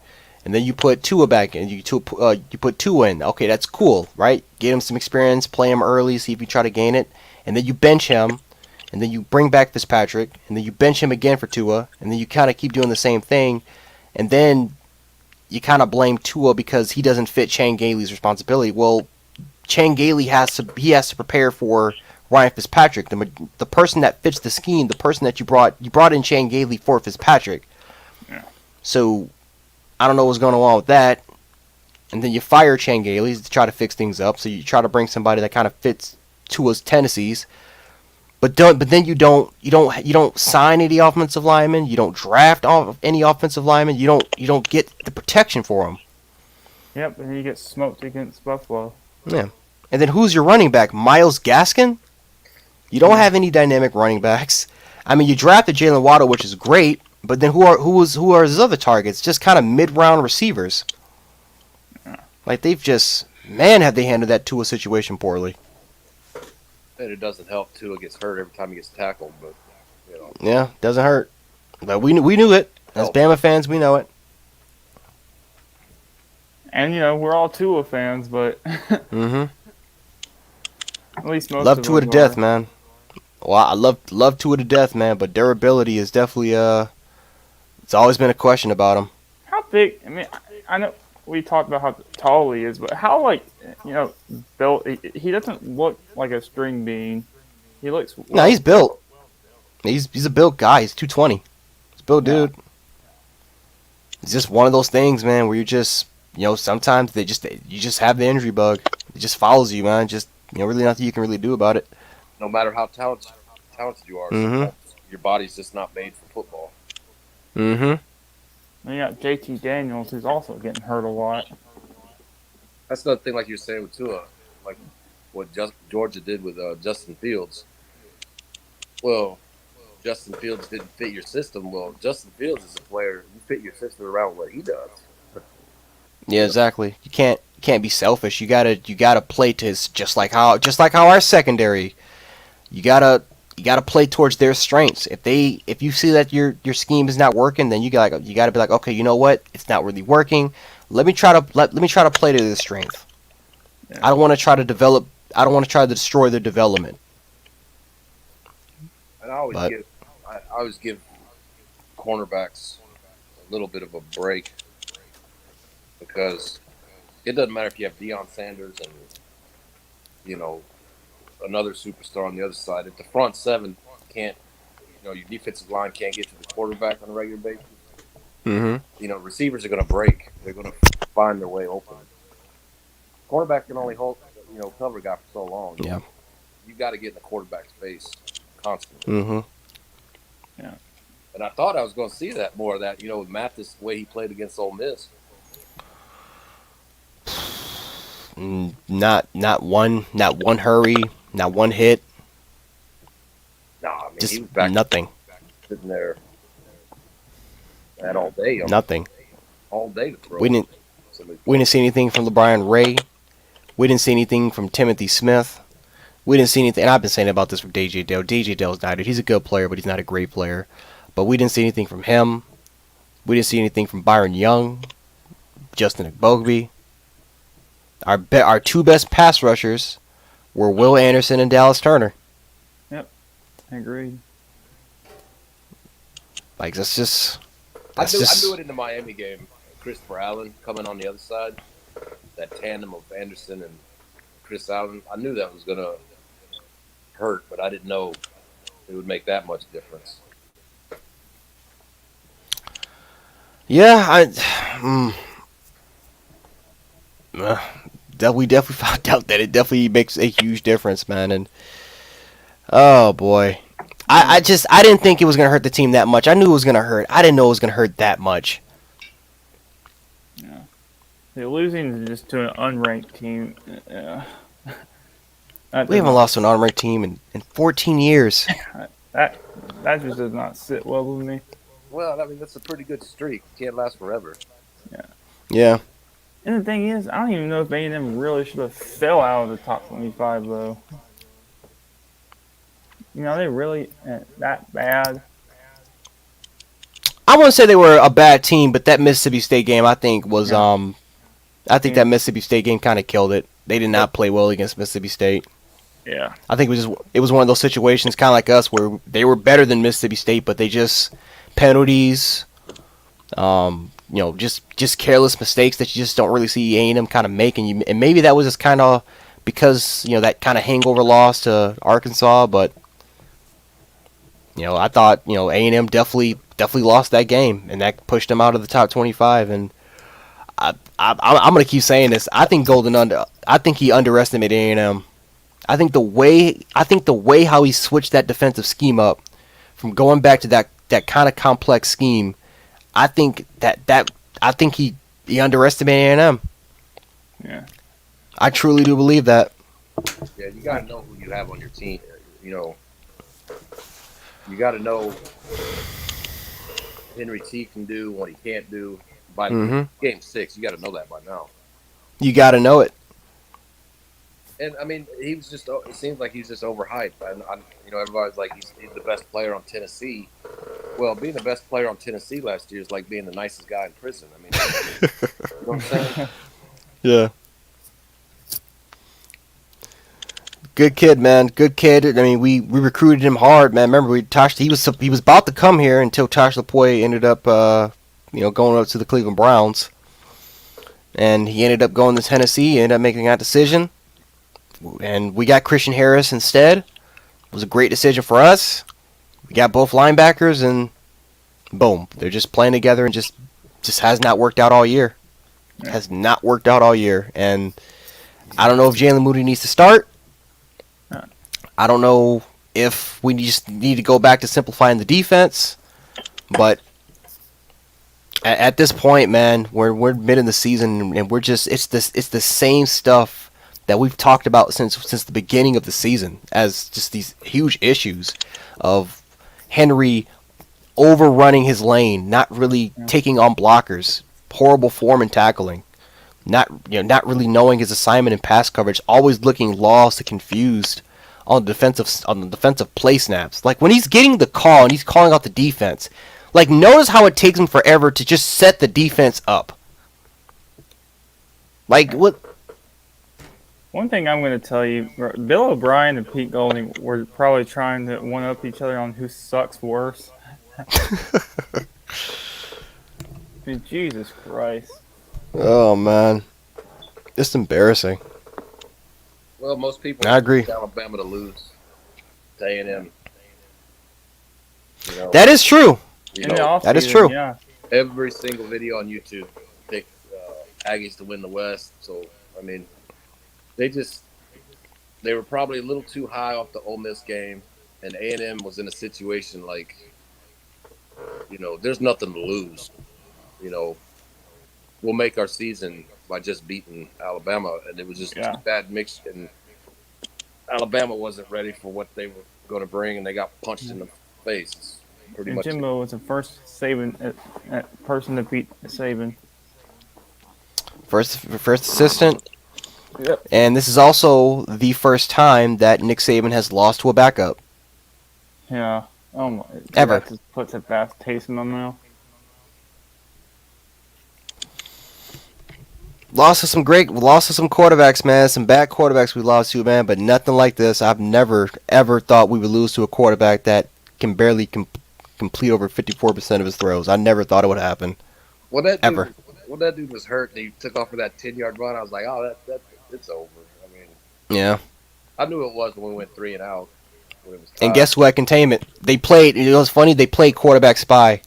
and then you put Tua back in, you put Tua in, okay, that's cool, right? Get him some experience, play him early, see if you try to gain it, and then you bench him, and then you bring back Fitzpatrick, and then you bench him again for Tua, and then you kind of keep doing the same thing, and then you kind of blame Tua because he doesn't fit Chan Gailey's responsibility. Well, Chan Gailey has to prepare for Ryan Fitzpatrick, the person that fits the scheme, the person that you brought in Chan Gailey for Fitzpatrick. Yeah. So I don't know what's going on with that. And then you fire Chan Gailey to try to fix things up. So you try to bring somebody that kind of fits Tua's tendencies. But then you don't sign any offensive linemen. You don't draft any offensive linemen. You don't get the protection for them. Yep, and you get smoked against Buffalo. Yeah. And then who's your running back? Myles Gaskin? You don't have any dynamic running backs. I mean, you drafted Jalen Waddle, which is great, but then who are his other targets? Just kind of mid-round receivers. Like they've just, man, have they handled that Tua situation poorly. And it doesn't help Tua gets hurt every time he gets tackled, but Yeah, doesn't hurt. But we knew it. As Bama fans, we know it. And we're all Tua fans, but Mm-hmm. At least most love of Tua us to death, are. man. Well, I love Tua to death, man. But durability is definitely it's always been a question about him. How big? I mean, I know we talked about how tall he is, but how built? He doesn't look like a string bean. He looks. No, he's built. He's a built guy. He's 220. He's a built dude. It's just one of those things, man, where you just sometimes you just have the injury bug. It just follows you, man. Just really nothing you can really do about it. no matter how talented you are, your body's just not made for football. Mm-hmm. And you got JT Daniels, who's also getting hurt a lot. That's another thing, like you were saying with Tua, like what Georgia did with Justin Fields. Well, Justin Fields didn't fit your system. Well, Justin Fields is a player. You fit your system around what he does. Yeah, exactly. You can't be selfish. You gotta play to his just like how our secondary you gotta play towards their strengths. If you see that your scheme is not working, then you gotta be like, okay, you know what? It's not really working. Let me try to play to their strength. Yeah. I don't want to try to develop. I don't want to try to destroy their development. And I always give cornerbacks a little bit of a break because it doesn't matter if you have Deion Sanders and another superstar on the other side. If the front seven can't, your defensive line can't get to the quarterback on a regular basis, receivers are going to break. They're going to find their way open. Quarterback can only hold, cover a guy for so long. Yeah. You got to get in the quarterback's face constantly. Mm-hmm. Yeah. And I thought I was going to see that more of that, with Mathis, the way he played against Ole Miss. Not one hurry, not one hit. No, I mean, Just he was back nothing. Sitting there that all day. Nothing. All day to throw. We didn't see anything from LeBron Ray. We didn't see anything from Timothy Smith. We didn't see anything, and I've been saying about this from DJ Dale. DJ Dale's not it. He's a good player, but he's not a great player. But we didn't see anything from him. We didn't see anything from Byron Young, Justin Agbogbie. Our two best pass rushers were Will Anderson and Dallas Turner. Yep, agreed. Like I knew it in the Miami game. Christopher Allen coming on the other side, that tandem of Anderson and Chris Allen. I knew that was gonna hurt, but I didn't know it would make that much difference. Yeah, we definitely found out that it definitely makes a huge difference, man. And oh boy, I didn't think it was gonna hurt the team that much. I knew it was gonna hurt. I didn't know it was gonna hurt that much. Yeah, losing just to an unranked team. Yeah. We haven't lost to an unranked team in 14 years. That just does not sit well with me. Well, I mean, that's a pretty good streak. It can't last forever. Yeah. Yeah. And the thing is, I don't even know if A&M really should have fell out of the top 25, though. They really that bad. I wouldn't say they were a bad team, but that Mississippi State game, I think, was I think that Mississippi State game kind of killed it. They did not play well against Mississippi State. Yeah. I think it was one of those situations, kind of like us, where they were better than Mississippi State, but they just penalties, just careless mistakes that you just don't really see A&M kind of making. And maybe that was just kind of because that kind of hangover loss to Arkansas, but I thought A&M definitely lost that game, and that pushed them out of the top 25. And I'm gonna keep saying this. I think I think he underestimated A&M. I think the way how he switched that defensive scheme up from going back to that kind of complex scheme, I think he underestimated A&M. Yeah. I truly do believe that. Yeah, you gotta know who you have on your team. You gotta know Henry T can do, what he can't do. By game 6, you gotta know that by now. You gotta know it. And I mean, it seems like he's just overhyped. Everybody's like he's the best player on Tennessee. Well, being the best player on Tennessee last year is like being the nicest guy in prison. I mean, you know what I'm saying? Yeah. Good kid, man. Good kid. I mean, we recruited him hard, man. Remember, he was about to come here until Tosh Lapoy ended up, going up to the Cleveland Browns, and he ended up going to Tennessee. Ended up making that decision. And we got Christian Harris instead. It was a great decision for us. We got both linebackers, and boom, they're just playing together, and just has not worked out all year. Yeah. Has not worked out all year, and I don't know if Jalen Moody needs to start. I don't know if we just need to go back to simplifying the defense, but at this point, man, we're mid in the season, and it's the same stuff that we've talked about since the beginning of the season, as just these huge issues of Henry overrunning his lane, not really taking on blockers, horrible form and tackling, not really knowing his assignment in pass coverage, always looking lost and confused on the defensive play snaps. Like when he's getting the call and he's calling out the defense, like notice how it takes him forever to just set the defense up. Like what? One thing I'm going to tell you, Bill O'Brien and Pete Golding were probably trying to one-up each other on who sucks worse. I mean, Jesus Christ. Oh man, it's embarrassing. Well, most people I agree. expect Alabama to lose to A&M. You know, That is true. That is true. Yeah. Every single video on YouTube picked Aggies to win the West. So I mean, they were probably a little too high off the Ole Miss game, and A&M was in a situation like, there's nothing to lose. We'll make our season by just beating Alabama, and it was just a bad mix. And Alabama wasn't ready for what they were going to bring, and they got punched in the face. Pretty much. Jimbo was the first Saban person to beat Saban. First assistant. Yep. And this is also the first time that Nick Saban has lost to a backup. Yeah. Oh my. Ever. That just puts a bad taste in my mouth. Lost to some quarterbacks, man. Some bad quarterbacks we lost to, man. But nothing like this. I've never, ever thought we would lose to a quarterback that can barely complete over 54% of his throws. I never thought it would happen. Well, that dude was hurt, and he took off for that 10-yard run. I was like, oh, it's over. I mean, yeah. I knew it was when we went 3 and out. And guess who had containment? They played. It was funny. They played quarterback spy.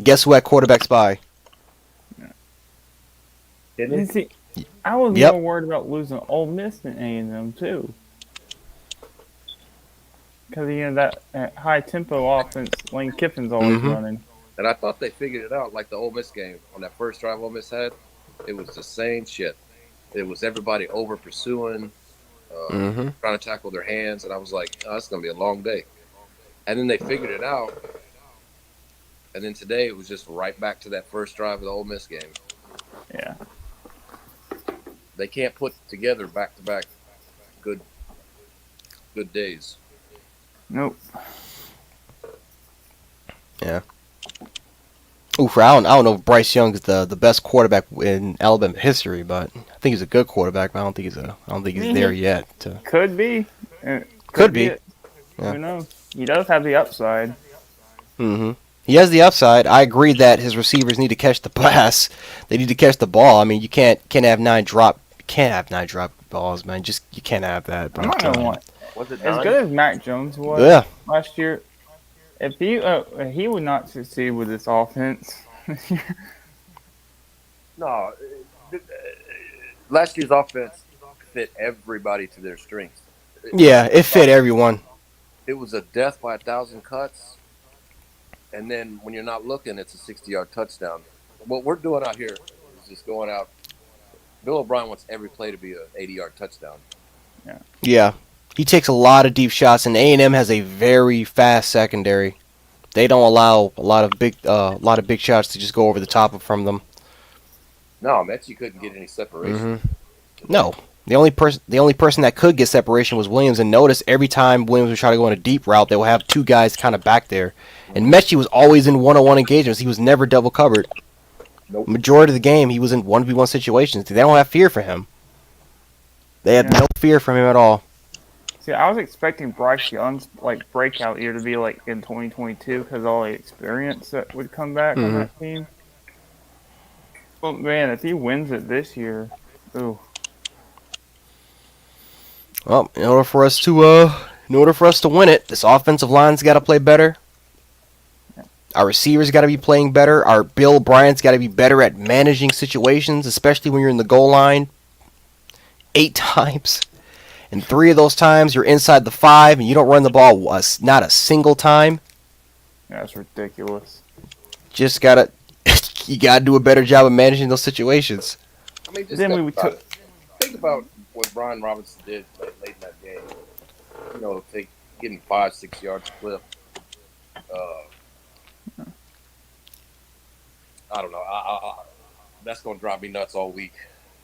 Guess who had quarterback spy? See, I was more worried about losing Ole Miss than A&M too, because that high tempo offense Lane Kiffin's always running. And I thought they figured it out, like the Ole Miss game on that first drive Ole Miss had. It was the same shit. It was everybody over pursuing, trying to tackle their hands, and I was like, oh, it's gonna be a long day. And then they figured it out. And then today it was just right back to that first drive of the Ole Miss game. Yeah. They can't put together back-to-back good days. Nope. Yeah. Oof, I don't know if Bryce Young is the best quarterback in Alabama history, but I think he's a good quarterback. But I don't think he's there yet. Could be. Could be. Yeah. Who knows? He does have the upside. Mm-hmm. He has the upside. I agree that his receivers need to catch the pass. They need to catch the ball. I mean, you can't have 9 drop balls, man. You can't have that. I'm not gonna want. As good as Mac Jones was last year, if he would not succeed with this offense. No, last year's offense fit everybody to their strengths. It fit everyone. It was a death by 1,000 cuts. And then when you're not looking, it's a 60-yard touchdown. What we're doing out here is just going out. Bill O'Brien wants every play to be an 80-yard touchdown. Yeah. He takes a lot of deep shots, and A&M has a very fast secondary. They don't allow a lot of big shots to just go over the top from them. No, Mechie couldn't get any separation. Mm-hmm. No. The only person that could get separation was Williams, and notice every time Williams would try to go on a deep route, they would have 2 guys kind of back there. And Mechie was always in one-on-one engagements. He was never double covered. Nope. Majority of the game, he was in 1v1 situations. They don't have fear for him. They had no fear from him at all. See, I was expecting Bryce Young's breakout year to be in 2022 because all the experience that would come back on that team. But man, if he wins it this year, ooh. Well, in order for us to win it, this offensive line's got to play better. Our receivers got to be playing better. Our Bill Bryant's got to be better at managing situations, especially when you're in the goal line 8 times. And 3 of those times you're inside the 5 and you don't run the ball not a single time. That's ridiculous. You gotta do a better job of managing those situations. I mean, think about what Brian Robinson did late in that game. Getting 5-6 yards clip. I don't know. That's going to drive me nuts all week.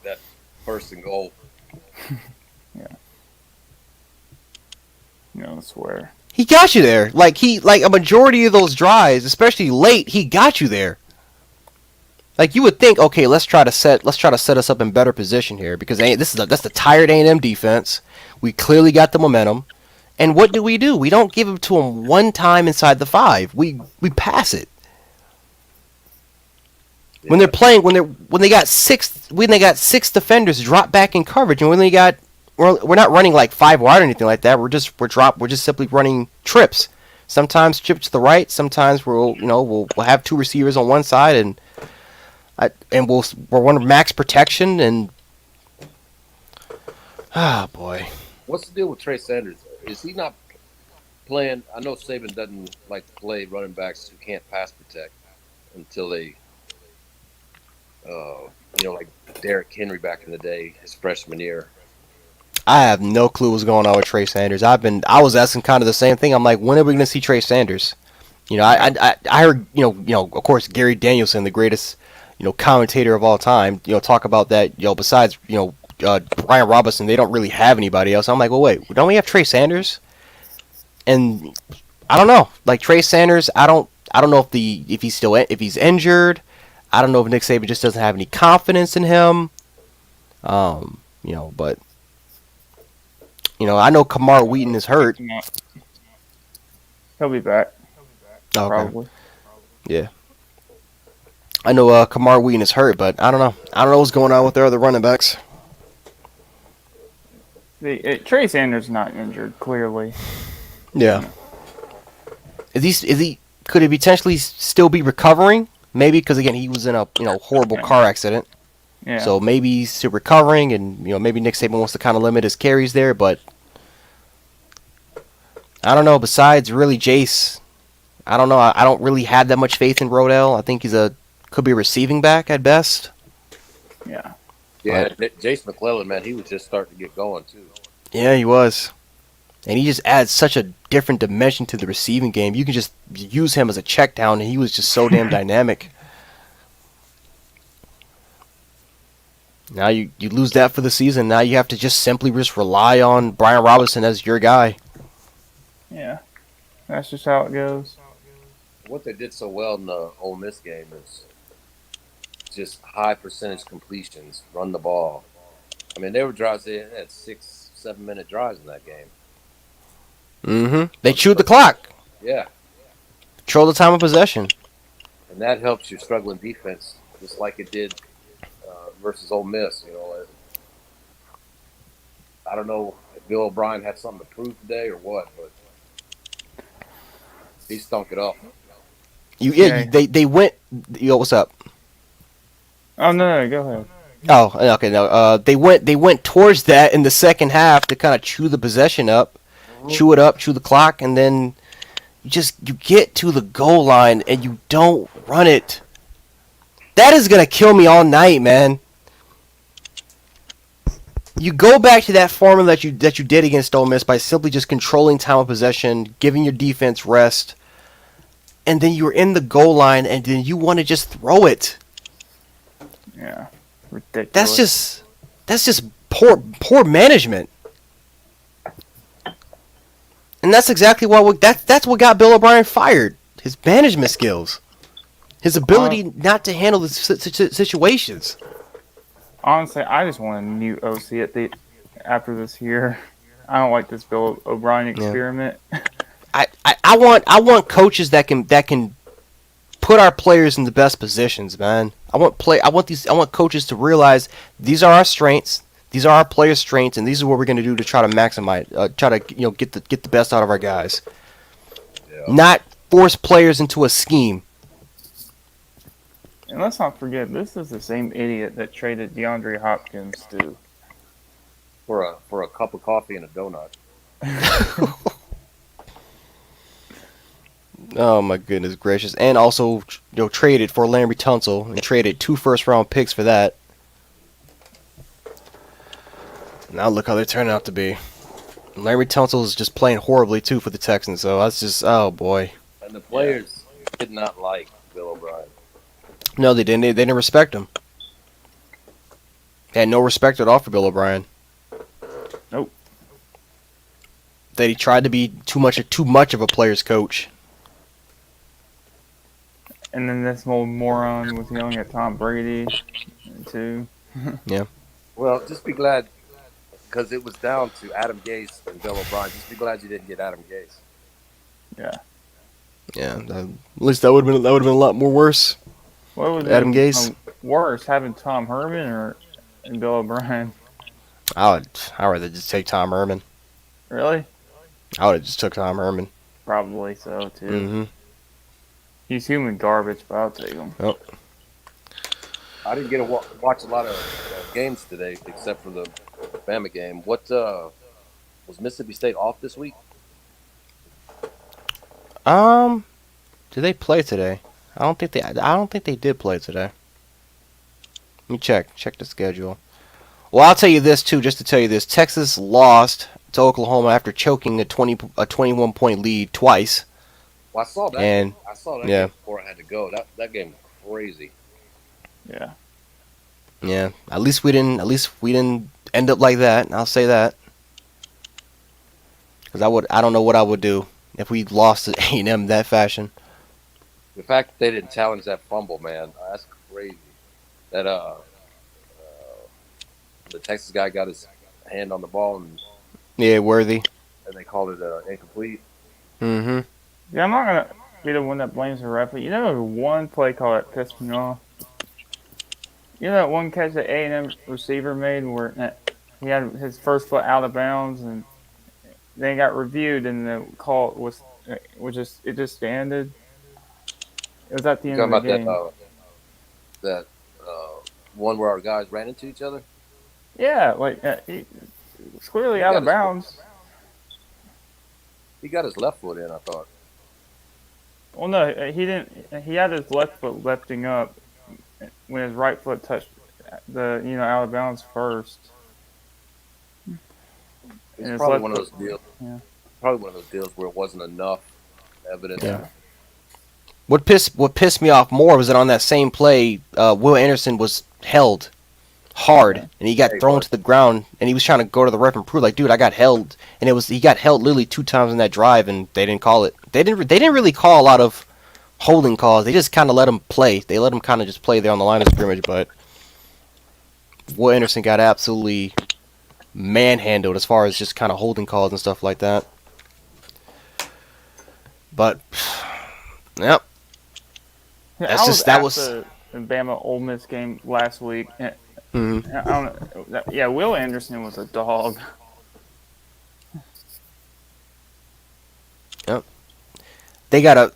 That 1st and goal. Yeah. I swear. He got you there. Like a majority of those drives, especially late, he got you there. Like you would think, okay, let's try to set us up in better position here because that's the tired A&M defense. We clearly got the momentum, and what do? We don't give it to them one time inside the 5. We pass it. When they're playing, when they got six defenders drop back in coverage, and we're not running like 5 wide or anything like that. We're just simply running trips. Sometimes trips to the right. Sometimes we'll have 2 receivers on one side and we'll run max protection and boy. What's the deal with Trey Sanders? Is he not playing? I know Saban doesn't like to play running backs who can't pass protect until they, like Derrick Henry back in the day, his freshman year. I have no clue what's going on with Trey Sanders. I was asking kind of the same thing. I'm like, when are we going to see Trey Sanders? I heard, of course, Gary Danielson, the greatest, commentator of all time, talk about that, besides, Brian Robinson, they don't really have anybody else. I'm like, well, wait, don't we have Trey Sanders? And I don't know. Like Trey Sanders, I don't know if he's injured. I don't know if Nick Saban just doesn't have any confidence in him. But I know Kamar Wheaton is hurt. He'll be back. Oh, okay. Probably. Yeah. I know Kamar Wheaton is hurt, but I don't know. I don't know what's going on with their other running backs. Trey Sanders not injured, clearly. Yeah. Is he? Could he potentially still be recovering? Maybe because again he was in a horrible car accident. Yeah. So maybe he's still recovering, and maybe Nick Saban wants to kind of limit his carries there, but I don't know. Besides really Jace, I don't know. I don't really have that much faith in Rodell. I think could be a receiving back at best. Yeah. Yeah, Jace McClellan, man, he was just starting to get going too. Yeah, he was. And he just adds such a different dimension to the receiving game. You can just use him as a check down, and he was just so damn dynamic. Now you lose that for the season. Now you have to just simply rely on Brian Robinson as your guy. Yeah. That's just how it goes. What they did so well in the Ole Miss game is just high percentage completions, run the ball. I mean, they had 6-7 minute drives in that game. Mm-hmm. They chewed the clock. Yeah. Control the time of possession. And that helps your struggling defense, just like it did versus Ole Miss. I don't know if Bill O'Brien had something to prove today or what, but he stunk it up. They went. What's up? Oh no, go ahead. Oh, okay. No, they went towards that in the second half to kind of chew the possession up, chew it up, chew the clock, and then you get to the goal line and you don't run it. That is gonna kill me all night, man. You go back to that formula that you did against Ole Miss by simply just controlling time of possession, giving your defense rest, and then you're in the goal line and then you want to just throw it. Yeah, ridiculous. That's just poor management, and that's exactly that's what got Bill O'Brien fired. His management skills, his ability not to handle the situations. Honestly, I just want a new OC after this year. I don't like this Bill O'Brien experiment. Yeah. I want coaches that can put our players in the best positions, man. I want coaches to realize these are our strengths, these are our players' strengths, and these are what we're going to do to try to maximize, get the best out of our guys. Yeah. Not force players into a scheme. And let's not forget, this is the same idiot that traded DeAndre Hopkins to for a cup of coffee and a donut. Oh my goodness gracious! And also, traded for Larry Tunsil and traded 2 first-round picks for that. Now look how they turn out to be. Larry Tunsil is just playing horribly too for the Texans, so that's just boy. And the players did not like Bill O'Brien. No, they didn't. They didn't respect him. They had no respect at all for Bill O'Brien. Nope. That he tried to be too much of a player's coach. And then this old moron was yelling at Tom Brady, too. Yeah. Well, just be glad, because it was down to Adam Gase and Bill O'Brien. Just be glad you didn't get Adam Gase. Yeah. Yeah. At least that would have been a lot more worse. What was Adam Gase. Worse, having Tom Herman and Bill O'Brien? I'd rather just take Tom Herman. Really? I would have just took Tom Herman. Probably so, too. Mm-hmm. He's human garbage, but I'll take him. Oh. I didn't get to watch a lot of games today, except for the Bama game. What was Mississippi State off this week? Did they play today? I don't think they did play today. Let me check the schedule. Well, I'll tell you this too, just to tell you this. Texas lost to Oklahoma after choking a 21-point lead twice. Well, I saw that. And yeah. Game before I had to go. That game was crazy. Yeah. Yeah. At least we didn't end up like that. I'll say that. Because I don't know what I would do if we lost to A&M that fashion. The fact that they didn't challenge that fumble, man, that's crazy. That the Texas guy got his hand on the ball and Worthy. And they called it incomplete. Mm-hmm. Yeah, I'm not gonna be the one that blames the ref, but you know, one play call that pissed me off. You know that one catch that A&M receiver made where he had his first foot out of bounds and then it got reviewed and the call was just standed. It was at the end of the game. That one where our guys ran into each other? Yeah, like he was clearly out of bounds. He got his left foot in, I thought. Well, no, he didn't. He had his left foot lifting up when his right foot touched the out of bounds first. It's probably one of those deals. Yeah. Probably one of those deals where it wasn't enough evidence. Yeah. What pissed me off more was that on that same play, Will Anderson was held hard and he got thrown to the ground and he was trying to go to the ref and prove like, dude, I got held, and he got held literally 2 times in that drive and they didn't call it. They didn't really call a lot of holding calls. They just kind of let him play. They let him kind of just play there on the line of scrimmage, but Will Anderson got absolutely manhandled as far as just kind of holding calls and stuff like that. But yep. That was the Bama Ole Miss game last week. Mm-hmm. I don't know. Yeah, Will Anderson was a dog. Yep. I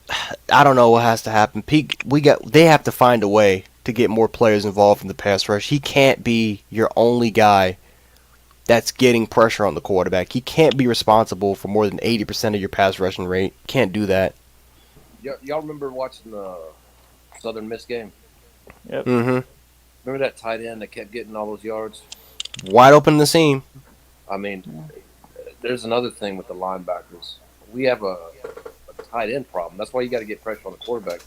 don't know what has to happen. They have to find a way to get more players involved in the pass rush. He can't be your only guy that's getting pressure on the quarterback. He can't be responsible for more than 80% of your pass rushing rate. Can't do that. Y'all remember watching the Southern Miss game? Yep. Mm-hmm. Remember that tight end that kept getting all those yards? Wide open in the seam. I mean, there's another thing with the linebackers. We have a tight end problem. That's why you got to get pressure on the quarterback.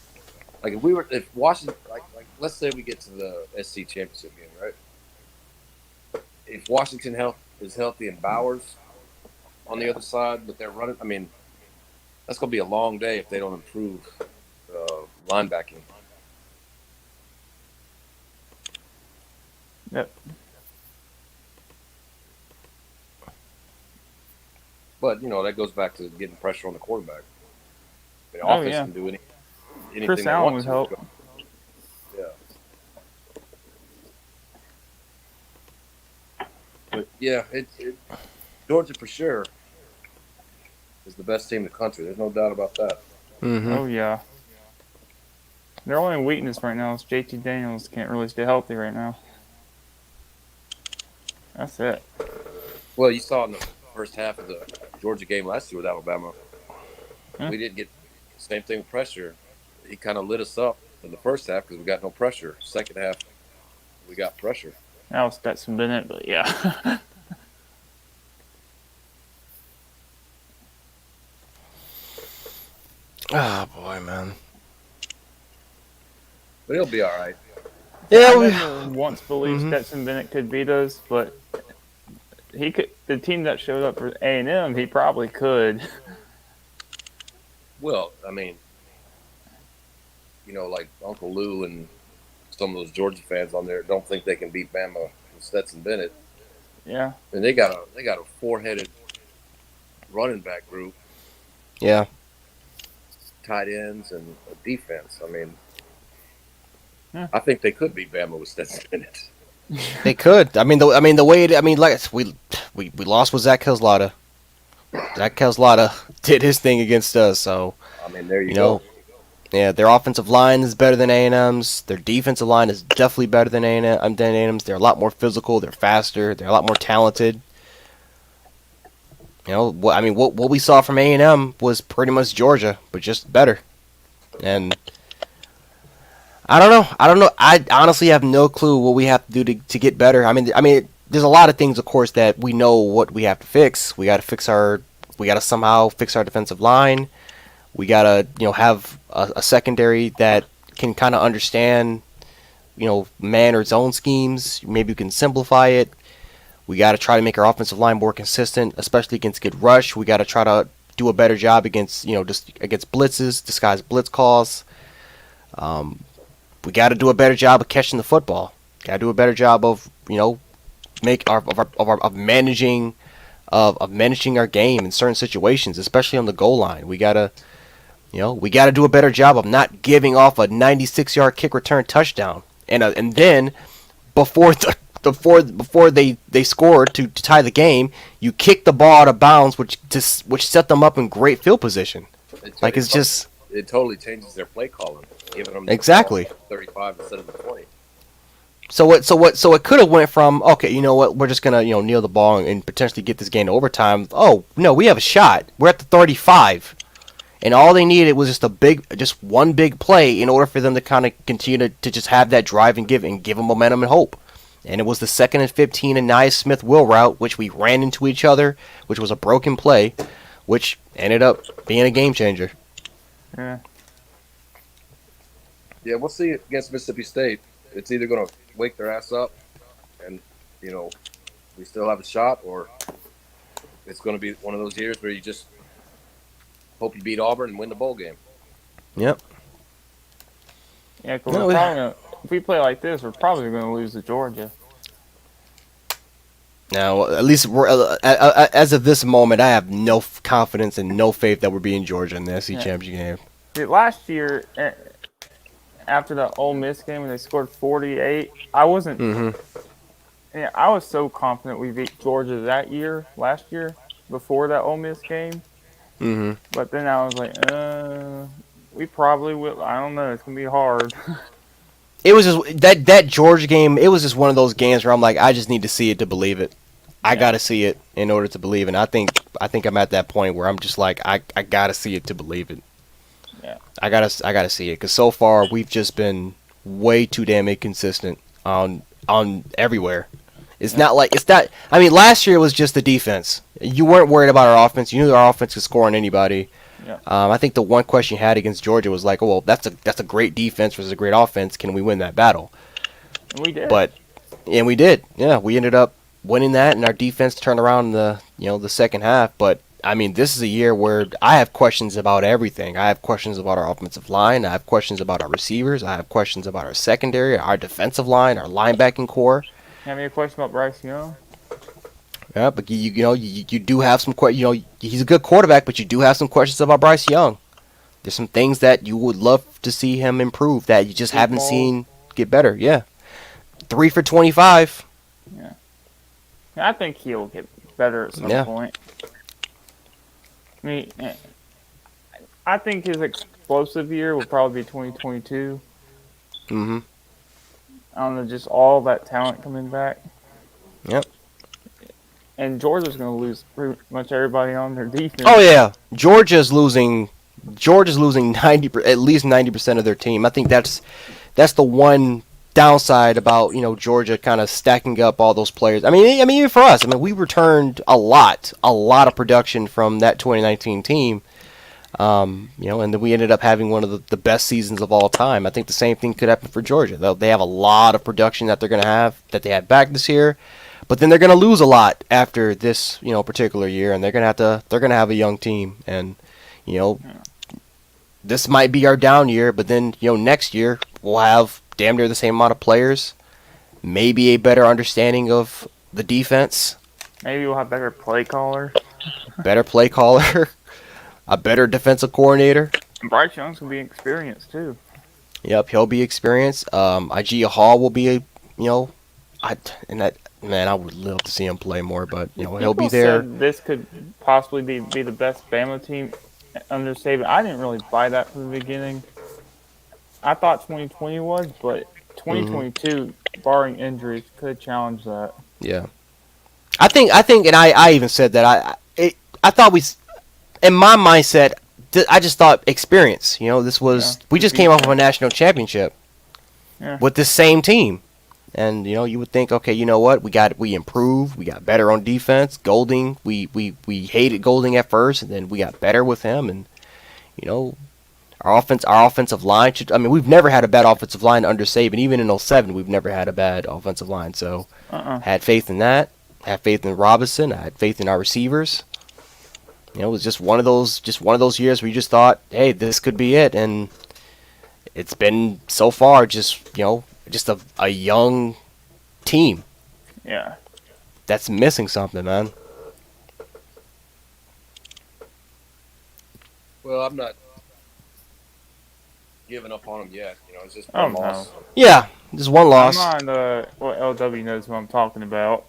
Like if Washington, like let's say we get to the SC championship game, right? If Washington is healthy and Bowers on the other side, but they're running, I mean, that's gonna be a long day if they don't improve linebacking. Yep. But that goes back to getting pressure on the quarterback. The offense can do anything Chris they Allen want would to. help. Yeah. But yeah, Georgia for sure is the best team in the country. There's no doubt about that. Mm-hmm. Oh yeah. Their only weakness right now is JT Daniels can't really stay healthy right now. That's it. Well, you saw in the first half of the Georgia game last year with Alabama, we didn't get the same thing with pressure. He kind of lit us up in the first half because we got no pressure. Second half, we got pressure. That was Stetson Bennett, but yeah. Oh boy, man. But he'll be all right. Yeah, I never once believed Stetson Bennett could beat us, but he could. The team that showed up for A&M, he probably could. Well, I mean, like Uncle Lou and some of those Georgia fans on there don't think they can beat Bama and Stetson Bennett. Yeah. And they got a four-headed running back group. Yeah. Tight ends and a defense. I mean, Yeah. I think they could beat Bama with Stetson Bennett. They could. I mean, the way like we lost with Zach Kelslada. Zach Kelslada did his thing against us. So I mean, there you go. Yeah, their offensive line is better than A&M's. Their defensive line is definitely better than A&M's. They're a lot more physical. They're faster. They're a lot more talented. What we saw from A&M was pretty much Georgia, but just better. And I don't know. I honestly have no clue what we have to do to get better. I mean, there's a lot of things, of course, that we know what we have to fix. We got to somehow fix our defensive line. We got to, have a secondary that can kind of understand, man or zone schemes. Maybe we can simplify it. We got to try to make our offensive line more consistent, especially against good rush. We got to try to do a better job against, just against blitzes, disguised blitz calls. We got to do a better job of catching the football. Got to do a better job of, managing our game in certain situations, especially on the goal line. We gotta do a better job of not giving off a 96-yard kick return touchdown, and then before they scored to tie the game, you kick the ball out of bounds, which set them up in great field position. It totally changes their play calling, giving them exactly 35 instead of the 20. So it could have went from, okay, you know what, we're just gonna kneel the ball and potentially get this game to overtime. Oh no, we have a shot. We're at the 35, and all they needed was just one big play in order for them to kind of continue to just have that drive and give them momentum and hope. And it was the 2nd and 15 and Nia Smith will route, which we ran into each other, which was a broken play, which ended up being a game changer. Yeah. Yeah, we'll see against Mississippi State. It's either going to wake their ass up and, we still have a shot, or it's going to be one of those years where you just hope you beat Auburn and win the bowl game. Yep. Yeah, because if we play like this, we're probably going to lose to Georgia. Now, at least as of this moment, I have no confidence and no faith that we're beating Georgia in the SEC championship game. See, last year, after the Ole Miss game when they scored 48, I wasn't. Mm-hmm. Yeah, I was so confident we beat Georgia last year, before that Ole Miss game. Mm-hmm. But then I was like, we probably will. I don't know. It's gonna be hard. It was just that Georgia game. It was just one of those games where I'm like, I just need to see it to believe it. I gotta see it in order to believe it. And I think I'm at that point where I'm just like, I gotta see it to believe it. Yeah. I gotta see it, because so far we've just been way too damn inconsistent on everywhere. It's not. I mean, last year it was just the defense. You weren't worried about our offense. You knew our offense could score on anybody. Yeah. I think the one question you had against Georgia was like, oh, well, that's a great defense versus a great offense. Can we win that battle? And we did. And we did. Yeah, we ended up winning that, and our defense turned around in the second half. But I mean, this is a year where I have questions about everything. I have questions about our offensive line. I have questions about our receivers. I have questions about our secondary, our defensive line, our linebacking core. Have any question about Bryce Young? Yeah, but you do have some questions. He's a good quarterback, but you do have some questions about Bryce Young. There's some things that you would love to see him improve that you just haven't seen get better. Yeah, 3 for 25. Yeah, I think he'll get better at some point. I mean, I think his explosive year will probably be 2022. Mm-hmm. I don't know, just all that talent coming back. Yep. And Georgia's going to lose pretty much everybody on their defense. Oh yeah, Georgia's losing 90, at least 90% of their team. I think that's the one downside about Georgia kind of stacking up all those players. I mean even for us, we returned a lot of production from that 2019 team. And then we ended up having one of the best seasons of all time. I think the same thing could happen for Georgia. They have a lot of production that they're going to have that they had back this year. But then they're going to lose a lot after this, particular year, and they're going to have a young team, and this might be our down year, but then next year we'll have damn near the same amount of players, maybe a better understanding of the defense, maybe we'll have better play caller, a better defensive coordinator. And Bryce Young's gonna be experienced too. Yep, he'll be experienced. Ijah Hall will be I would love to see him play more, but he'll be there. Said this could possibly be the best Bama team under Saban. I didn't really buy that from the beginning. I thought 2020 was, but 2022, barring injuries, could challenge that. Yeah, I think, and I even said that I thought in my mindset, I just thought experience. This was we just came off of a national championship with this same team. And you would think, okay, you know what? We improved. We got better on defense. Golding, we hated Golding at first, and then we got better with him. And our offensive line we've never had a bad offensive line under Saban. Even in 07, we've never had a bad offensive line. So had faith in that. Had faith in Robinson. I had faith in our receivers. It was just one of those years where you just thought, hey, this could be it. And it's been so far just a young team. Yeah. That's missing something, man. Well, I'm not giving up on them yet. It's just one loss. No. Yeah, just one loss. I'm on LW knows what I'm talking about.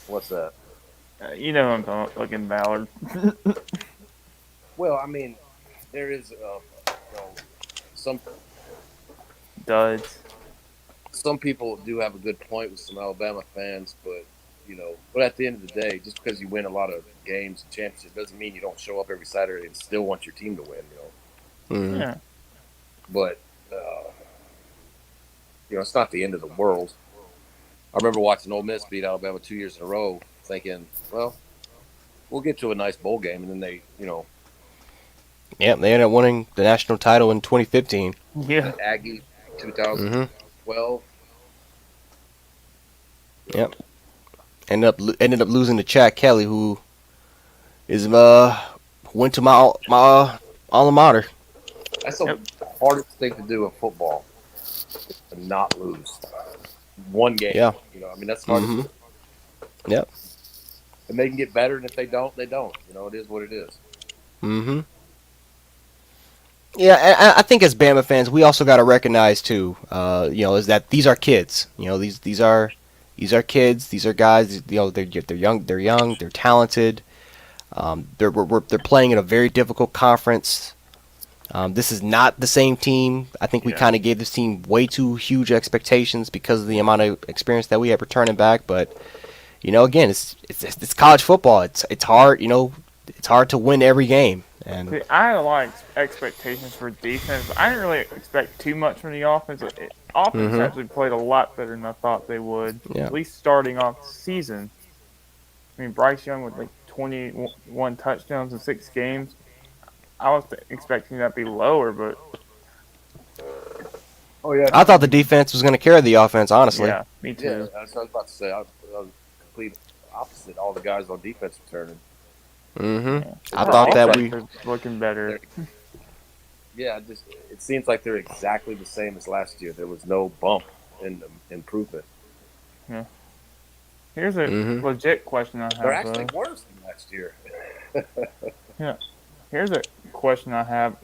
What's that? You know who I'm talking Ballard. Well, there is some Duds. some people do have a good point with some Alabama fans, but at the end of the day, just because you win a lot of games and championships doesn't mean you don't show up every Saturday and still want your team to win. Mm-hmm. Yeah. But it's not the end of the world. I remember watching Ole Miss beat Alabama 2 years in a row, thinking, well, we'll get to a nice bowl game, and then they. Yeah, they ended up winning the national title in 2015. Yeah. Aggie 2012. Yep. Ended up losing to Chad Kelly, who is went to my alma mater. That's the hardest thing to do in football, is to not lose one game. Yeah. That's hard. Mm-hmm. Yep. And they can get better, and if they don't, they don't. It is what it is. Mm-hmm. Yeah, I think as Bama fans, we also got to recognize too, is that these are kids. These are kids. These are guys. They're young. They're talented. They're playing in a very difficult conference. This is not the same team. I think we kind of gave this team way too huge expectations because of the amount of experience that we have returning back. But again, it's college football. It's hard. It's hard to win every game. And See, I had a lot of expectations for defense. I didn't really expect too much from the offense. Offense actually played a lot better than I thought they would. Yeah. At least starting off the season. Bryce Young with 21 touchdowns in 6 games. I was expecting that to be lower, but I thought the defense was going to carry the offense. Honestly. Yeah, me too. Yeah, that's what I was about to say. I was complete opposite. All the guys on defense returning. Mm-hmm. Yeah. I thought that we looking better. Yeah, it seems like they're exactly the same as last year. There was no bump in the improvement. Yeah. Here's a legit question I have. They're actually worse than last year. Yeah. Here's a question I have.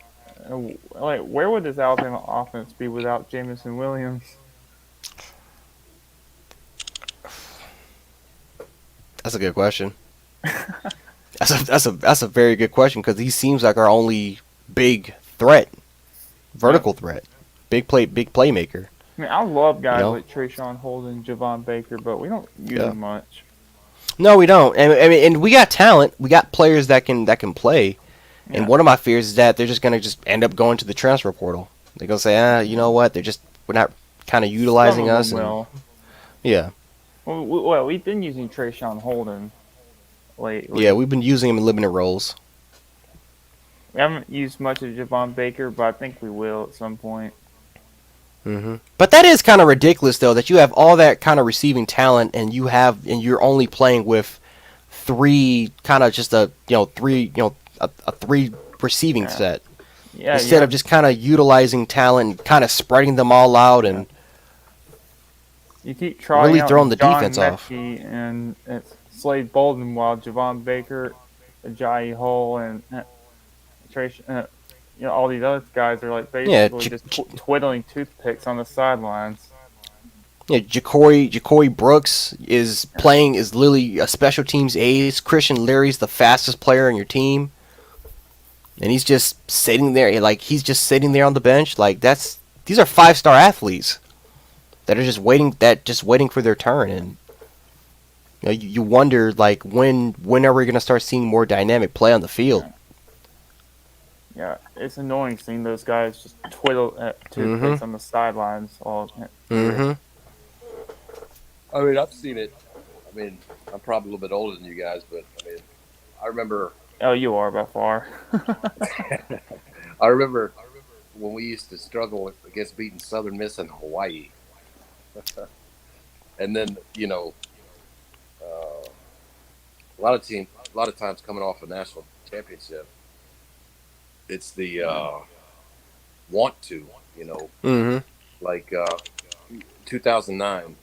Where would this Alabama offense be without Jamison Williams? That's a good question. That's a very good question because he seems like our only big threat, vertical threat, big playmaker. I love guys like Trayshawn Holden, Javon Baker, but we don't use them much. No, we don't. And we got talent. We got players that can play. And one of my fears is that they're just gonna end up going to the transfer portal. They're gonna say, you know what? We're not kind of utilizing us. Yeah. Well, we've been using Trayshawn Holden lately. Yeah, we've been using him in limited roles. We haven't used much of Javon Baker, but I think we will at some point. But that is kind of ridiculous, though, that you have all that kind of receiving talent, and you're only playing with three kind of just a three receiving set instead of just kind of utilizing talent and kind of spreading them all out and you keep trying really out throwing the John defense off. Mechie and it's Slade Bolden, while Javon Baker, Ajayi Hole, and Trace, all these other guys are like basically just twiddling toothpicks on the sidelines. Yeah, Ja'Cory Brooks is literally a special teams ace. Christian Leary's the fastest player on your team, and he's just sitting there. Like, he's just sitting there on the bench. Like, these are 5-star athletes that are just waiting for their turn. And you wonder, like, when are we gonna start seeing more dynamic play on the field? Yeah, it's annoying seeing those guys just twiddle toothpicks on the sidelines all. I mean, I've seen it. I mean, I'm probably a little bit older than you guys, but I mean, I remember. Oh, you are by far. I remember when we used to struggle against beating Southern Miss and Hawaii, and then a lot of times coming off a national championship, it's the want to, like 2009.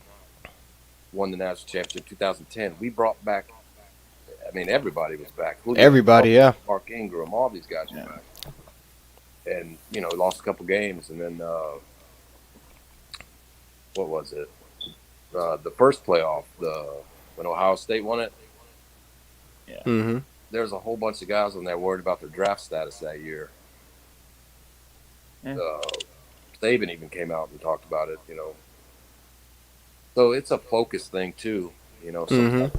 Won the national championship. 2010, we brought back. I mean, everybody was back. Everybody, yeah. Mark Ingram, all these guys were back, and lost a couple games, and then what was it? The first playoff, when Ohio State won it. Yeah. There's a whole bunch of guys on there worried about their draft status that year. Yeah. Saban even came out and talked about it. So it's a focus thing too, Some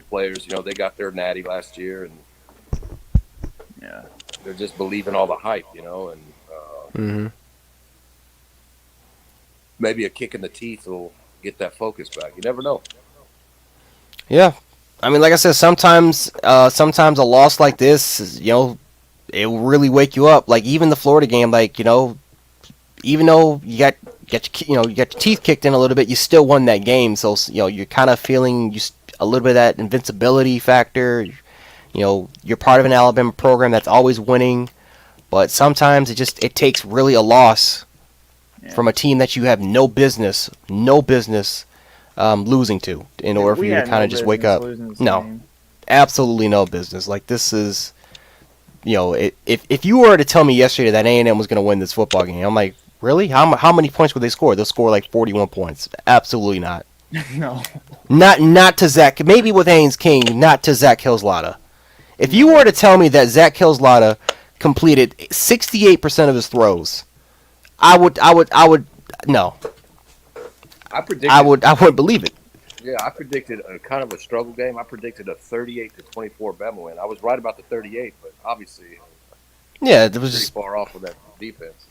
players, they got their natty last year, and they're just believing all the hype, and maybe a kick in the teeth will get that focus back. You never know. Yeah, I mean, like I said, sometimes a loss like this, it will really wake you up. Like even the Florida game, like even though you got your teeth kicked in a little bit, you still won that game. So you're kind of feeling a little bit of that invincibility factor. You're part of an Alabama program that's always winning, but sometimes it takes really a loss from a team that you have no business losing to in order for you to kind of just wake up. No, absolutely no business. Like this is, if you were to tell me yesterday that A&M was going to win this football game, I'm like, really? How many points would they score? They'll score like 41 points. Absolutely not. No. Not to Zach. Maybe with Haynes King, not to Zach Hillslada. If you were to tell me that Zach Hillslada completed 68% of his throws, I would no. I wouldn't believe it. Yeah, I predicted a kind of a struggle game. I predicted a 38-24 Bama win. I was right about the 38, but obviously, it was pretty far off with that defense.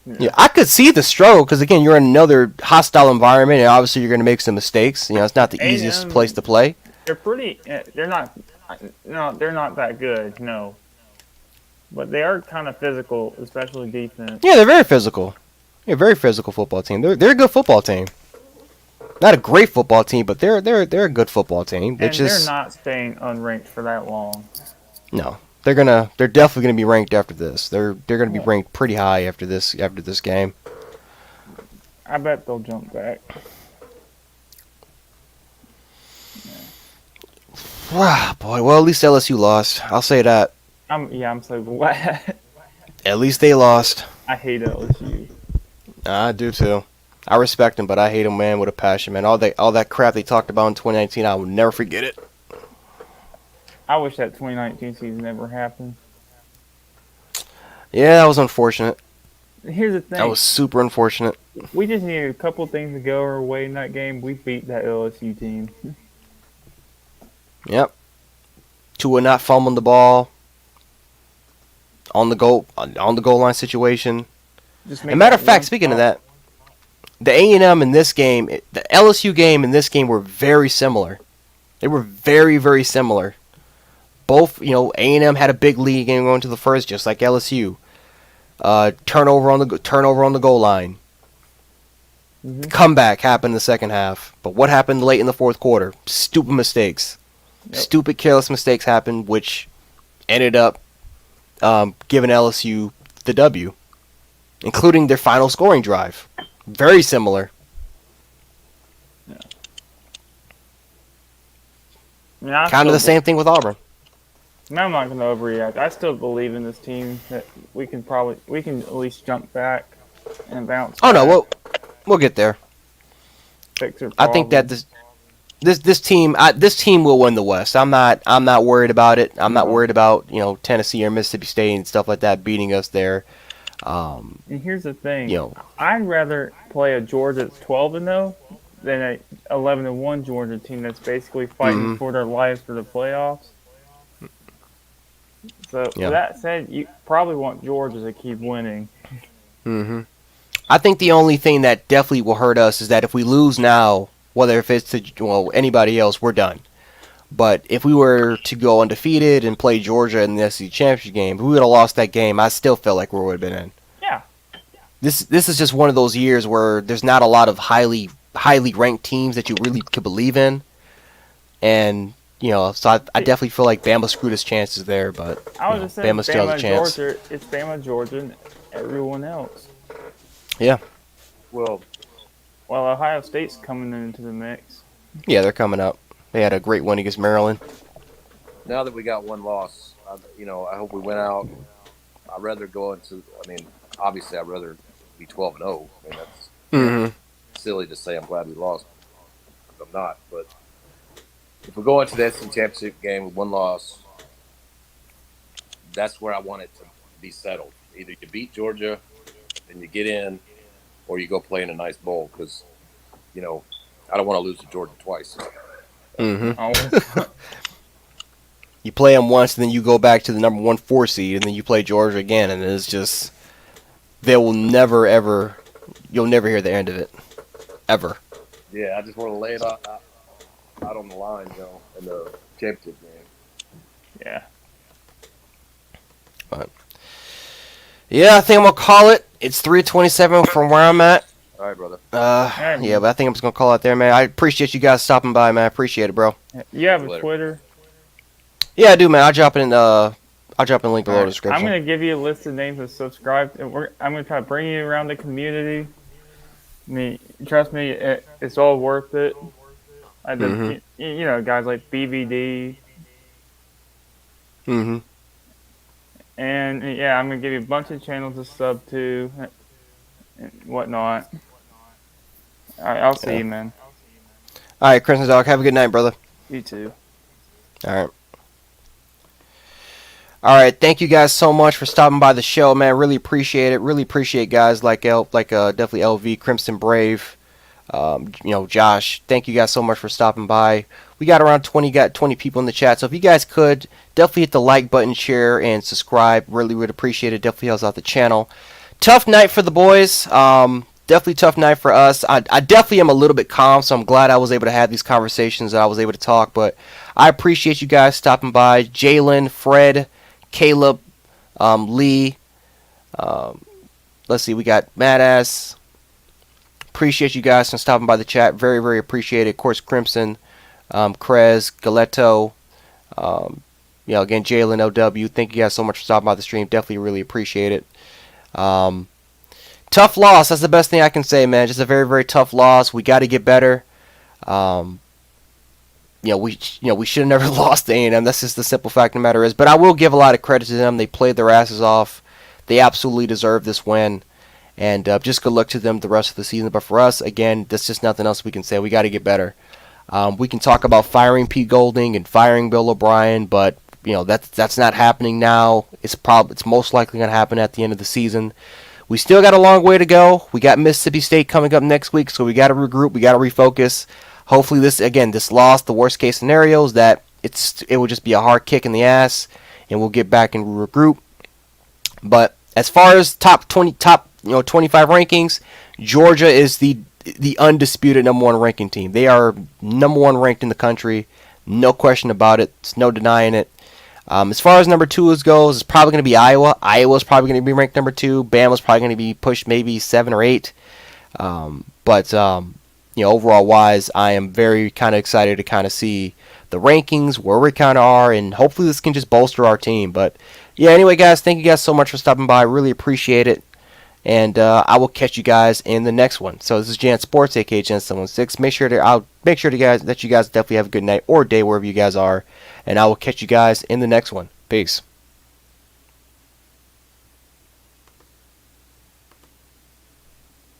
Yeah, I could see the struggle because again, you're in another hostile environment, and obviously you're going to make some mistakes. It's not the easiest place to play. They're pretty. They're not. No, they're not that good. No, but they are kind of physical, especially defense. Yeah, they're very physical. They're a very physical football team. They're a good football team. Not a great football team, but they're a good football team. They're not staying unranked for that long. No. They're definitely gonna be ranked after this. They're gonna be ranked pretty high after this game. I bet they'll jump back. Wow, boy. Well, at least LSU lost. I'll say that. I'm so glad. At least they lost. I hate LSU. I do too. I respect them, but I hate them, man, with a passion, man. All that crap they talked about in 2019, I will never forget it. I wish that 2019 season never happened. Yeah, that was unfortunate. Here's the thing. That was super unfortunate. We just needed a couple things to go our way in that game. We beat that LSU team. Yep. Tua not fumbling the ball on the goal line situation. As a matter of fact, speaking of that, the A&M in this game, the LSU game and this game were very similar. They were very, very similar. Both, A&M had a big lead game going to the first, just like LSU. Turnover on the goal line. Comeback happened in the second half. But what happened late in the fourth quarter? Stupid mistakes. Yep. Stupid, careless mistakes happened, which ended up giving LSU the W, including their final scoring drive. Very similar. Kind of the same thing with Auburn. I'm not going to overreact. I still believe in this team that we can at least jump back and bounce. Oh no, we'll get there. Fix our I think that problems. this team will win the West. I'm not worried about it. I'm not worried about Tennessee or Mississippi State and stuff like that beating us there. And here's the thing. I'd rather play a Georgia that's 12-0 than a 11-1 Georgia team that's basically fighting for their lives for the playoffs. So with that said, you probably want Georgia to keep winning. I think the only thing that definitely will hurt us is that if we lose now, whether if it's to anybody else, we're done. But if we were to go undefeated and play Georgia in the SEC championship game, if we would have lost that game, I still feel like we would have been in. Yeah. This is just one of those years where there's not a lot of highly ranked teams that you really could believe in, and so I definitely feel like Bama screwed his chances there. But I was just saying, Bama still has a chance. Georgia, it's Bama, Georgia, and everyone else. Yeah. Well, Ohio State's coming into the mix. Yeah, they're coming up. They had a great win against Maryland. Now that we got one loss, I hope we win out. I'd rather go into. Obviously, I'd rather be 12-0. That's silly to say. I'm glad we lost. I'm not, but if we go into the SEC championship game with one loss, that's where I want it to be settled. Either you beat Georgia and you get in, or you go play in a nice bowl, because I don't want to lose to Georgia twice. You play them once, and then you go back to the number 1 4 seed, and then you play Georgia again, and it's just you'll never hear the end of it, ever. Yeah, I just want to lay it out on the line, in the championship game. Yeah. But yeah, I think I'm gonna call it. It's 3:27 from where I'm at. All right, brother. Yeah, but I think I'm just gonna call it there, man. I appreciate you guys stopping by, man. I appreciate it, bro. You have a Twitter? Yeah, I do, man. I'll drop it in the link below the description. I'm gonna give you a list of names to subscribe. I'm gonna try to bring you around the community. Trust me, it's all worth it. I did, guys like BVD. And yeah, I'm gonna give you a bunch of channels to sub to and whatnot. All right, I'll see you, man. All right, Crimson Dog. Have a good night, brother. You too. All right. All right, thank you guys so much for stopping by the show, man. Really appreciate it. Really appreciate guys like definitely LV, Crimson Brave, Josh. Thank you guys so much for stopping by. We got around 20 people in the chat, so if you guys could definitely hit the like button, share, and subscribe. Really would appreciate it. Definitely helps out the channel. Tough night for the boys. Definitely tough night for us. I definitely am a little bit calm, so I'm glad I was able to have these conversations and I was able to talk. But I appreciate you guys stopping by. Jalen, Fred, Caleb, Lee. Let's see, we got Madass. Appreciate you guys for stopping by the chat. Very, very appreciate it. Of course, Crimson, Krez, Galetto, again, Jalen, OW. Thank you guys so much for stopping by the stream. Definitely really appreciate it. Tough loss. That's the best thing I can say, man. Just a very, very tough loss. We got to get better. We should have never lost to A&M. That's just the simple fact of the matter is. But I will give a lot of credit to them. They played their asses off. They absolutely deserve this win. And just good luck to them the rest of the season. But for us, again, there's just nothing else we can say. We got to get better. We can talk about firing Pete Golding and firing Bill O'Brien, but that's not happening now. It's most likely going to happen at the end of the season. We still got a long way to go. We got Mississippi State coming up next week, so we got to regroup. We got to refocus. Hopefully this loss, the worst case scenario is that it will just be a hard kick in the ass, and we'll get back and regroup. But as far as top 25 rankings, Georgia is the undisputed number 1 ranking team. They are number 1 ranked in the country, no question about it. There's no denying it. As far as number 2 goes, it's probably going to be Iowa. Iowa's probably going to be ranked number 2. Bama's probably going to be pushed maybe 7 or 8. But overall wise, I am very kind of excited to kind of see the rankings, where we kind of are, and hopefully this can just bolster our team. But yeah, anyway, guys, thank you guys so much for stopping by. I really appreciate it. And I will catch you guys in the next one. So this is Jan Sports, aka Jan716. I'll make sure that you guys definitely have a good night or day wherever you guys are. And I will catch you guys in the next one. Peace.